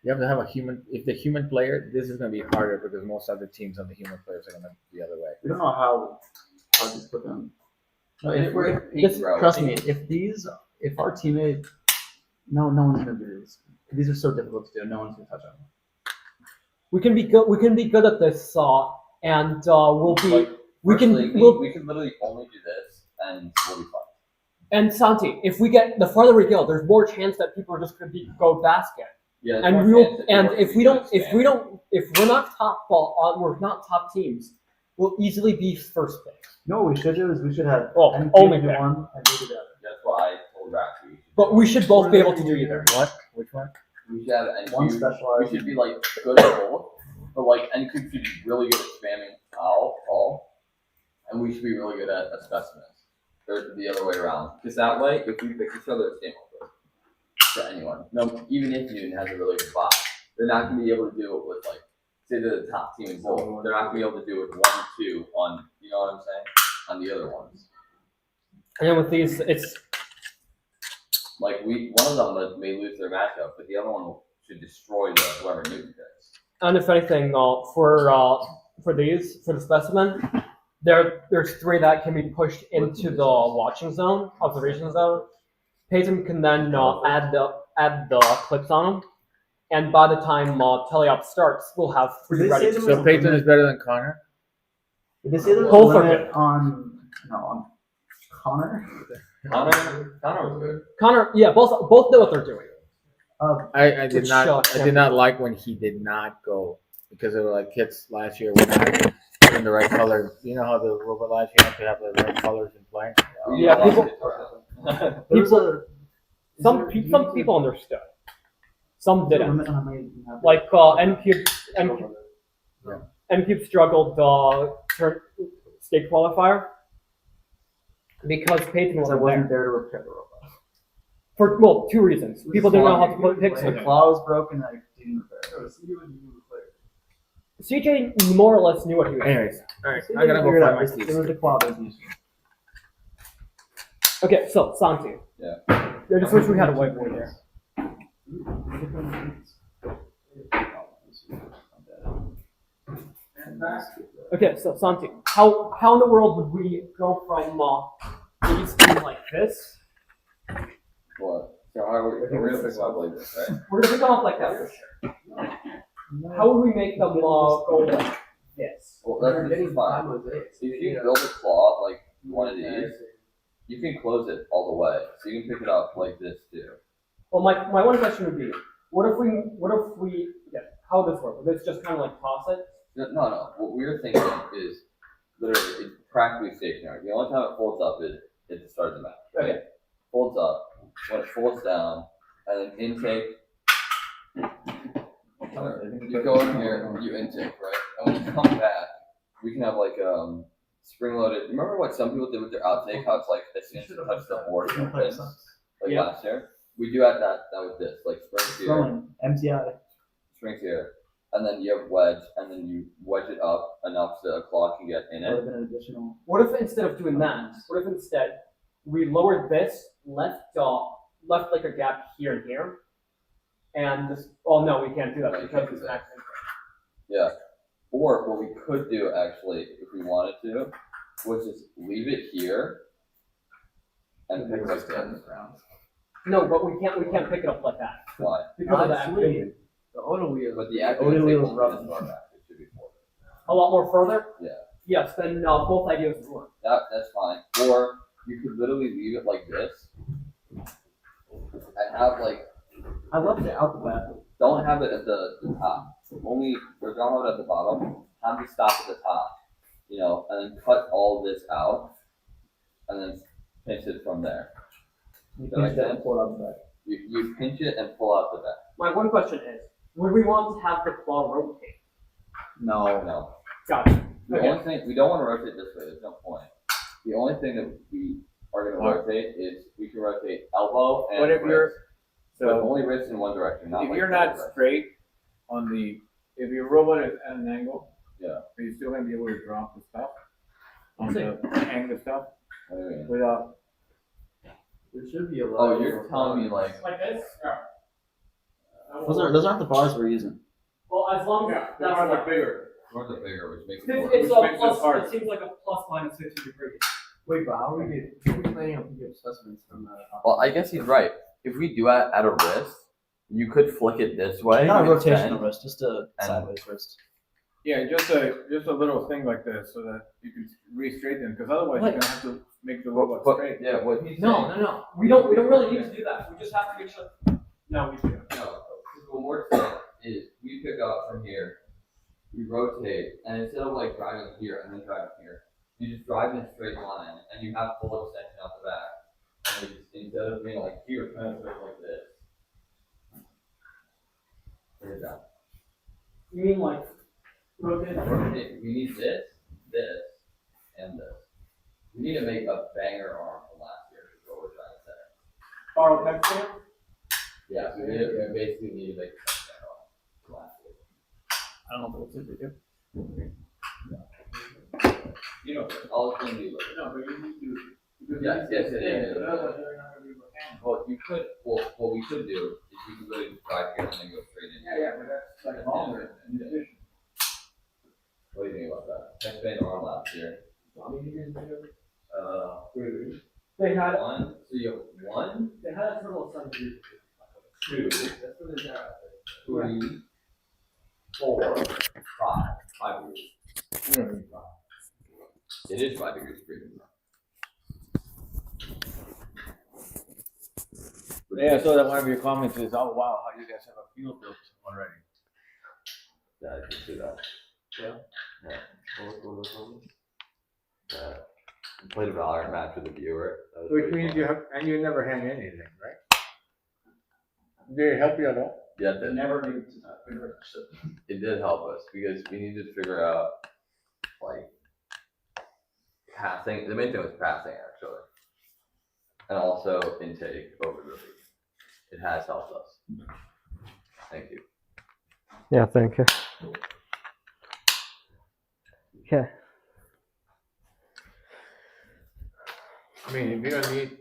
You have to have a human. If the human player, this is gonna be harder because most other teams on the human players are gonna be the other way. We don't know how these put them. No, And if we're, peak route. trust me, if our teammate, no one's gonna do this. These are so difficult to do. No one's gonna touch them. We can be good at this, and we'll be Like, we can personally, we'll, we can literally only do this and we'll be fine. and Santi, if we get the farther we go, there's more chance that people are just gonna go basket. Yeah, And we will, and if we're not we're not top teams, we'll easily be first pick. No, what we should do is we should have Well, NQ only do pick. one and do the other. That's what I told Rafi. But we should both be able to do either. What? Which one? We should have NQ. One We specialized. should be like good at both, but like NQ should be really good at spamming call, and we should be really good at specimens. Or the other way around. Because that way, if we pick each other, it's game over. to anyone. No, even if Newton has a really good bot, they're not gonna be able to do it with like, say they're the top team in both. They're not gonna be able to do it with 1 or 2 on, you know what I'm saying, on the other ones. And then with these, it's Like one of them may lose their matchup, but the other one should destroy whoever Newton picks. and if anything, for the specimen, there's 3 that can be pushed into the watching zone, observation zone. Peyton can then add the clips on them, and by the time teleop starts, we'll have 3 Did they ready. say To there So Peyton is better than Connor. Did they say there was Both a are limit good. on Connor? Connor was good. Connor, yeah, both know what they're doing. I did Which, not I did not like when he did not go because there were like kits last year were not in the right color. You know how the robot last year have to have the right colors in play. Yeah, people. There was a Some people understood. Some Is there a didn't. limit on how many you can have? Like N-Cube struggled state qualifier because Peyton Because I wasn't wasn't there. there to repair the robot. For 2 reasons. People didn't know how to put picks in The it. claw was broken. I didn't repair it. CJ more or less knew what he was doing. Anyways, all right, See, I gotta go figure it find out. my It keys. was the claw that was used. Okay, so Santi. Yeah. I just wish we had a whiteboard there. Okay, so Santi, how in the world would we go from these to like this? What? So we're gonna pick them up like this, right? We're gonna pick them up like that for sure. How would we make them go like this? Well, this is fine. If you build a claw like one of these, you can close it all the way, so you can pick it up like this too. Well, my one question would be, what if we how would this work? Would this just kind of like toss it? No. What we're thinking is literally it's practically stationary. The only time it folds up is at the start of the match. Right? Okay. Folds up. When it folds down, and then intake. You go in here, you intake, right? And when you come back, we can have like spring-loaded. Remember what some people did with their outtake? How it's like as soon as it touches the board, it opens, like Yeah. last year. We do have that with this, like springs here, Throwing MTI. springs here, and then you have wedge, and then you wedge it up enough so a claw can get in Would have it. been an additional. What if instead of doing that, what if instead we lowered this, left like a gap here and here, and just no, we can't do that Right, you because can't do it's that. accident. Yeah. Or what we could do actually, if we wanted to, was just leave it here and pick it up this. No, but we can't pick it up like that Why? because of the activation. The auto wheel. But the active wheel won't is be rough. this far back. It should be forward. A lot more further. Yeah. Yes, then both ideas would work. That's fine. Or you could literally leave it like this and have like I left it out the back. don't have it at the top. Only or don't have it at the bottom. Have it stop at the top. You know, and then cut all this out and then pinch it from there. You That makes pinch that sense. and pull it out the back. You pinch it and pull out the back. My one question is, would we want to have the claw rotate? No. Gotcha. The Okay. only thing we don't want to rotate this way. There's no point. The only thing that we are going to What? rotate is we can rotate elbow and What if you're- wrist. But So only wrist in one direction, not if like you're the not other straight on if your robot is at an angle, Yeah. are you still gonna be able to drop the stuff on See. the angle stuff direction. What do you mean? without? There should be a lot. Oh, you're telling me like Like this? Yeah. Those aren't the bars we're using. Well, as long as that's like, bigger. Ours are bigger, which makes it it's, more. it's Which a makes it plus. harder. It seems like a plus minus 50 degrees. Wait, but how are we planning on picking up specimens from the? Well, I guess he's right. If we do it at a wrist, you could flick it this way. Not a extend, rotational wrist, just a and- sideways wrist. Yeah, just a little thing like this so that you can re-straighten because otherwise you're gonna have to make the robot But, straight. yeah, what he's No, saying. no. We don't really need to do that. We just have to make sure. No, we do. No, because what we're saying is we pick up from here, we rotate, and instead of like driving here and then driving here, you just drive in a straight line and you have full extension out the back. And it's, instead of being like here, transfer like this. There you go. You mean like rotate? Rotate. We need this, and this. We need to make a banger arm from last year is what we're trying to say. Borrow pencil? Yeah, so we basically need to make that off. I don't know what they do. You know, all it's gonna be like. No, but you need to. Yes. Well, you could, well, what we could do is we could go to drive here and then go straight in. Yeah, but that's like longer in addition. What do you think about that? I spent our last year. How many years did you They had One, so you have one, they had a total of 7 years. two, That's what they're at. 3, 4, 5. 5 years. It is 5 degrees of freedom. Yeah, I saw that one of your comments is, oh wow, how you guys have a field built already. Yeah, I can see that. Yeah. Played a Valorant match with a viewer. That was Which pretty means fun. you have, and you never hang anything, right? Did it help you at all? Yeah, it did. Never need to. It did help us because we needed to figure out like passing. The main thing was passing actually, and also intake over the league. It has helped us. Thank you. Yeah, thank you. Okay. I mean, if you don't need,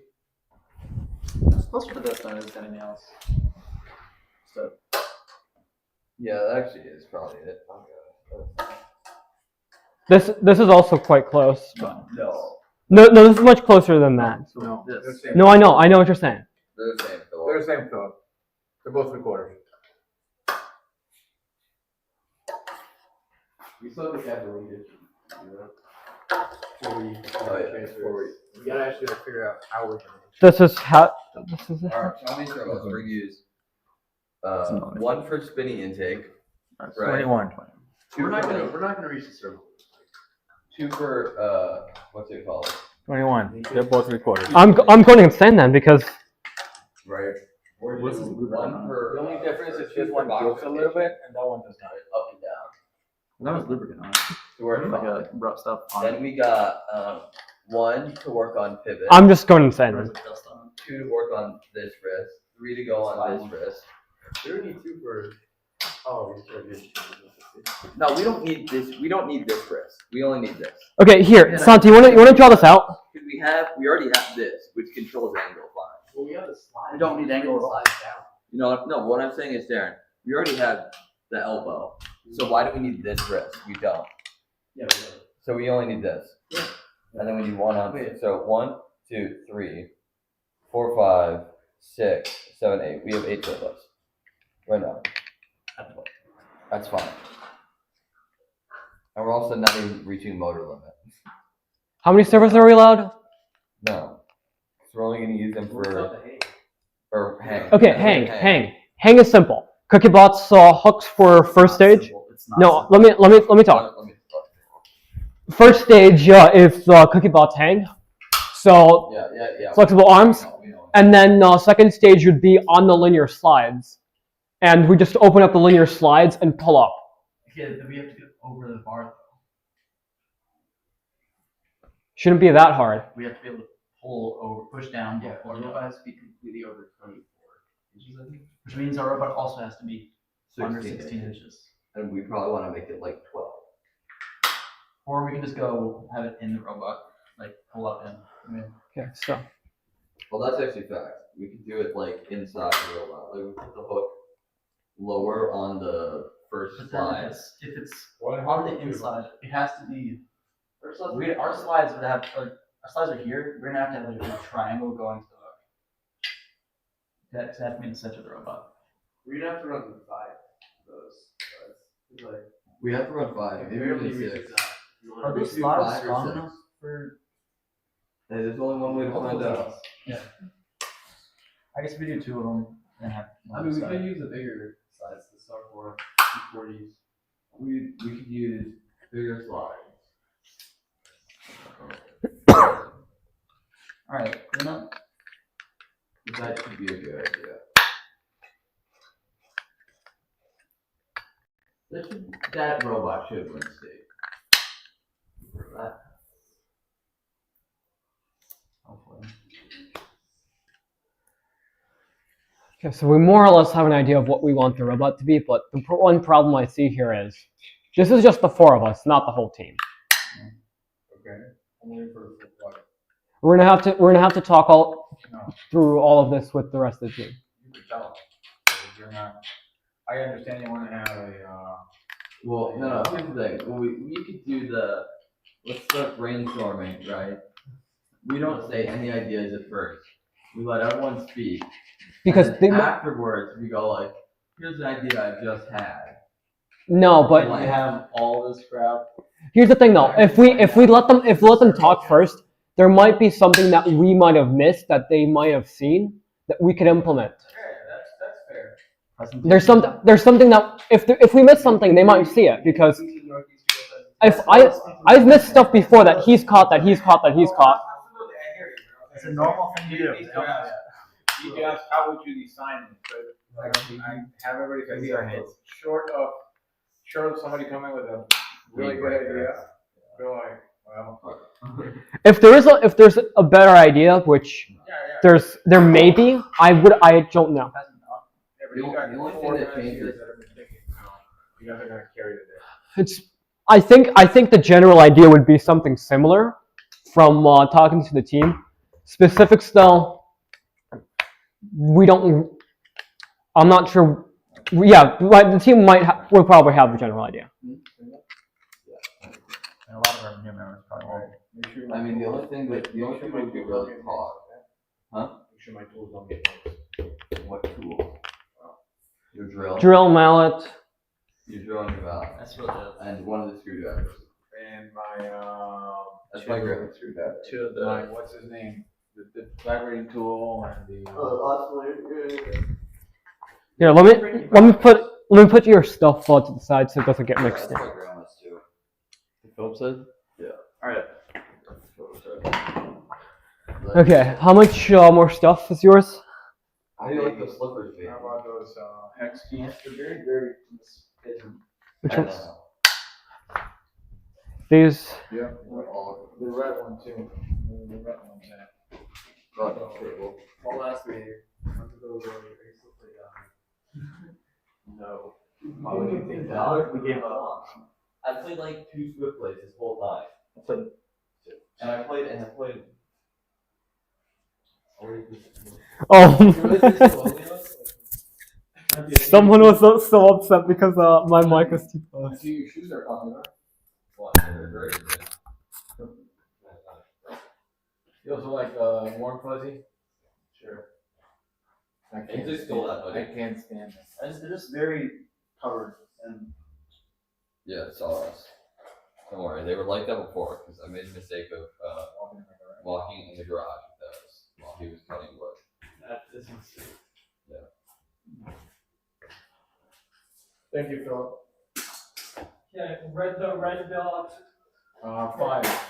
It's closer to this than it is to anything else. So, Yeah, that actually is probably it. This is also quite close. No, No, this is much closer than that. no, they're the same. No, I know what you're saying. they're the same. They're the same Philip. They're both recorders. We still have to have a leader. Oh yeah, before we. We gotta actually figure out how we're gonna. This is how. This is. All right, so how many servos? We're gonna use one for spinny intake. Right. 21. We're not gonna reach the circle. 2 for what's it called? 21. They're both recorders. I'm going insane then because Right. We're What's doing this lubricant one on? for. The only difference is two this for one box goes a little rotation, bit and that one does not. up and down. that was lubricant on it. To work Like on. a rough stuff on Then it. we got 1 to work on pivot. I'm just going insane. Or Then. is it dust on it? 2 to work on this wrist. 3 to go on this wrist. We don't need 2 for. Oh, we still need. No, we don't need this. We don't need this wrist. We only need this. Okay, here, Santi, you wanna draw this out? Because we already have this, which controls angle fine. Well, we have the slide. We don't need angle at all. Slide down. You know, no, what I'm saying is, Darren, we already have the elbow. So why do we need this wrist? We don't. Yeah, So we only need this. Yeah. And then we need 1 on. So 1, 2, 3, 4, 5, 6, 7, 8. We have 8 turbos. Right now. That's fine. And we're also not even reaching motor limit. How many servers are we allowed? No. So we're only gonna use them for hang. Okay, hang is simple. CookieBot's hooks for first stage. It's not No, simple. let me talk. First stage is CookieBot's hang. So Yeah. flexible arms. We know. And then second stage would be on the linear slides. And we just open up the linear slides and pull up. Yeah, then we have to get over the bar though. Shouldn't be that hard. We have to be able to pull over, push down before the the robot has to be completely over 24 inches, I think. which means our robot also has to be under 16 16 inches. And we probably want to make it like 12. Or we can just go have it in the robot, like pull up in. I mean, Okay, so Well, that's actually fact. We could do it like inside the robot. Like we put the hook lower on the first but then slide. if it's Well, on the inside, it has to be. Our slides would have like our slides are here. We're gonna have to have like a triangle going to the hook. That's have to be in the center of the robot. We'd have to run 5 of those. It's like. We have to run 5. Maybe barely even reach 6. the top. You wanna Are those we do slides 5 or strong 6? enough for? Hey, there's only one way to find out. Yeah. I guess we do 2 of them and have. I mean, we could use the bigger size, the Star 4 240s. We could use bigger slides. All right, clean up. That could be a good idea. That robot should win state. For that. Hopefully. Okay, so we more or less have an idea of what we want the robot to be, but the one problem I see here is this is just the 4 of us, not the whole team. Okay. Only for what? We're gonna have to talk through all of this with the rest of the team. You could tell. You're not. I understand you want to have a. Well, no, here's the thing. Well, we could do let's start brainstorming, right? We don't say any ideas at first. We let everyone speak. Because And then afterwards, we go like, here's an idea I just had. no, but And like have all this crap. here's the thing though. If we let them talk first, there might be something that we might have missed that they might have seen that we could implement. That's fair. There's something that if we miss something, they might see it because if I've missed stuff before that he's caught. Absolutely, I hear you. It's a normal thing to do. You could ask, how would you design it? But I have everybody's idea. Short of somebody coming with a really good idea, go like, well. if there's a better idea, which there may be, I don't know. You The got only thing 4 that changes- ideas that have been thinking, you guys are gonna carry the day. I think the general idea would be something similar from talking to the team. Specifics though, I'm not sure. Yeah, the team will probably have the general idea. And a lot of our new members probably won't. I mean, the only thing we could really talk. Huh? Make sure my tools don't get lost. What tool? Your drill. Drill, mallet. Your drill and your valve. That's what the. And one of the screwdrivers. And my, That's my grandma's screwdriver. my, what's his name? The vibrating tool and the. Here, let me put your stuff to the side so it doesn't get mixed That's in. my grandma's too. Philip said. Alright. Okay, how much more stuff is yours? How do you like the slippers, baby? How about those, hex keys? They're very, very. Which I ones? know. These. Yeah. The red one too. The red one's in it. Oh, cool. I'll ask me. One of those are basically, no. Why would you think that? We gave up. I played like 2 Swift plays this whole time. And I played. Oh. Someone was so upset because my mic was too I close. see your shoes are popular. You also like warm fuzzy? Sure. I Hey, just stole that, buddy. I can't stand it. They're just very covered and. Yeah, it's all us. Don't worry, they were like that before because I made the mistake of walking in the garage with those while he was cutting wood. This is. Thank you, Philip. Okay, red dot. 5.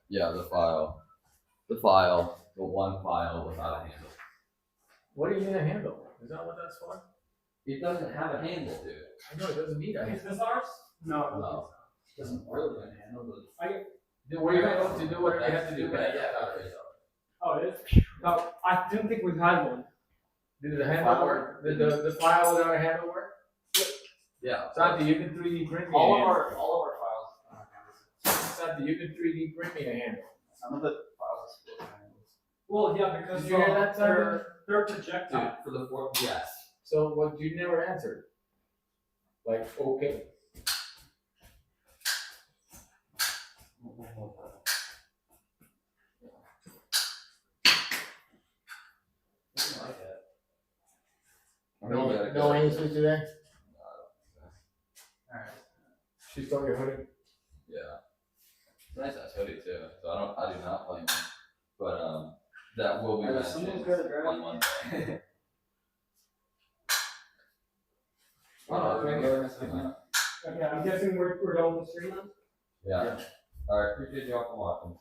Yeah, the one file without a handle. What do you mean a handle? Is that what that's for? It doesn't have a handle, dude. I know it doesn't need a handle. this ours? No. No. It doesn't really have a handle, but Were you able to do whatever you had to do? Oh, it is? No, I didn't think we had one. Did the handle work? Did the file without a handle work? yeah. Santi, you can 3D print me All a of handle. our files. Santi, you can 3D print me a handle. Some of the files are split. Well, yeah, because Did you hear that, Santi? they're projected. Dude, for the 4th, yes. So what you never answered? Like, okay. No answer today? Alright. She stole your hoodie? Yeah. It's a nice ass hoodie too. So I do not blame him. But that will be Alright, someone's got a drive. on Monday. Okay, I'm guessing we're done with the stream now? Yeah. Alright, appreciate y'all for watching.